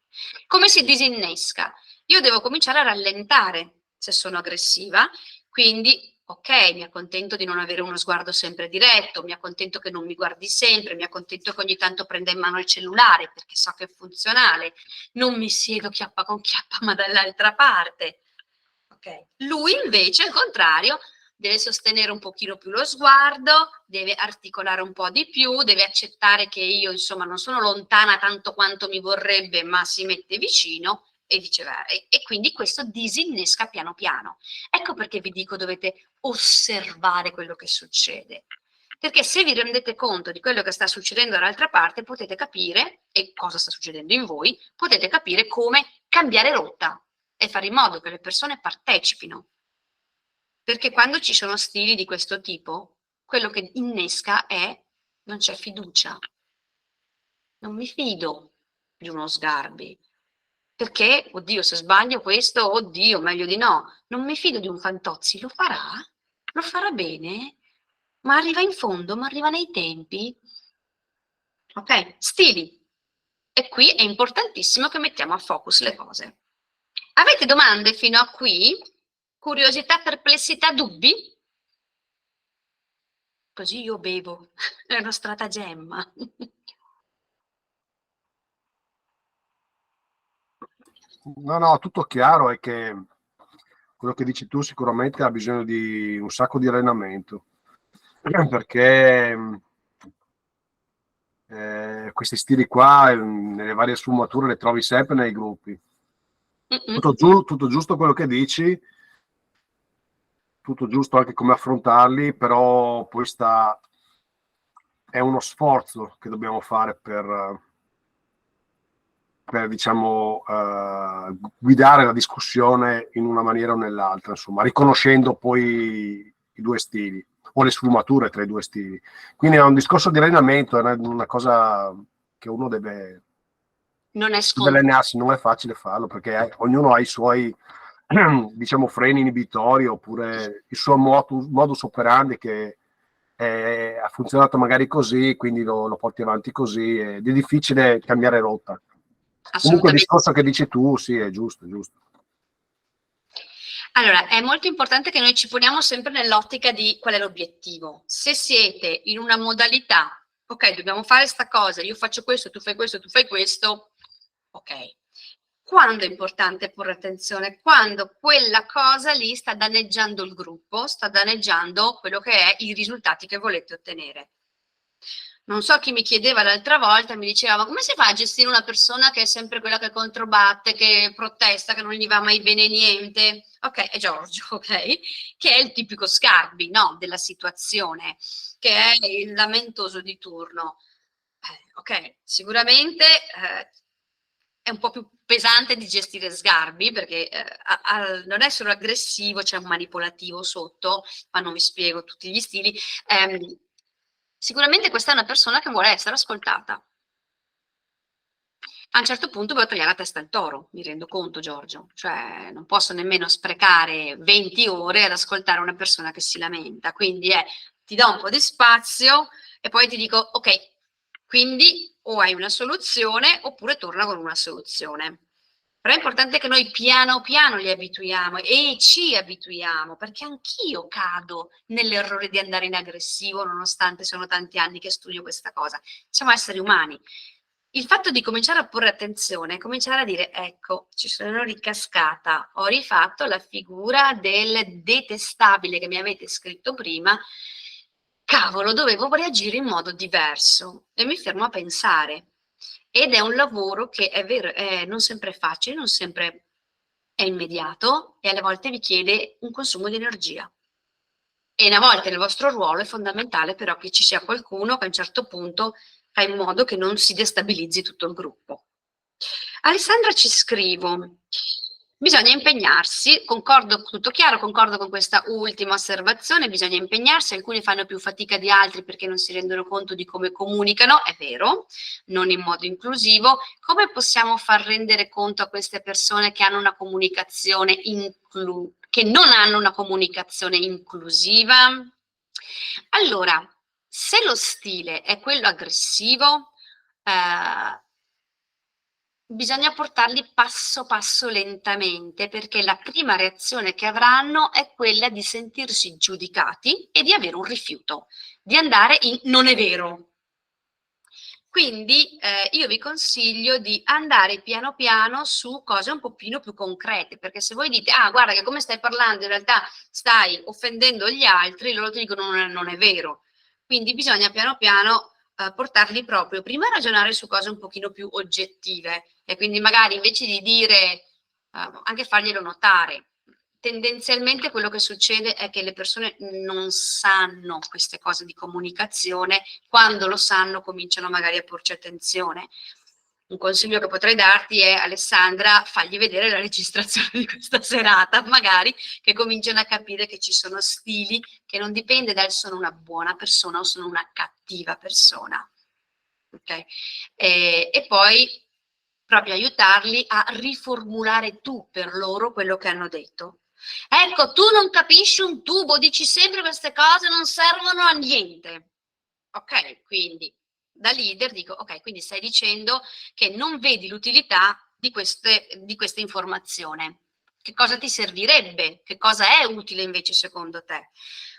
Come si disinnesca? Io devo cominciare a rallentare se sono aggressiva, quindi ok, mi accontento di non avere uno sguardo sempre diretto, mi accontento che non mi guardi sempre, mi accontento che ogni tanto prenda in mano il cellulare perché so che è funzionale, non mi siedo chiappa con chiappa ma dall'altra parte. Okay. Lui invece, al contrario, deve sostenere un pochino più lo sguardo, deve articolare un po' di più, deve accettare che io insomma non sono lontana tanto quanto mi vorrebbe, ma si mette vicino e viceversa. E quindi questo disinnesca piano piano. Ecco perché vi dico dovete osservare quello che succede. Perché se vi rendete conto di quello che sta succedendo dall'altra parte, potete capire, e cosa sta succedendo in voi, potete capire come cambiare rotta e fare in modo che le persone partecipino. Perché quando ci sono stili di questo tipo, quello che innesca è non c'è fiducia. Non mi fido di uno Sgarbi. Perché, oddio, se sbaglio questo, oddio, meglio di no. Non mi fido di un Fantozzi, lo farà? Lo farà bene? Ma arriva in fondo? Ma arriva nei tempi? Ok, stili. E qui è importantissimo che mettiamo a focus le cose. Avete domande fino a qui? Curiosità, perplessità, dubbi? Così io bevo, è uno stratagemma. No, tutto chiaro, è che quello che dici tu sicuramente ha bisogno di un sacco di allenamento, perché questi stili qua, nelle varie sfumature, le trovi sempre nei gruppi. Tutto giusto quello che dici, tutto giusto anche come affrontarli, però poi è uno sforzo che dobbiamo fare per diciamo guidare la discussione in una maniera o nell'altra, insomma, riconoscendo poi i due stili o le sfumature tra i due stili. Quindi è un discorso di allenamento, è una cosa che uno deve allenarsi, non è facile farlo perché ognuno ha i suoi diciamo freni inibitori oppure il suo modus operandi che ha funzionato magari così, quindi lo porti avanti così, ed è difficile cambiare rotta. Comunque il discorso che dici tu, sì, è giusto. Allora, è molto importante che noi ci poniamo sempre nell'ottica di qual è l'obiettivo. Se siete in una modalità, ok, dobbiamo fare sta cosa, io faccio questo, tu fai questo, ok. Quando è importante porre attenzione? Quando quella cosa lì sta danneggiando il gruppo, sta danneggiando quello che è i risultati che volete ottenere. Non so chi mi chiedeva l'altra volta, mi diceva ma come si fa a gestire una persona che è sempre quella che controbatte, che protesta, che non gli va mai bene niente? Ok, è Giorgio, ok? Che è il tipico Sgarbi, no? Della situazione, che è il lamentoso di turno. Ok, sicuramente è un po' più pesante di gestire Sgarbi perché non è solo aggressivo, c'è un manipolativo sotto, ma non vi spiego tutti gli stili. Sicuramente questa è una persona che vuole essere ascoltata. A un certo punto devo tagliare la testa al toro, mi rendo conto, Giorgio. Cioè, non posso nemmeno sprecare 20 ore ad ascoltare una persona che si lamenta. Quindi ti do un po' di spazio e poi ti dico, ok, quindi o hai una soluzione oppure torna con una soluzione. Però è importante che noi piano piano li abituiamo e ci abituiamo, perché anch'io cado nell'errore di andare in aggressivo, nonostante sono tanti anni che studio questa cosa. Siamo esseri umani. Il fatto di cominciare a porre attenzione, cominciare a dire, ecco, ci sono ricascata, ho rifatto la figura del detestabile che mi avete scritto prima, cavolo, dovevo reagire in modo diverso. E mi fermo a pensare. ed è un lavoro che è vero, non sempre è facile, non sempre è immediato e alle volte vi chiede un consumo di energia. E una volta nel vostro ruolo è fondamentale però che ci sia qualcuno che a un certo punto fa in modo che non si destabilizzi tutto il gruppo. Alessandra ci scrivo, bisogna impegnarsi, concordo, tutto chiaro, concordo con questa ultima osservazione, bisogna impegnarsi, alcuni fanno più fatica di altri perché non si rendono conto di come comunicano, è vero, non in modo inclusivo. Come possiamo far rendere conto a queste persone che hanno una comunicazione che non hanno una comunicazione inclusiva? Allora, se lo stile è quello aggressivo, bisogna portarli passo passo lentamente, perché la prima reazione che avranno è quella di sentirsi giudicati e di avere un rifiuto, di andare in non è vero. Quindi io vi consiglio di andare piano piano su cose un pochino più concrete, perché se voi dite, ah guarda che come stai parlando in realtà stai offendendo gli altri, loro ti dicono non è vero. Quindi bisogna piano piano portarli proprio prima a ragionare su cose un pochino più oggettive e quindi magari invece di dire, anche farglielo notare. Tendenzialmente quello che succede è che le persone non sanno queste cose di comunicazione, quando lo sanno cominciano magari a porci attenzione. Un consiglio che potrei darti è, Alessandra, fagli vedere la registrazione di questa serata, magari, che cominciano a capire che ci sono stili che non dipende dal sono una buona persona o sono una cattiva persona. Okay? E poi proprio aiutarli a riformulare tu per loro quello che hanno detto. Ecco, tu non capisci un tubo, dici sempre queste cose, non servono a niente. Ok, quindi da leader dico, ok, quindi stai dicendo che non vedi l'utilità di questa informazione. Che cosa ti servirebbe? Che cosa è utile invece secondo te?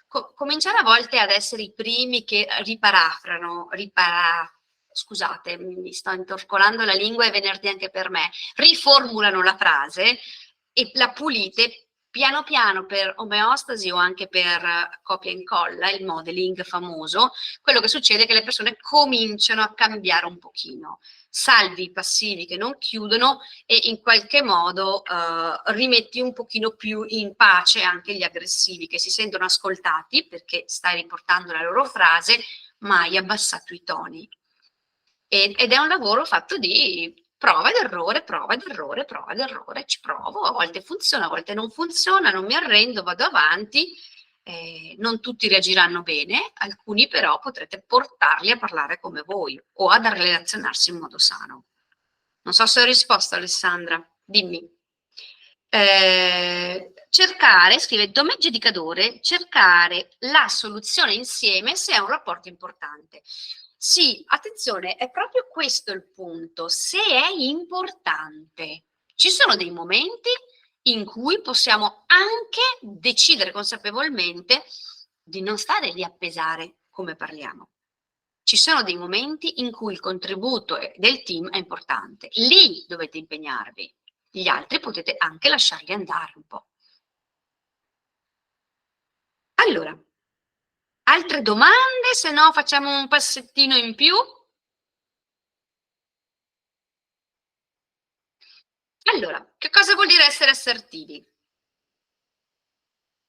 Cominciare a volte ad essere i primi che scusate, mi sto intercolando la lingua, è venerdì anche per me, riformulano la frase e la pulite piano piano per omeostasi o anche per copia e incolla, il modeling famoso. Quello che succede è che le persone cominciano a cambiare un pochino, salvi i passivi che non chiudono e in qualche modo rimetti un pochino più in pace anche gli aggressivi che si sentono ascoltati perché stai riportando la loro frase ma hai abbassato i toni. Ed è un lavoro fatto di prova ed errore, prova ed errore, prova ed errore, ci provo, a volte funziona, a volte non funziona, non mi arrendo, vado avanti, non tutti reagiranno bene, alcuni però potrete portarli a parlare come voi o ad relazionarsi in modo sano. Non so se ho risposto, Alessandra, dimmi. Cercare, scrive Domeggi di Cadore, cercare la soluzione insieme se è un rapporto importante. Sì, attenzione, è proprio questo il punto, se è importante. Ci sono dei momenti in cui possiamo anche decidere consapevolmente di non stare lì a pesare come parliamo. Ci sono dei momenti in cui il contributo del team è importante, lì dovete impegnarvi, gli altri potete anche lasciarli andare un po'. Allora, altre domande? Se no facciamo un passettino in più. Allora, che cosa vuol dire essere assertivi?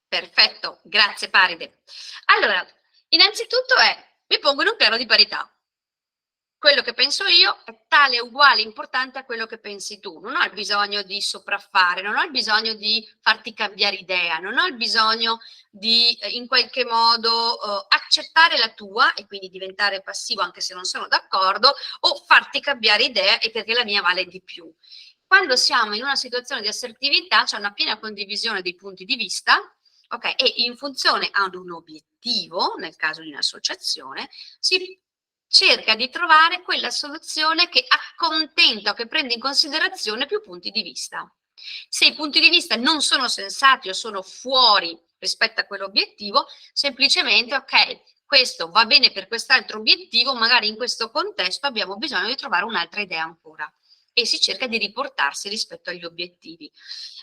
Perfetto, grazie Paride. Allora, innanzitutto mi pongo in un piano di parità. Quello che penso io è tale, uguale, importante a quello che pensi tu. Non ho il bisogno di sopraffare, non ho il bisogno di farti cambiare idea, non ho il bisogno di in qualche modo accettare la tua e quindi diventare passivo anche se non sono d'accordo o farti cambiare idea e perché la mia vale di più. Quando siamo in una situazione di assertività c'è una piena condivisione dei punti di vista, ok? E in funzione ad un obiettivo, nel caso di un'associazione, si cerca di trovare quella soluzione che accontenta o che prende in considerazione più punti di vista. Se i punti di vista non sono sensati o sono fuori rispetto a quell'obiettivo, semplicemente, ok, questo va bene per quest'altro obiettivo, magari in questo contesto abbiamo bisogno di trovare un'altra idea ancora. E si cerca di riportarsi rispetto agli obiettivi.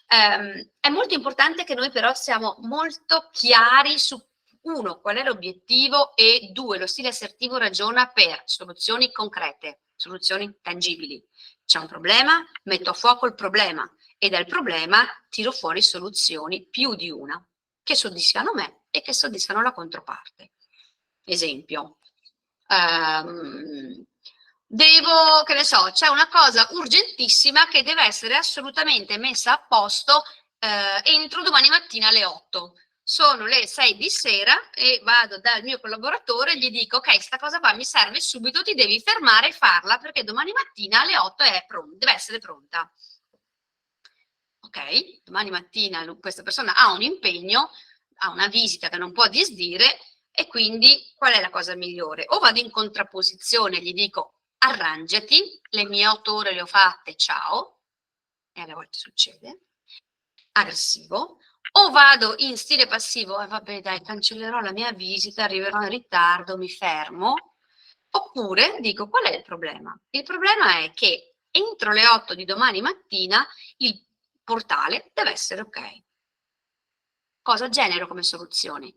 È molto importante che noi però siamo molto chiari su 1, qual è l'obiettivo, e 2, lo stile assertivo ragiona per soluzioni concrete, soluzioni tangibili. C'è un problema, metto a fuoco il problema e dal problema tiro fuori soluzioni, più di una, che soddisfano me e che soddisfano la controparte. Esempio, che ne so, c'è una cosa urgentissima che deve essere assolutamente messa a posto entro domani mattina alle 8. Sono le 6 di sera e vado dal mio collaboratore e gli dico: ok, sta cosa qua mi serve subito, ti devi fermare e farla perché domani mattina alle 8 deve essere pronta. Ok, domani mattina questa persona ha un impegno, ha una visita che non può disdire, e quindi qual è la cosa migliore? O vado in contrapposizione, gli dico: arrangiati, le mie 8 ore le ho fatte, ciao, e alle volte succede, aggressivo, o vado in stile passivo, vabbè dai, cancellerò la mia visita, arriverò in ritardo, mi fermo, oppure dico: qual è il problema? Il problema è che entro le 8 di domani mattina il portale deve essere ok. Cosa genero come soluzioni?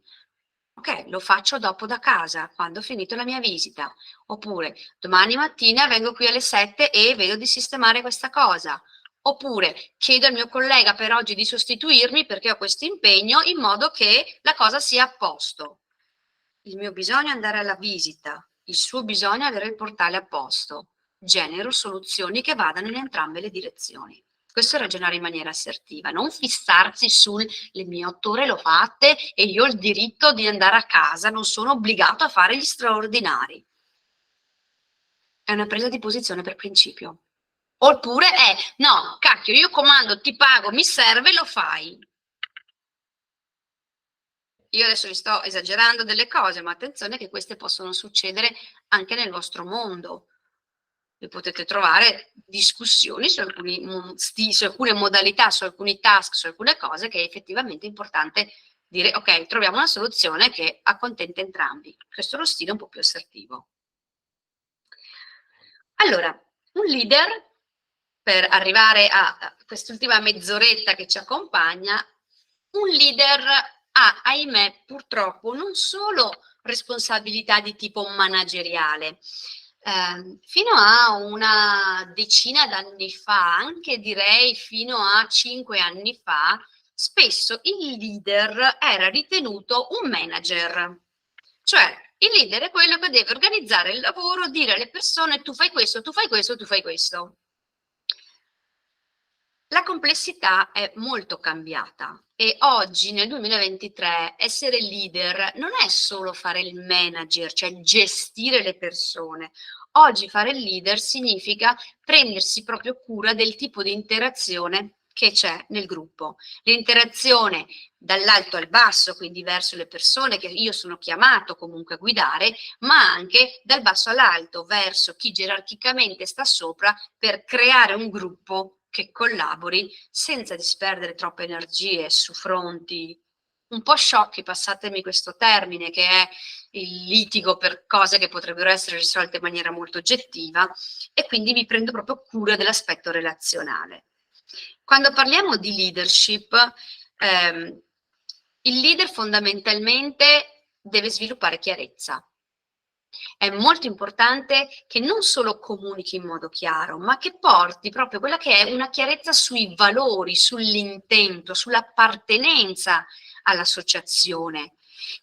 Ok, lo faccio dopo da casa, quando ho finito la mia visita. Oppure domani mattina vengo qui alle 7 e vedo di sistemare questa cosa. Oppure chiedo al mio collega per oggi di sostituirmi perché ho questo impegno, in modo che la cosa sia a posto. Il mio bisogno è andare alla visita, il suo bisogno è avere il portale a posto. Genero soluzioni che vadano in entrambe le direzioni. Questo è ragionare in maniera assertiva, non fissarsi sulle mie 8 ore l'ho fatte e io ho il diritto di andare a casa, non sono obbligato a fare gli straordinari. È una presa di posizione per principio. Oppure è: no, cacchio, io comando, ti pago, mi serve, lo fai. Io adesso vi sto esagerando delle cose, ma attenzione che queste possono succedere anche nel vostro mondo. E potete trovare discussioni su alcune modalità, su alcuni task, su alcune cose che è effettivamente importante dire: ok, troviamo una soluzione che accontenta entrambi. Questo è lo stile un po' più assertivo. Allora, un leader, per arrivare a quest'ultima mezz'oretta che ci accompagna, un leader ha, ahimè, purtroppo non solo responsabilità di tipo manageriale. Fino a una decina d'anni fa, anche direi fino a 5 anni fa, spesso il leader era ritenuto un manager. Cioè, il leader è quello che deve organizzare il lavoro, dire alle persone: tu fai questo, tu fai questo, tu fai questo. La complessità è molto cambiata e oggi, nel 2023, essere leader non è solo fare il manager, cioè gestire le persone. Oggi fare il leader significa prendersi proprio cura del tipo di interazione che c'è nel gruppo. L'interazione dall'alto al basso, quindi verso le persone che io sono chiamato comunque a guidare, ma anche dal basso all'alto, verso chi gerarchicamente sta sopra, per creare un gruppo che collabori senza disperdere troppe energie su fronti un po' sciocchi, passatemi questo termine, che è il litigo per cose che potrebbero essere risolte in maniera molto oggettiva, e quindi mi prendo proprio cura dell'aspetto relazionale. Quando parliamo di leadership, il leader fondamentalmente deve sviluppare chiarezza. È molto importante che non solo comunichi in modo chiaro, ma che porti proprio quella che è una chiarezza sui valori, sull'intento, sull'appartenenza all'associazione,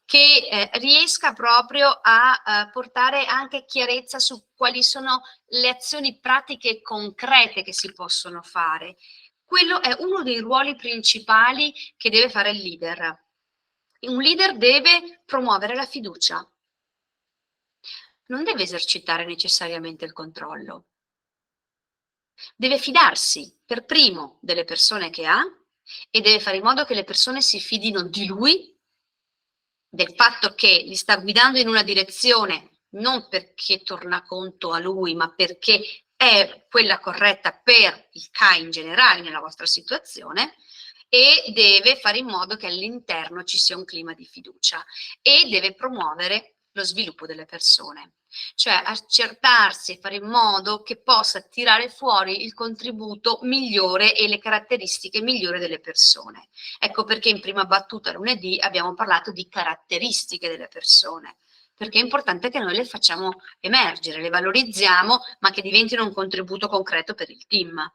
che riesca proprio a portare anche chiarezza su quali sono le azioni pratiche e concrete che si possono fare. Quello è uno dei ruoli principali che deve fare il leader. Un leader deve promuovere la fiducia. Non deve esercitare necessariamente il controllo. Deve fidarsi per primo delle persone che ha e deve fare in modo che le persone si fidino di lui, del fatto che li sta guidando in una direzione non perché torna conto a lui, ma perché è quella corretta per il CAI in generale nella vostra situazione, e deve fare in modo che all'interno ci sia un clima di fiducia e deve promuovere lo sviluppo delle persone. cioè accertarsi e fare in modo che possa tirare fuori il contributo migliore e le caratteristiche migliori delle persone. Ecco perché in prima battuta lunedì abbiamo parlato di caratteristiche delle persone, perché è importante che noi le facciamo emergere, le valorizziamo, ma che diventino un contributo concreto per il team.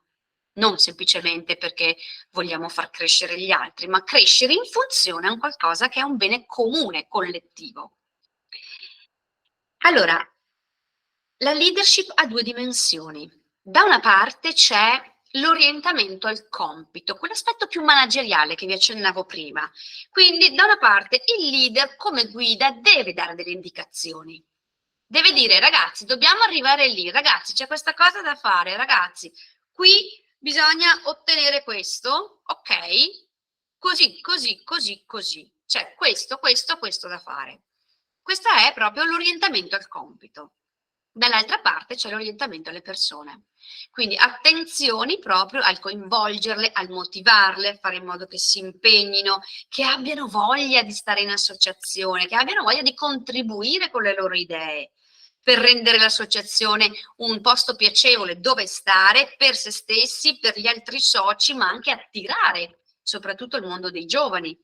Non semplicemente perché vogliamo far crescere gli altri, ma crescere in funzione a un qualcosa che è un bene comune, collettivo. Allora, la leadership ha due dimensioni. Da una parte c'è l'orientamento al compito, quell'aspetto più manageriale che vi accennavo prima. Quindi, da una parte, il leader come guida deve dare delle indicazioni. Deve dire, ragazzi, dobbiamo arrivare lì, ragazzi, c'è questa cosa da fare, ragazzi, qui bisogna ottenere questo, ok? Così, così, così, così. C'è questo, questo, questo da fare. Questo è proprio l'orientamento al compito. Dall'altra parte c'è l'orientamento alle persone. Quindi attenzioni proprio al coinvolgerle, al motivarle, fare in modo che si impegnino, che abbiano voglia di stare in associazione, che abbiano voglia di contribuire con le loro idee, per rendere l'associazione un posto piacevole dove stare per se stessi, per gli altri soci, ma anche attirare soprattutto il mondo dei giovani,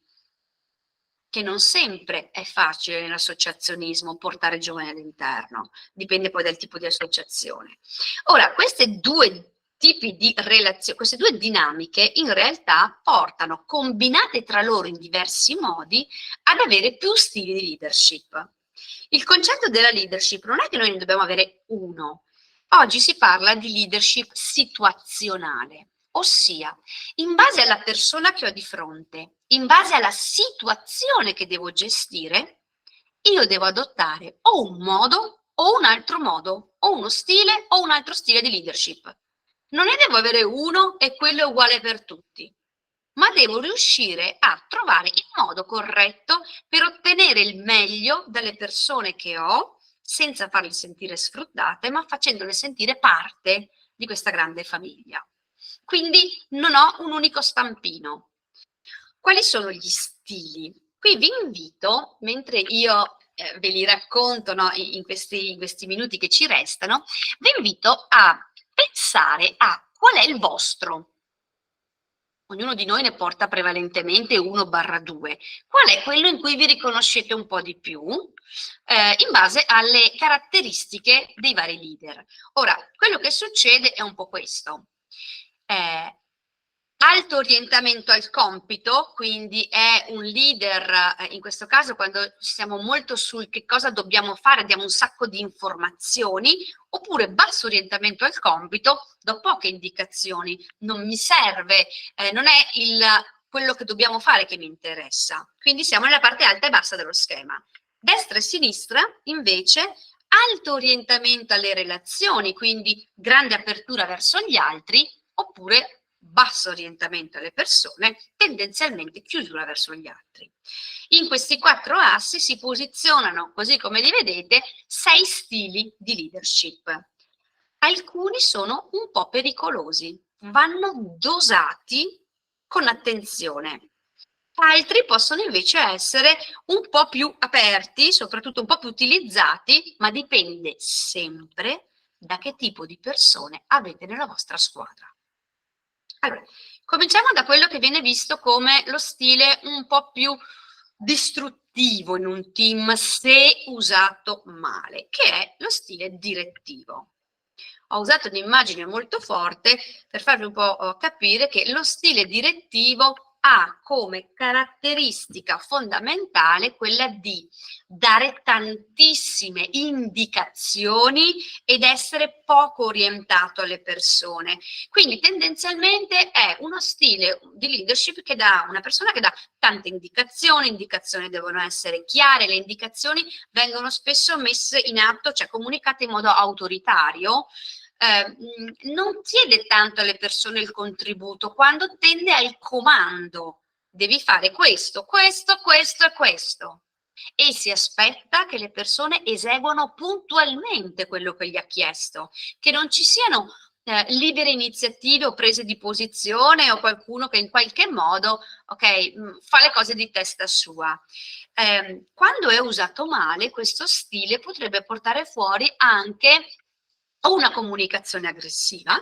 che non sempre è facile nell'associazionismo portare giovani all'interno, dipende poi dal tipo di associazione. Ora, questi due tipi di relazioni, queste due dinamiche in realtà portano, combinate tra loro in diversi modi, ad avere più stili di leadership. Il concetto della leadership non è che noi ne dobbiamo avere uno. Oggi si parla di leadership situazionale, ossia in base alla persona che ho di fronte, in base alla situazione che devo gestire, io devo adottare o un modo o un altro modo, o uno stile o un altro stile di leadership. Non ne devo avere uno e quello è uguale per tutti, ma devo riuscire a trovare il modo corretto per ottenere il meglio dalle persone che ho, senza farle sentire sfruttate, ma facendole sentire parte di questa grande famiglia. Quindi non ho un unico stampino. Quali sono gli stili? Qui vi invito, mentre io ve li racconto, no, in questi minuti che ci restano, vi invito a pensare a qual è il vostro. Ognuno di noi ne porta prevalentemente 1/2. Qual è quello in cui vi riconoscete un po' di più in base alle caratteristiche dei vari leader? Ora, quello che succede è un po' questo. Alto orientamento al compito, quindi è un leader, in questo caso quando siamo molto sul che cosa dobbiamo fare, diamo un sacco di informazioni, oppure basso orientamento al compito, do poche indicazioni, non mi serve, non è quello che dobbiamo fare che mi interessa. Quindi siamo nella parte alta e bassa dello schema. Destra e sinistra, invece, alto orientamento alle relazioni, quindi grande apertura verso gli altri, oppure basso orientamento alle persone, tendenzialmente chiusura verso gli altri. In questi 4 assi si posizionano, così come li vedete, 6 stili di leadership. Alcuni sono un po' pericolosi, vanno dosati con attenzione. Altri possono invece essere un po' più aperti, soprattutto un po' più utilizzati, ma dipende sempre da che tipo di persone avete nella vostra squadra. Allora, cominciamo da quello che viene visto come lo stile un po' più distruttivo in un team se usato male, che è lo stile direttivo. Ho usato un'immagine molto forte per farvi un po' capire che lo stile direttivo ha come caratteristica fondamentale quella di dare tantissime indicazioni ed essere poco orientato alle persone. Quindi tendenzialmente è uno stile di leadership che dà una persona che dà tante indicazioni devono essere chiare, le indicazioni vengono spesso messe in atto, cioè comunicate in modo autoritario. Non chiede tanto alle persone il contributo, quando tende al comando. Devi fare questo, questo, questo e questo. E si aspetta che le persone eseguano puntualmente quello che gli ha chiesto, che non ci siano libere iniziative o prese di posizione o qualcuno che in qualche modo fa le cose di testa sua. Quando è usato male, questo stile potrebbe portare fuori anche o una comunicazione aggressiva,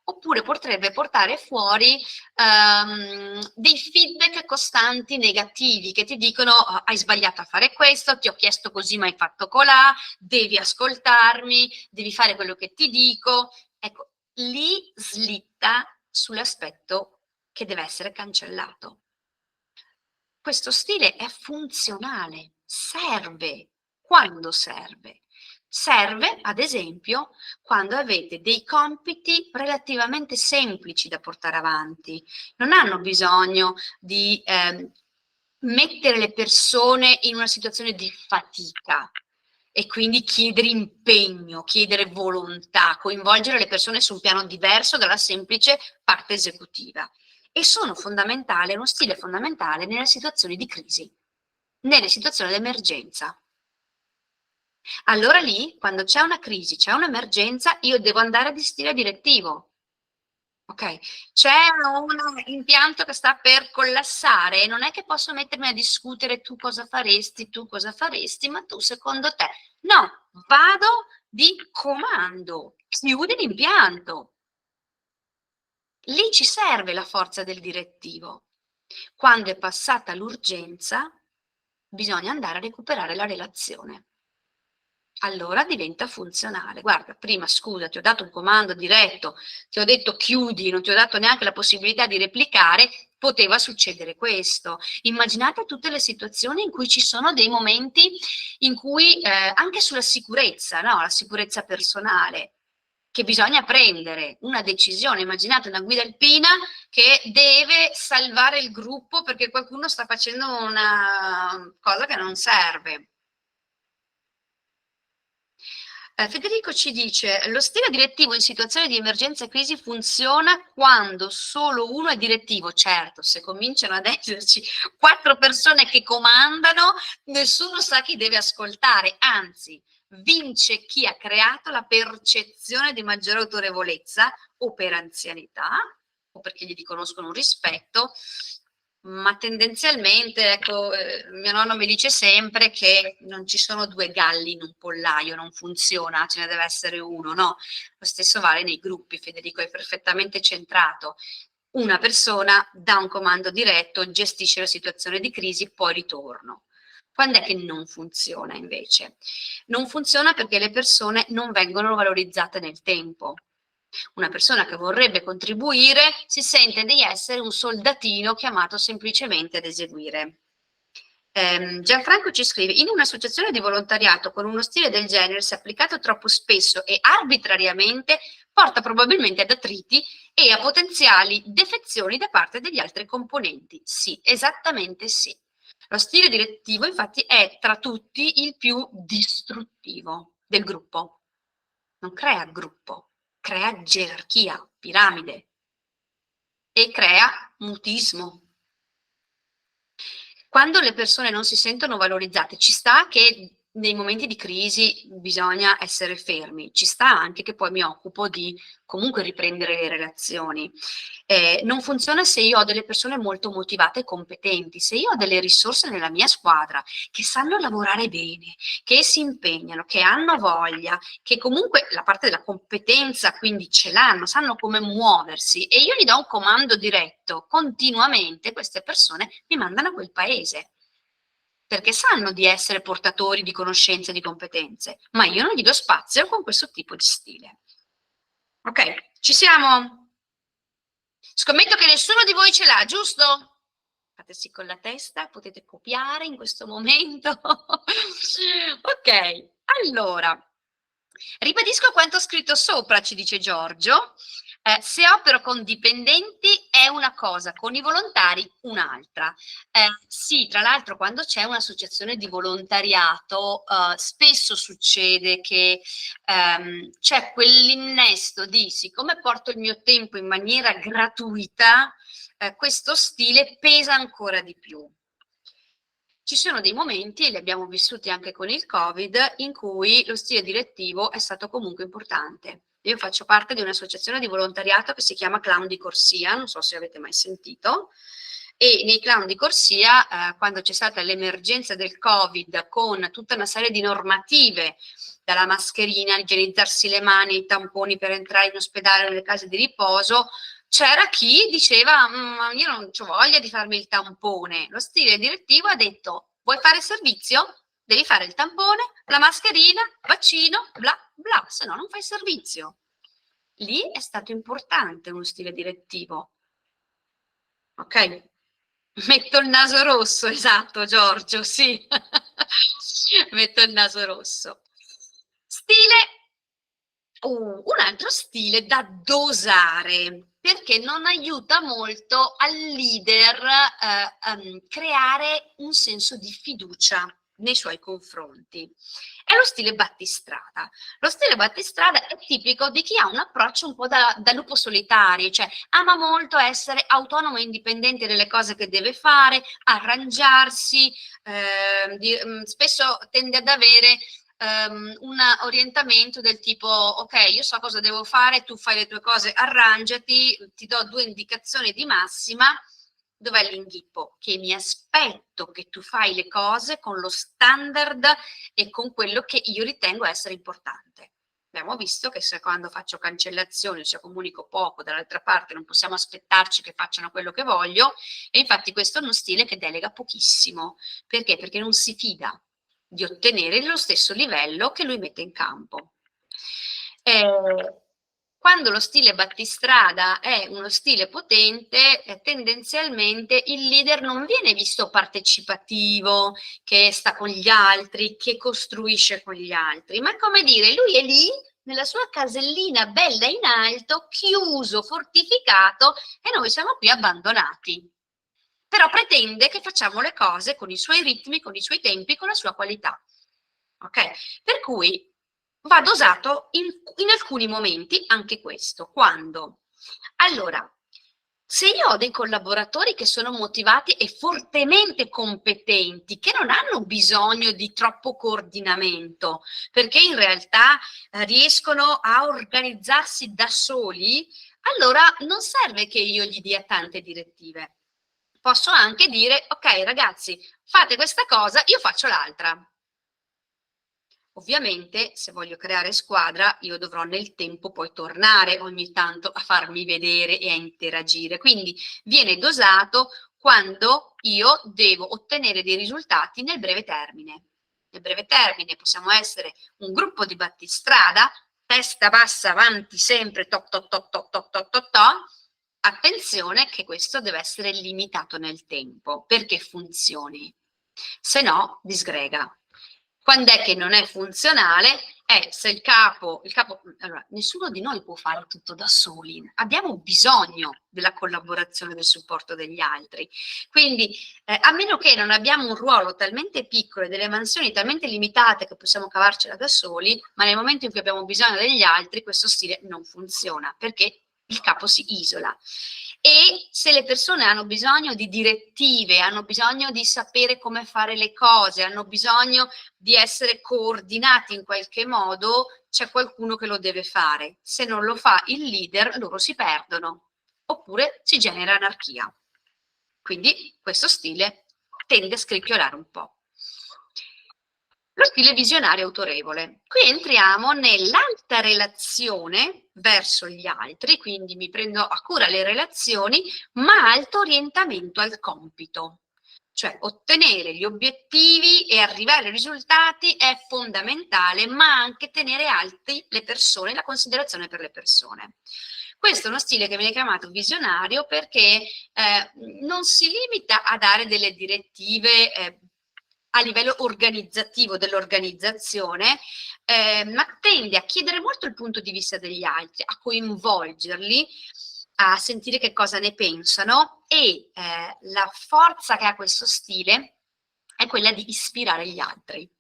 oppure potrebbe portare fuori dei feedback costanti negativi che ti dicono hai sbagliato a fare questo, ti ho chiesto così ma hai fatto colà, devi ascoltarmi, devi fare quello che ti dico. Ecco, lì slitta sull'aspetto che deve essere cancellato. Questo stile è funzionale, serve quando serve. Serve, ad esempio, quando avete dei compiti relativamente semplici da portare avanti. Non hanno bisogno di mettere le persone in una situazione di fatica e quindi chiedere impegno, chiedere volontà, coinvolgere le persone su un piano diverso dalla semplice parte esecutiva. E sono fondamentali, è uno stile fondamentale nelle situazioni di crisi, nelle situazioni di emergenza. Allora lì, quando c'è una crisi, c'è un'emergenza, io devo andare di stile direttivo. Ok? C'è un impianto che sta per collassare e non è che posso mettermi a discutere tu cosa faresti, ma tu secondo te. No, vado di comando, chiudi l'impianto. Lì ci serve la forza del direttivo. Quando è passata l'urgenza, bisogna andare a recuperare la relazione. Allora diventa funzionale. Guarda, prima scusa, ti ho dato un comando diretto, ti ho detto chiudi, non ti ho dato neanche la possibilità di replicare, poteva succedere questo. Immaginate tutte le situazioni in cui ci sono dei momenti in cui, anche sulla sicurezza, no? La sicurezza personale, che bisogna prendere una decisione. Immaginate una guida alpina che deve salvare il gruppo perché qualcuno sta facendo una cosa che non serve. Federico ci dice, lo stile direttivo in situazioni di emergenza e crisi funziona quando solo uno è direttivo. Certo, se cominciano ad esserci 4 persone che comandano, nessuno sa chi deve ascoltare, anzi, vince chi ha creato la percezione di maggiore autorevolezza o per anzianità o perché gli riconoscono un rispetto. Ma tendenzialmente, ecco, mio nonno mi dice sempre che non ci sono 2 galli in un pollaio, non funziona, ce ne deve essere uno, no? Lo stesso vale nei gruppi, Federico è perfettamente centrato. Una persona dà un comando diretto, gestisce la situazione di crisi, poi ritorno. Quando è che non funziona invece? Non funziona perché le persone non vengono valorizzate nel tempo. Una persona che vorrebbe contribuire si sente di essere un soldatino chiamato semplicemente ad eseguire. Gianfranco ci scrive, in un'associazione di volontariato con uno stile del genere, se applicato troppo spesso e arbitrariamente, porta probabilmente ad attriti e a potenziali defezioni da parte degli altri componenti. Sì, esattamente sì. Lo stile direttivo infatti è tra tutti il più distruttivo del gruppo. Non crea gruppo, crea gerarchia, piramide e crea mutismo. Quando le persone non si sentono valorizzate, ci sta che nei momenti di crisi bisogna essere fermi, ci sta anche che poi mi occupo di comunque riprendere le relazioni. Non funziona se io ho delle persone molto motivate e competenti, se io ho delle risorse nella mia squadra che sanno lavorare bene, che si impegnano, che hanno voglia, che comunque la parte della competenza quindi ce l'hanno, sanno come muoversi e io gli do un comando diretto continuamente, queste persone mi mandano a quel paese. Perché sanno di essere portatori di conoscenze e di competenze, ma io non gli do spazio con questo tipo di stile. Ok, ci siamo? Scommetto che nessuno di voi ce l'ha, giusto? Fate sì con la testa, potete copiare in questo momento. Ok, allora, ribadisco quanto scritto sopra, ci dice Giorgio. Se opero con dipendenti è una cosa, con i volontari un'altra. Sì, tra l'altro quando c'è un'associazione di volontariato spesso succede che c'è quell'innesto di siccome porto il mio tempo in maniera gratuita, questo stile pesa ancora di più. Ci sono dei momenti, e li abbiamo vissuti anche con il Covid, in cui lo stile direttivo è stato comunque importante. Io faccio parte di un'associazione di volontariato che si chiama Clown di Corsia, non so se avete mai sentito, e nei Clown di Corsia, quando c'è stata l'emergenza del Covid, con tutta una serie di normative, dalla mascherina, igienizzarsi le mani, i tamponi per entrare in ospedale, nelle case di riposo, c'era chi diceva io non ho voglia di farmi il tampone. Lo stile direttivo ha detto: vuoi fare servizio? Devi fare il tampone, la mascherina, vaccino, bla bla, se no non fai servizio. Lì è stato importante uno stile direttivo. Ok? Metto il naso rosso, esatto, Giorgio, sì. Metto il naso rosso. Stile, un altro stile da dosare, perché non aiuta molto al leader creare un senso di fiducia nei suoi confronti. È lo stile battistrada. Lo stile battistrada è tipico di chi ha un approccio un po' da lupo solitario, cioè ama molto essere autonomo e indipendente nelle cose che deve fare, arrangiarsi, spesso tende ad avere un orientamento del tipo: ok, io so cosa devo fare, tu fai le tue cose, arrangiati, ti do 2 indicazioni di massima. Dov'è l'inghippo? Che mi aspetto che tu fai le cose con lo standard e con quello che io ritengo essere importante. Abbiamo visto che se quando faccio cancellazioni, se comunico poco, dall'altra parte non possiamo aspettarci che facciano quello che voglio, e infatti questo è uno stile che delega pochissimo. Perché? Perché non si fida di ottenere lo stesso livello che lui mette in campo. Quando lo stile battistrada è uno stile potente, tendenzialmente il leader non viene visto partecipativo, che sta con gli altri, che costruisce con gli altri, ma come dire, lui è lì nella sua casellina bella in alto, chiuso, fortificato, e noi siamo qui abbandonati. Però pretende che facciamo le cose con i suoi ritmi, con i suoi tempi, con la sua qualità. Ok? Per cui va dosato in alcuni momenti anche questo. Quando? Allora, se io ho dei collaboratori che sono motivati e fortemente competenti, che non hanno bisogno di troppo coordinamento, perché in realtà riescono a organizzarsi da soli, allora non serve che io gli dia tante direttive. Posso anche dire: ok ragazzi, fate questa cosa, io faccio l'altra. Ovviamente, se voglio creare squadra, io dovrò nel tempo poi tornare ogni tanto a farmi vedere e a interagire. Quindi viene dosato quando io devo ottenere dei risultati nel breve termine. Nel breve termine possiamo essere un gruppo di battistrada, testa bassa, avanti sempre, toc toc toc toc toc toc toc toc. Attenzione che questo deve essere limitato nel tempo perché funzioni, se no disgrega. Quando è che non è funzionale? Se il capo, allora, nessuno di noi può fare tutto da soli, abbiamo bisogno della collaborazione, del supporto degli altri. Quindi, a meno che non abbiamo un ruolo talmente piccolo e delle mansioni talmente limitate che possiamo cavarcela da soli, ma nel momento in cui abbiamo bisogno degli altri, questo stile non funziona, perché il capo si isola. E se le persone hanno bisogno di direttive, hanno bisogno di sapere come fare le cose, hanno bisogno di essere coordinati in qualche modo, c'è qualcuno che lo deve fare. Se non lo fa il leader, loro si perdono, oppure si genera anarchia. Quindi questo stile tende a scricchiolare un po'. Lo stile visionario autorevole. Qui entriamo nell'alta relazione verso gli altri, quindi mi prendo a cura le relazioni, ma alto orientamento al compito. Cioè ottenere gli obiettivi e arrivare ai risultati è fondamentale, ma anche tenere alti le persone, la considerazione per le persone. Questo è uno stile che viene chiamato visionario perché non si limita a dare delle direttive a livello organizzativo dell'organizzazione, ma tende a chiedere molto il punto di vista degli altri, a coinvolgerli, a sentire che cosa ne pensano, e la forza che ha questo stile è quella di ispirare gli altri.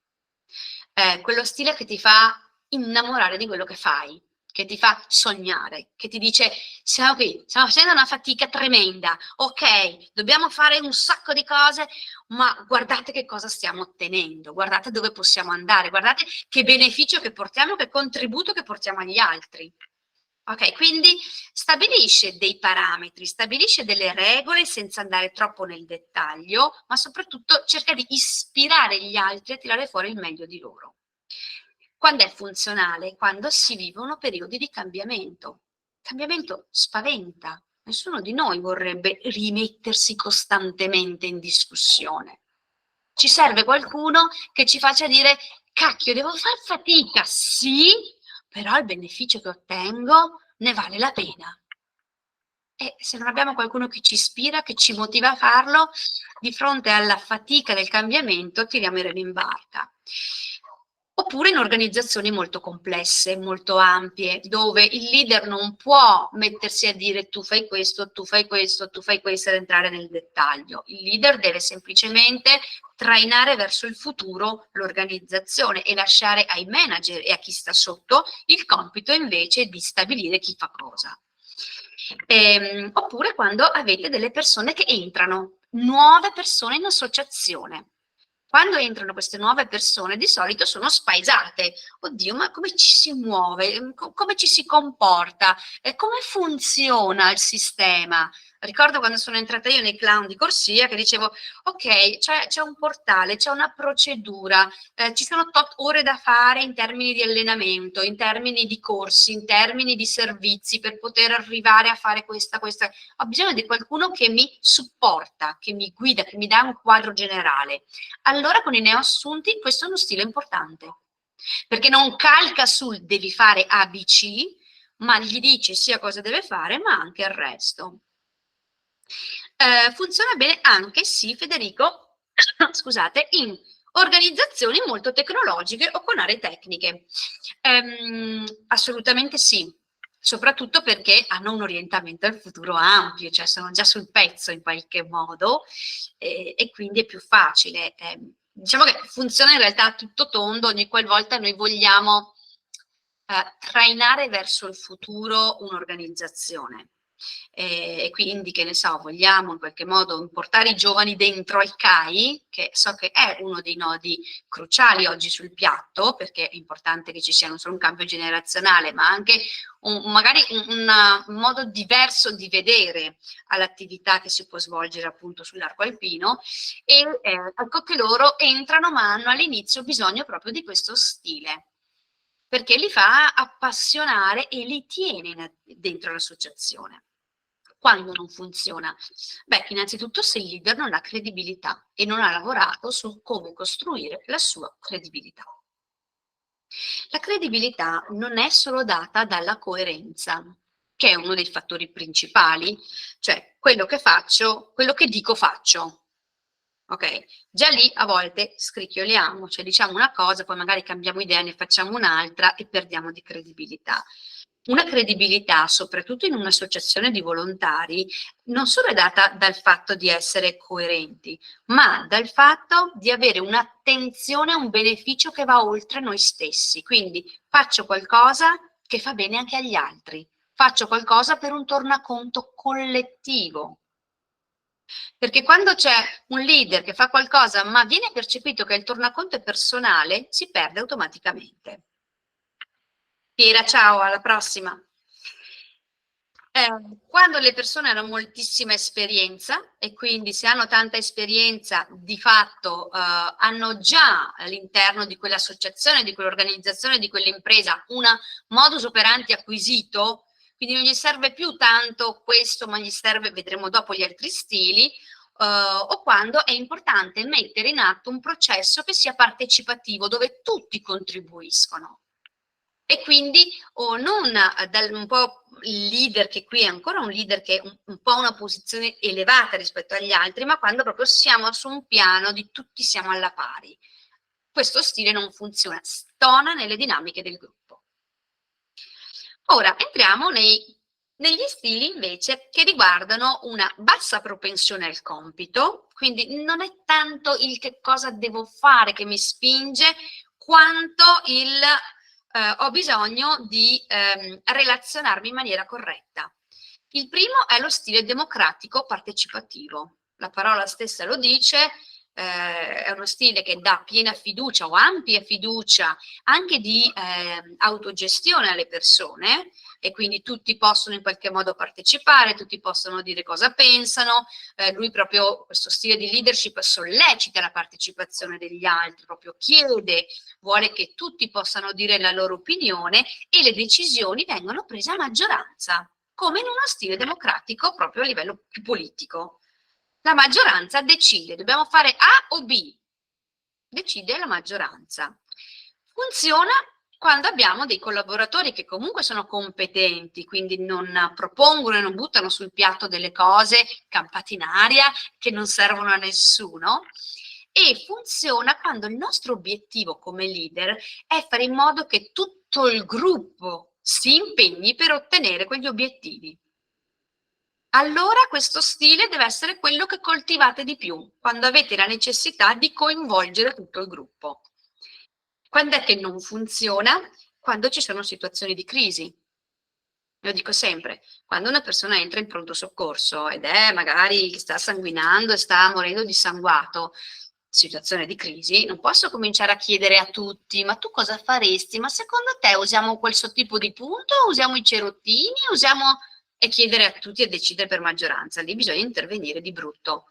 Quello stile che ti fa innamorare di quello che fai, che ti fa sognare, che ti dice: siamo qui, stiamo facendo una fatica tremenda, ok, dobbiamo fare un sacco di cose, ma guardate che cosa stiamo ottenendo, guardate dove possiamo andare, guardate che beneficio che portiamo, che contributo che portiamo agli altri. Ok, quindi stabilisce dei parametri, stabilisce delle regole senza andare troppo nel dettaglio, ma soprattutto cerca di ispirare gli altri a tirare fuori il meglio di loro. Quando è funzionale? Quando si vivono periodi di cambiamento. Cambiamento spaventa. Nessuno di noi vorrebbe rimettersi costantemente in discussione. Ci serve qualcuno che ci faccia dire: cacchio, devo far fatica, sì, però il beneficio che ottengo ne vale la pena. E se non abbiamo qualcuno che ci ispira, che ci motiva a farlo, di fronte alla fatica del cambiamento tiriamo i remi in barca. Oppure in organizzazioni molto complesse, molto ampie, dove il leader non può mettersi a dire tu fai questo, tu fai questo, tu fai questo ed entrare nel dettaglio. Il leader deve semplicemente trainare verso il futuro l'organizzazione e lasciare ai manager e a chi sta sotto il compito invece di stabilire chi fa cosa. Oppure quando avete delle persone che entrano, nuove persone in associazione. Quando entrano queste nuove persone di solito sono spaesate. Oddio, ma come ci si muove? Come ci si comporta? Come funziona il sistema? Ricordo quando sono entrata io nei clown di corsia che dicevo, ok, c'è un portale, c'è una procedura, ci sono tot ore da fare in termini di allenamento, in termini di corsi, in termini di servizi per poter arrivare a fare questa. Ho bisogno di qualcuno che mi supporta, che mi guida, che mi dà un quadro generale. Allora con i neoassunti questo è uno stile importante, perché non calca sul devi fare ABC, ma gli dice sia cosa deve fare, ma anche il resto. Funziona bene anche, sì, Federico, scusate, in organizzazioni molto tecnologiche o con aree tecniche. Assolutamente sì, soprattutto perché hanno un orientamento al futuro ampio, cioè sono già sul pezzo in qualche modo e quindi è più facile. Diciamo che funziona in realtà a tutto tondo ogni qualvolta noi vogliamo trainare verso il futuro un'organizzazione. E quindi, che ne so, vogliamo in qualche modo portare i giovani dentro al CAI, che so che è uno dei nodi cruciali oggi sul piatto, perché è importante che ci sia non solo un cambio generazionale, ma anche magari un modo diverso di vedere all'attività che si può svolgere appunto sull'arco alpino, e ecco che loro entrano ma hanno all'inizio bisogno proprio di questo stile, perché li fa appassionare e li tiene dentro l'associazione. Quando non funziona? Beh, innanzitutto se il leader non ha credibilità e non ha lavorato su come costruire la sua credibilità. La credibilità non è solo data dalla coerenza, che è uno dei fattori principali, cioè quello che faccio, quello che dico faccio. Ok, già lì a volte scricchioliamo, cioè diciamo una cosa, poi magari cambiamo idea, ne facciamo un'altra e perdiamo di credibilità. Una credibilità, soprattutto in un'associazione di volontari, non solo è data dal fatto di essere coerenti, ma dal fatto di avere un'attenzione a un beneficio che va oltre noi stessi. Quindi faccio qualcosa che fa bene anche agli altri, faccio qualcosa per un tornaconto collettivo. Perché quando c'è un leader che fa qualcosa ma viene percepito che il tornaconto è personale, si perde automaticamente. Piera, ciao, alla prossima. Quando le persone hanno moltissima esperienza e quindi se hanno tanta esperienza di fatto hanno già all'interno di quell'associazione, di quell'organizzazione, di quell'impresa un modus operandi acquisito, quindi non gli serve più tanto questo, ma gli serve, vedremo dopo gli altri stili, o quando è importante mettere in atto un processo che sia partecipativo, dove tutti contribuiscono. E quindi non un po' il leader, che qui è ancora un leader che è un po' una posizione elevata rispetto agli altri, ma quando proprio siamo su un piano di tutti siamo alla pari. Questo stile non funziona, stona nelle dinamiche del gruppo. Ora entriamo negli stili invece che riguardano una bassa propensione al compito, quindi non è tanto il che cosa devo fare che mi spinge, quanto il ho bisogno di relazionarmi in maniera corretta. Il primo è lo stile democratico partecipativo. La parola stessa lo dice, è uno stile che dà piena fiducia o ampia fiducia anche di autogestione alle persone, e quindi tutti possono in qualche modo partecipare, tutti possono dire cosa pensano, lui proprio questo stile di leadership sollecita la partecipazione degli altri, proprio chiede, vuole che tutti possano dire la loro opinione e le decisioni vengono prese a maggioranza, come in uno stile democratico proprio a livello più politico. La maggioranza decide, dobbiamo fare A o B, decide la maggioranza. Funziona quando abbiamo dei collaboratori che comunque sono competenti, quindi non propongono e non buttano sul piatto delle cose campate in aria che non servono a nessuno, e funziona quando il nostro obiettivo come leader è fare in modo che tutto il gruppo si impegni per ottenere quegli obiettivi. Allora questo stile deve essere quello che coltivate di più, quando avete la necessità di coinvolgere tutto il gruppo. Quando è che non funziona? Quando ci sono situazioni di crisi. Lo dico sempre, quando una persona entra in pronto soccorso ed è magari che sta sanguinando e sta morendo dissanguato, situazione di crisi, non posso cominciare a chiedere a tutti, ma tu cosa faresti? Ma secondo te usiamo quel tipo di punto? Usiamo i cerottini? E chiedere a tutti e decidere per maggioranza. Lì bisogna intervenire di brutto.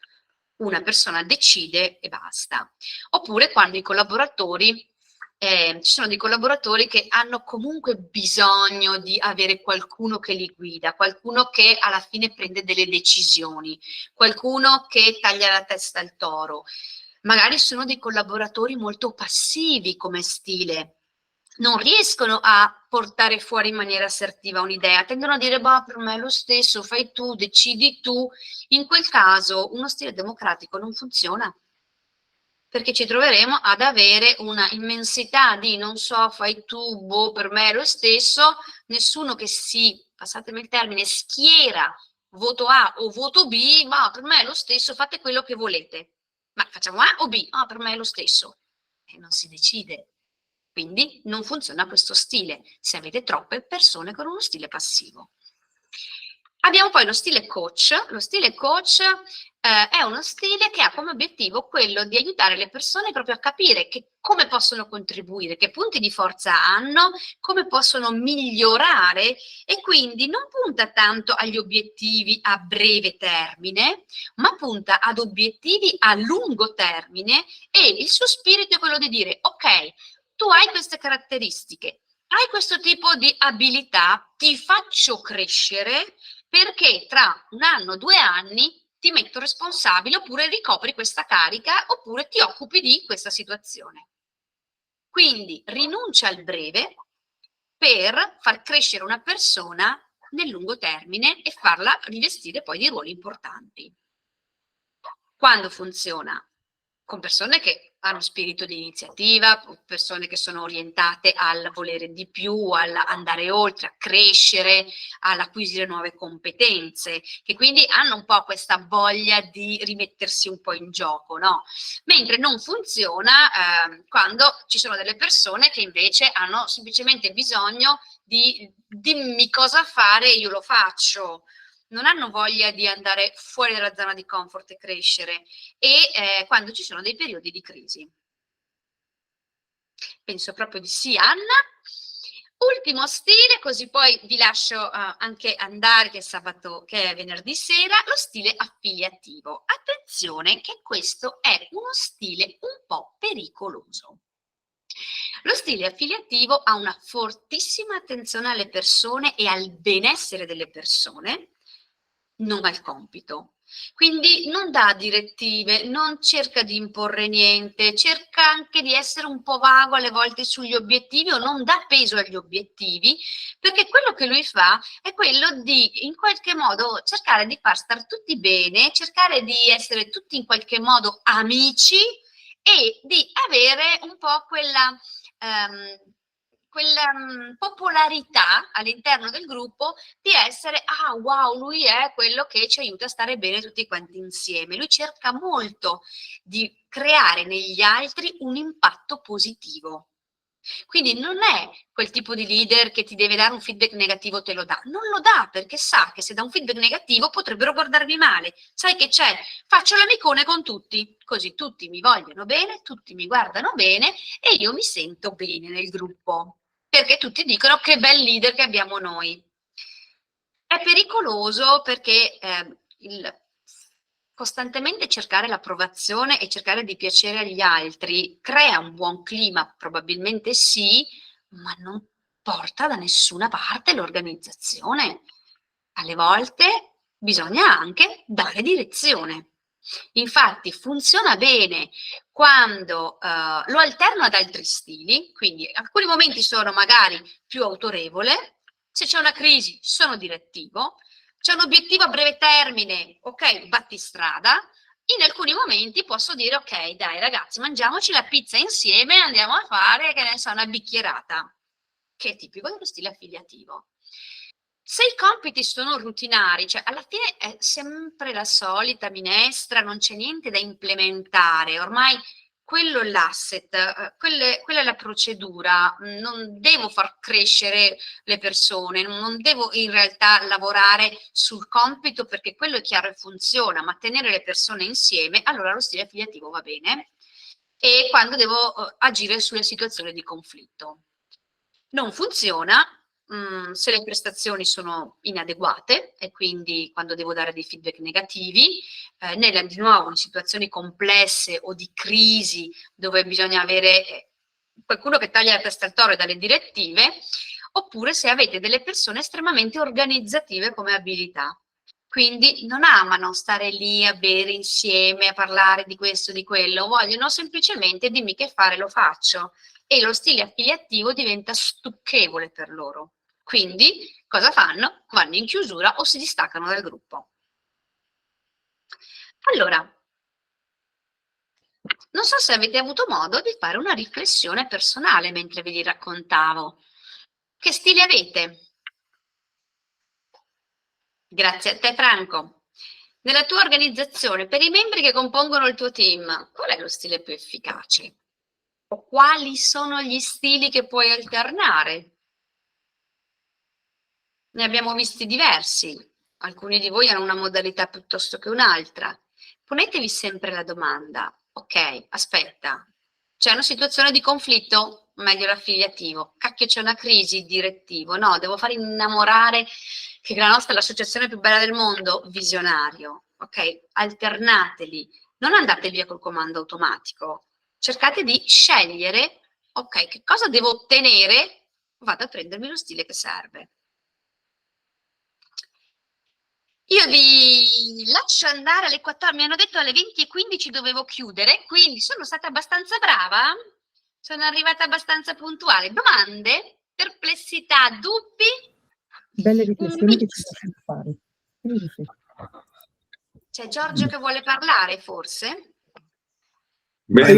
Una persona decide e basta. Oppure quando i collaboratori, ci sono dei collaboratori che hanno comunque bisogno di avere qualcuno che li guida, qualcuno che alla fine prende delle decisioni, qualcuno che taglia la testa al toro. Magari sono dei collaboratori molto passivi come stile, non riescono a portare fuori in maniera assertiva un'idea, tendono a dire bah, per me è lo stesso, fai tu, decidi tu. In quel caso uno stile democratico non funziona, perché ci troveremo ad avere una immensità di non so, fai tu, boh, per me è lo stesso, nessuno che si, passatemi il termine, schiera voto A o voto B, ma per me è lo stesso, fate quello che volete. Ma facciamo A o B? Ah, per me è lo stesso. E non si decide. Quindi non funziona questo stile, se avete troppe persone con uno stile passivo. Abbiamo poi lo stile coach. Lo stile coach è uno stile che ha come obiettivo quello di aiutare le persone proprio a capire come possono contribuire, che punti di forza hanno, come possono migliorare, e quindi non punta tanto agli obiettivi a breve termine, ma punta ad obiettivi a lungo termine, e il suo spirito è quello di dire ok, tu hai queste caratteristiche, hai questo tipo di abilità, ti faccio crescere perché tra 1 anno, 2 anni ti metto responsabile, oppure ricopri questa carica, oppure ti occupi di questa situazione. Quindi rinuncia al breve per far crescere una persona nel lungo termine e farla rivestire poi di ruoli importanti. Quando funziona? Con persone che hanno spirito di iniziativa, persone che sono orientate al volere di più, all'andare oltre, a crescere, all'acquisire nuove competenze, che quindi hanno un po' questa voglia di rimettersi un po' in gioco, no? Mentre non funziona quando ci sono delle persone che invece hanno semplicemente bisogno di dimmi cosa fare e io lo faccio. Non hanno voglia di andare fuori dalla zona di comfort e crescere, e quando ci sono dei periodi di crisi. Penso proprio di sì, Anna. Ultimo stile, così poi vi lascio anche andare, che è venerdì sera, lo stile affiliativo. Attenzione che questo è uno stile un po' pericoloso. Lo stile affiliativo ha una fortissima attenzione alle persone e al benessere delle persone, non al compito. Quindi non dà direttive, non cerca di imporre niente, cerca anche di essere un po' vago alle volte sugli obiettivi, o non dà peso agli obiettivi, perché quello che lui fa è quello di in qualche modo cercare di far star tutti bene, cercare di essere tutti in qualche modo amici e di avere un po' quella popolarità all'interno del gruppo, di essere ah wow, lui è quello che ci aiuta a stare bene tutti quanti insieme. Lui cerca molto di creare negli altri un impatto positivo. Quindi non è quel tipo di leader che ti deve dare un feedback negativo, te lo dà. Non lo dà perché sa che se dà un feedback negativo potrebbero guardarvi male. Sai che c'è? Faccio l'amicone con tutti, così tutti mi vogliono bene, tutti mi guardano bene e io mi sento bene nel gruppo, perché tutti dicono che bel leader che abbiamo noi. È pericoloso perché costantemente cercare l'approvazione e cercare di piacere agli altri crea un buon clima, probabilmente sì, ma non porta da nessuna parte l'organizzazione. Alle volte bisogna anche dare direzione. Infatti funziona bene quando lo alterno ad altri stili, quindi alcuni momenti sono magari più autorevole, se c'è una crisi sono direttivo, c'è un obiettivo a breve termine, ok, battistrada. In alcuni momenti posso dire, ok, dai ragazzi, mangiamoci la pizza insieme e andiamo a fare, che ne so, una bicchierata, che è tipico dello stile affiliativo. Se i compiti sono rutinari, cioè alla fine è sempre la solita minestra, non c'è niente da implementare, ormai quello è l'asset, quella è la procedura, non devo far crescere le persone, non devo in realtà lavorare sul compito perché quello è chiaro e funziona, ma tenere le persone insieme, allora lo stile affiliativo va bene. E quando devo agire sulle situazioni di conflitto. Non funziona se le prestazioni sono inadeguate e quindi quando devo dare dei feedback negativi, di nuovo in situazioni complesse o di crisi dove bisogna avere qualcuno che taglia la testa al toro e dà le direttive, oppure se avete delle persone estremamente organizzative come abilità. Quindi non amano stare lì a bere insieme, a parlare di questo, di quello, vogliono semplicemente dimmi che fare, lo faccio. E lo stile affiliativo diventa stucchevole per loro. Quindi cosa fanno? Vanno in chiusura o si distaccano dal gruppo. Allora, non so se avete avuto modo di fare una riflessione personale mentre ve li raccontavo. Che stile avete? Grazie a te Franco. Nella tua organizzazione, per i membri che compongono il tuo team, qual è lo stile più efficace? O quali sono gli stili che puoi alternare? Ne abbiamo visti diversi, alcuni di voi hanno una modalità piuttosto che un'altra. Ponetevi sempre la domanda, ok, aspetta, c'è una situazione di conflitto? Meglio l'affiliativo. Cacchio, c'è una crisi? Direttivo. No, devo far innamorare che la nostra è l'associazione più bella del mondo? Visionario. Ok, alternateli, non andate via col comando automatico. Cercate di scegliere, ok, che cosa devo ottenere? Vado a prendermi lo stile che serve. Io vi lascio andare alle 14, mi hanno detto alle 20:15 dovevo chiudere, quindi sono stata abbastanza brava, sono arrivata abbastanza puntuale. Domande? Perplessità? Dubbi? Belle riflessioni che ci lasciano fare. Sì. C'è Giorgio che vuole parlare, forse? Bene,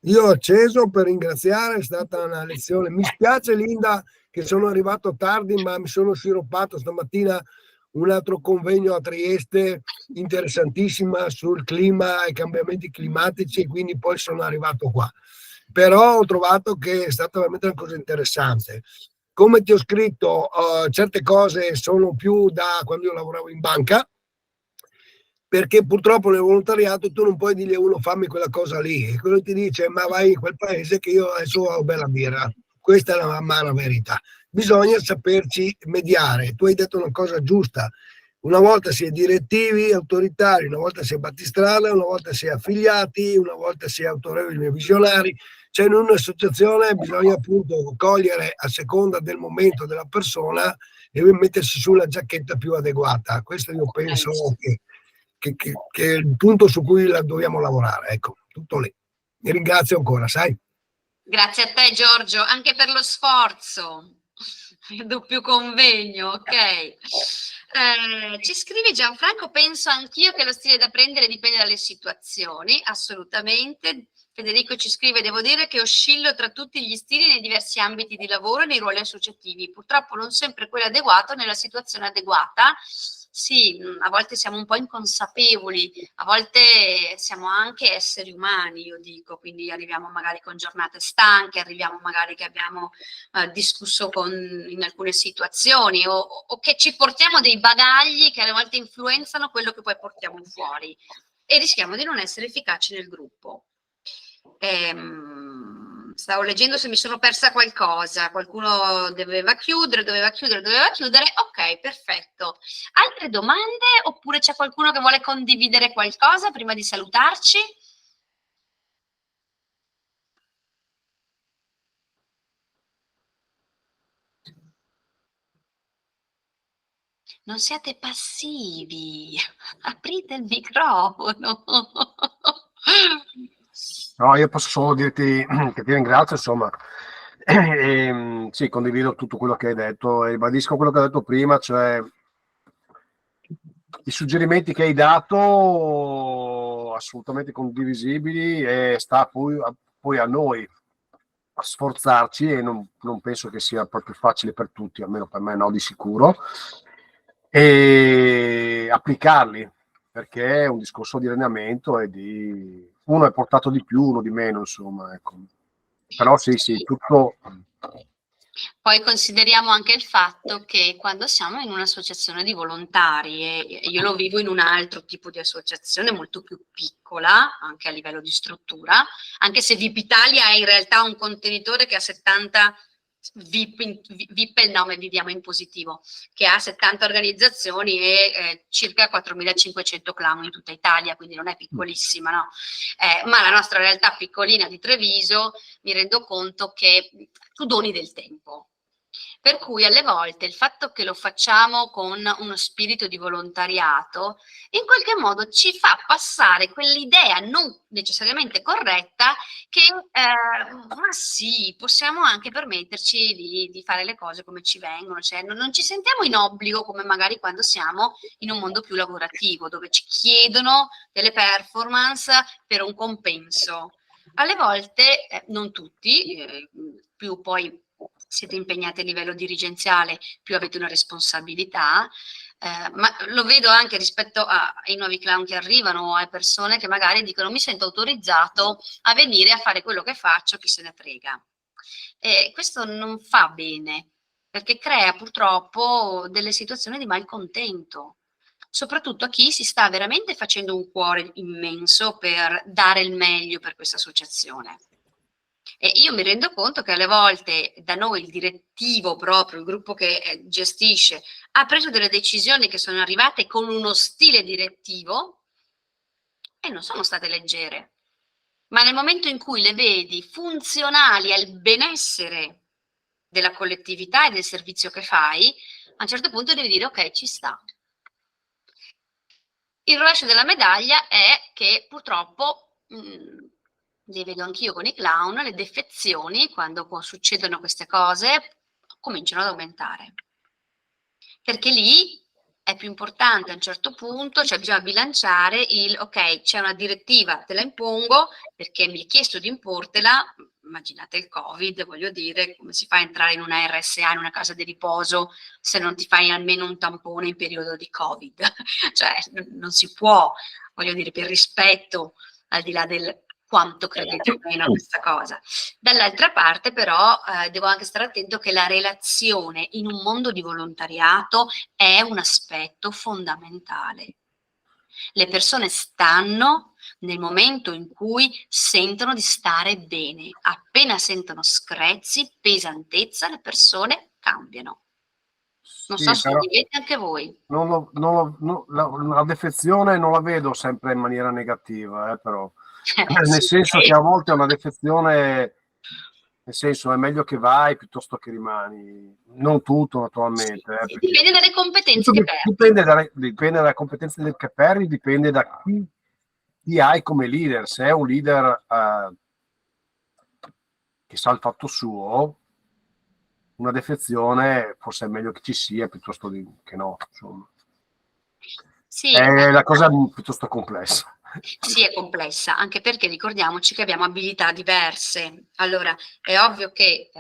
io ho acceso per ringraziare, è stata una lezione. Mi spiace Linda che sono arrivato tardi, ma mi sono sciroppato stamattina un altro convegno a Trieste interessantissima sul clima e cambiamenti climatici, quindi poi sono arrivato qua. Però ho trovato che è stata veramente una cosa interessante. Come ti ho scritto, certe cose sono più da quando io lavoravo in banca, perché purtroppo nel volontariato tu non puoi dirgli a uno fammi quella cosa lì, e quello ti dice ma vai in quel paese che io adesso ho bella birra. Questa è la amara verità. Bisogna saperci mediare. Tu hai detto una cosa giusta, una volta si è direttivi, autoritari, una volta si è battistrada, una volta si è affiliati, una volta si è autorevoli e visionari. Cioè in un'associazione bisogna appunto cogliere a seconda del momento della persona e mettersi sulla giacchetta più adeguata. Questo io penso che è il punto su cui la dobbiamo lavorare, ecco, tutto lì. Vi ringrazio ancora, sai? Grazie a te Giorgio, anche per lo sforzo. Doppio convegno, ok. Ci scrive Gianfranco, penso anch'io che lo stile da prendere dipende dalle situazioni, assolutamente. Federico ci scrive, devo dire che oscillo tra tutti gli stili nei diversi ambiti di lavoro e nei ruoli associativi, purtroppo non sempre quello adeguato nella situazione adeguata. Sì, a volte siamo un po' inconsapevoli, a volte siamo anche esseri umani, io dico, quindi arriviamo magari con giornate stanche, arriviamo magari che abbiamo discusso in alcune situazioni o che ci portiamo dei bagagli che alle volte influenzano quello che poi portiamo fuori e rischiamo di non essere efficaci nel gruppo. Stavo leggendo se mi sono persa qualcosa, qualcuno doveva chiudere, ok, perfetto. Altre domande oppure c'è qualcuno che vuole condividere qualcosa prima di salutarci? Non siate passivi, aprite il microfono. No, io posso solo dirti che ti ringrazio, insomma. Sì, condivido tutto quello che hai detto e ribadisco quello che hai detto prima, cioè i suggerimenti che hai dato assolutamente condivisibili, e sta poi a noi a sforzarci, e non penso che sia proprio facile per tutti, almeno per me no, di sicuro, e applicarli, perché è un discorso di allenamento e di uno è portato di più, uno di meno, insomma, ecco. Però sì, tutto. Poi consideriamo anche il fatto che quando siamo in un'associazione di volontari, e io lo vivo in un altro tipo di associazione molto più piccola, anche a livello di struttura, anche se VIP Italia è in realtà un contenitore che ha 70 VIP è il nome, viviamo in positivo, che ha 70 organizzazioni e circa 4.500 clown in tutta Italia, quindi non è piccolissima, no? Ma la nostra realtà piccolina di Treviso, mi rendo conto che tu doni del tempo. Per cui alle volte il fatto che lo facciamo con uno spirito di volontariato in qualche modo ci fa passare quell'idea non necessariamente corretta che ma sì, possiamo anche permetterci di fare le cose come ci vengono, cioè non ci sentiamo in obbligo come magari quando siamo in un mondo più lavorativo dove ci chiedono delle performance per un compenso. Alle volte, non tutti, più poi siete impegnati a livello dirigenziale, più avete una responsabilità, ma lo vedo anche rispetto ai nuovi clown che arrivano, a persone che magari dicono mi sento autorizzato a venire a fare quello che faccio, chi se ne frega. Questo non fa bene, perché crea purtroppo delle situazioni di malcontento, soprattutto a chi si sta veramente facendo un cuore immenso per dare il meglio per questa associazione. E io mi rendo conto che alle volte da noi il direttivo proprio, il gruppo che gestisce, ha preso delle decisioni che sono arrivate con uno stile direttivo e non sono state leggere. Ma nel momento in cui le vedi funzionali al benessere della collettività e del servizio che fai, a un certo punto devi dire ok, ci sta. Il rovescio della medaglia è che purtroppo le vedo anch'io con i clown, le defezioni, quando succedono queste cose, cominciano ad aumentare. Perché lì è più importante a un certo punto, cioè bisogna bilanciare il, ok, c'è una direttiva, te la impongo, perché mi è chiesto di importela, immaginate il Covid, voglio dire, come si fa a entrare in una RSA, in una casa di riposo, se non ti fai almeno un tampone in periodo di Covid? Cioè, non si può, voglio dire, per rispetto, al di là del quanto credete o meno a questa cosa. Dall'altra parte però devo anche stare attento che la relazione in un mondo di volontariato è un aspetto fondamentale. Le persone stanno nel momento in cui sentono di stare bene. Appena sentono screzi, pesantezza, le persone cambiano. Non so se lo vivete anche voi. La defezione non la vedo sempre in maniera negativa, però. Nel senso che a volte è una defezione, nel senso è meglio che vai piuttosto che rimani, non tutto naturalmente. Dipende dalle competenze che perdi. Dipende dalle competenze che perdi, dipende da chi hai come leader. Se è un leader che sa il fatto suo, una defezione forse è meglio che ci sia piuttosto che no, insomma. Sì, la cosa è piuttosto complessa. Sì, è complessa, anche perché ricordiamoci che abbiamo abilità diverse. Allora, è ovvio che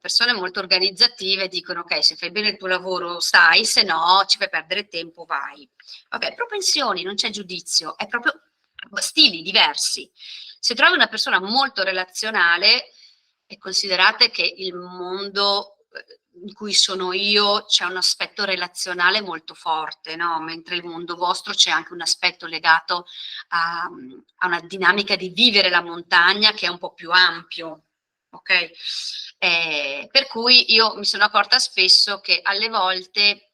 persone molto organizzative dicono ok, se fai bene il tuo lavoro stai, se no ci fai perdere tempo, vai. Vabbè, propensioni, non c'è giudizio, è proprio stili diversi. Se trovi una persona molto relazionale, e considerate che il mondo in cui sono io c'è un aspetto relazionale molto forte, no? Mentre il mondo vostro c'è anche un aspetto legato a una dinamica di vivere la montagna che è un po' più ampio. ok? Per cui io mi sono accorta spesso che alle volte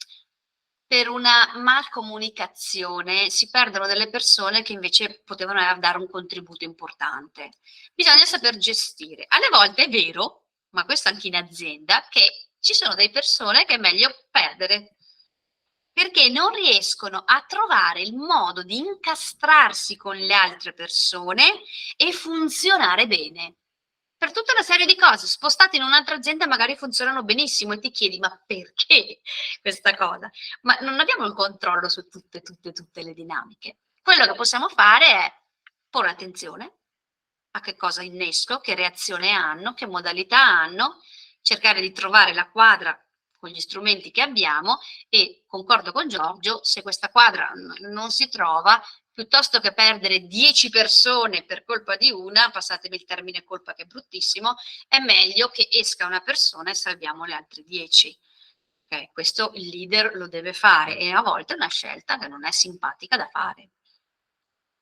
per una malcomunicazione si perdono delle persone che invece potevano dare un contributo importante. Bisogna saper gestire. Alle volte è vero, ma questo anche in azienda, che ci sono delle persone che è meglio perdere, perché non riescono a trovare il modo di incastrarsi con le altre persone e funzionare bene. Per tutta una serie di cose, spostati in un'altra azienda magari funzionano benissimo e ti chiedi ma perché questa cosa? Ma non abbiamo il controllo su tutte le dinamiche. Quello che possiamo fare è porre attenzione a che cosa innesco, che reazione hanno, che modalità hanno, cercare di trovare la quadra con gli strumenti che abbiamo e concordo con Giorgio, se questa quadra non si trova, piuttosto che perdere 10 persone per colpa di una, passatemi il termine colpa che è bruttissimo, è meglio che esca una persona e salviamo le altre 10. Okay, questo il leader lo deve fare e a volte è una scelta che non è simpatica da fare.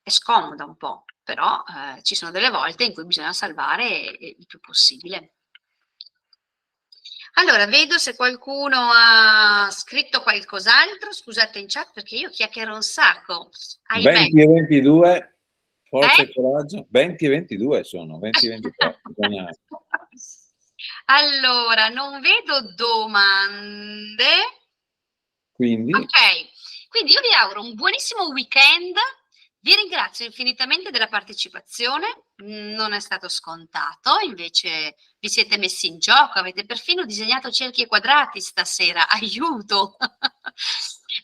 È scomoda un po', però ci sono delle volte in cui bisogna salvare il più possibile. Allora, vedo se qualcuno ha scritto qualcos'altro, scusate in chat perché io chiacchiero un sacco. 20 e 22, forza e coraggio. 20 e 22 sono, 20 e 23. Allora, non vedo domande. Quindi? Ok, quindi io vi auguro un buonissimo weekend. Vi ringrazio infinitamente della partecipazione, non è stato scontato, invece vi siete messi in gioco, avete perfino disegnato cerchi e quadrati stasera, aiuto!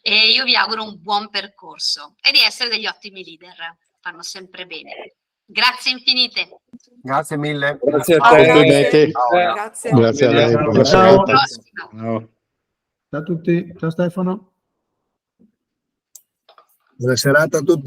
E io vi auguro un buon percorso e di essere degli ottimi leader, fanno sempre bene. Grazie infinite. Grazie mille. Grazie a te. Grazie. Grazie. Grazie a lei. Buona Ciao. serata. Ciao a tutti. Ciao Stefano. Buona serata a tutti.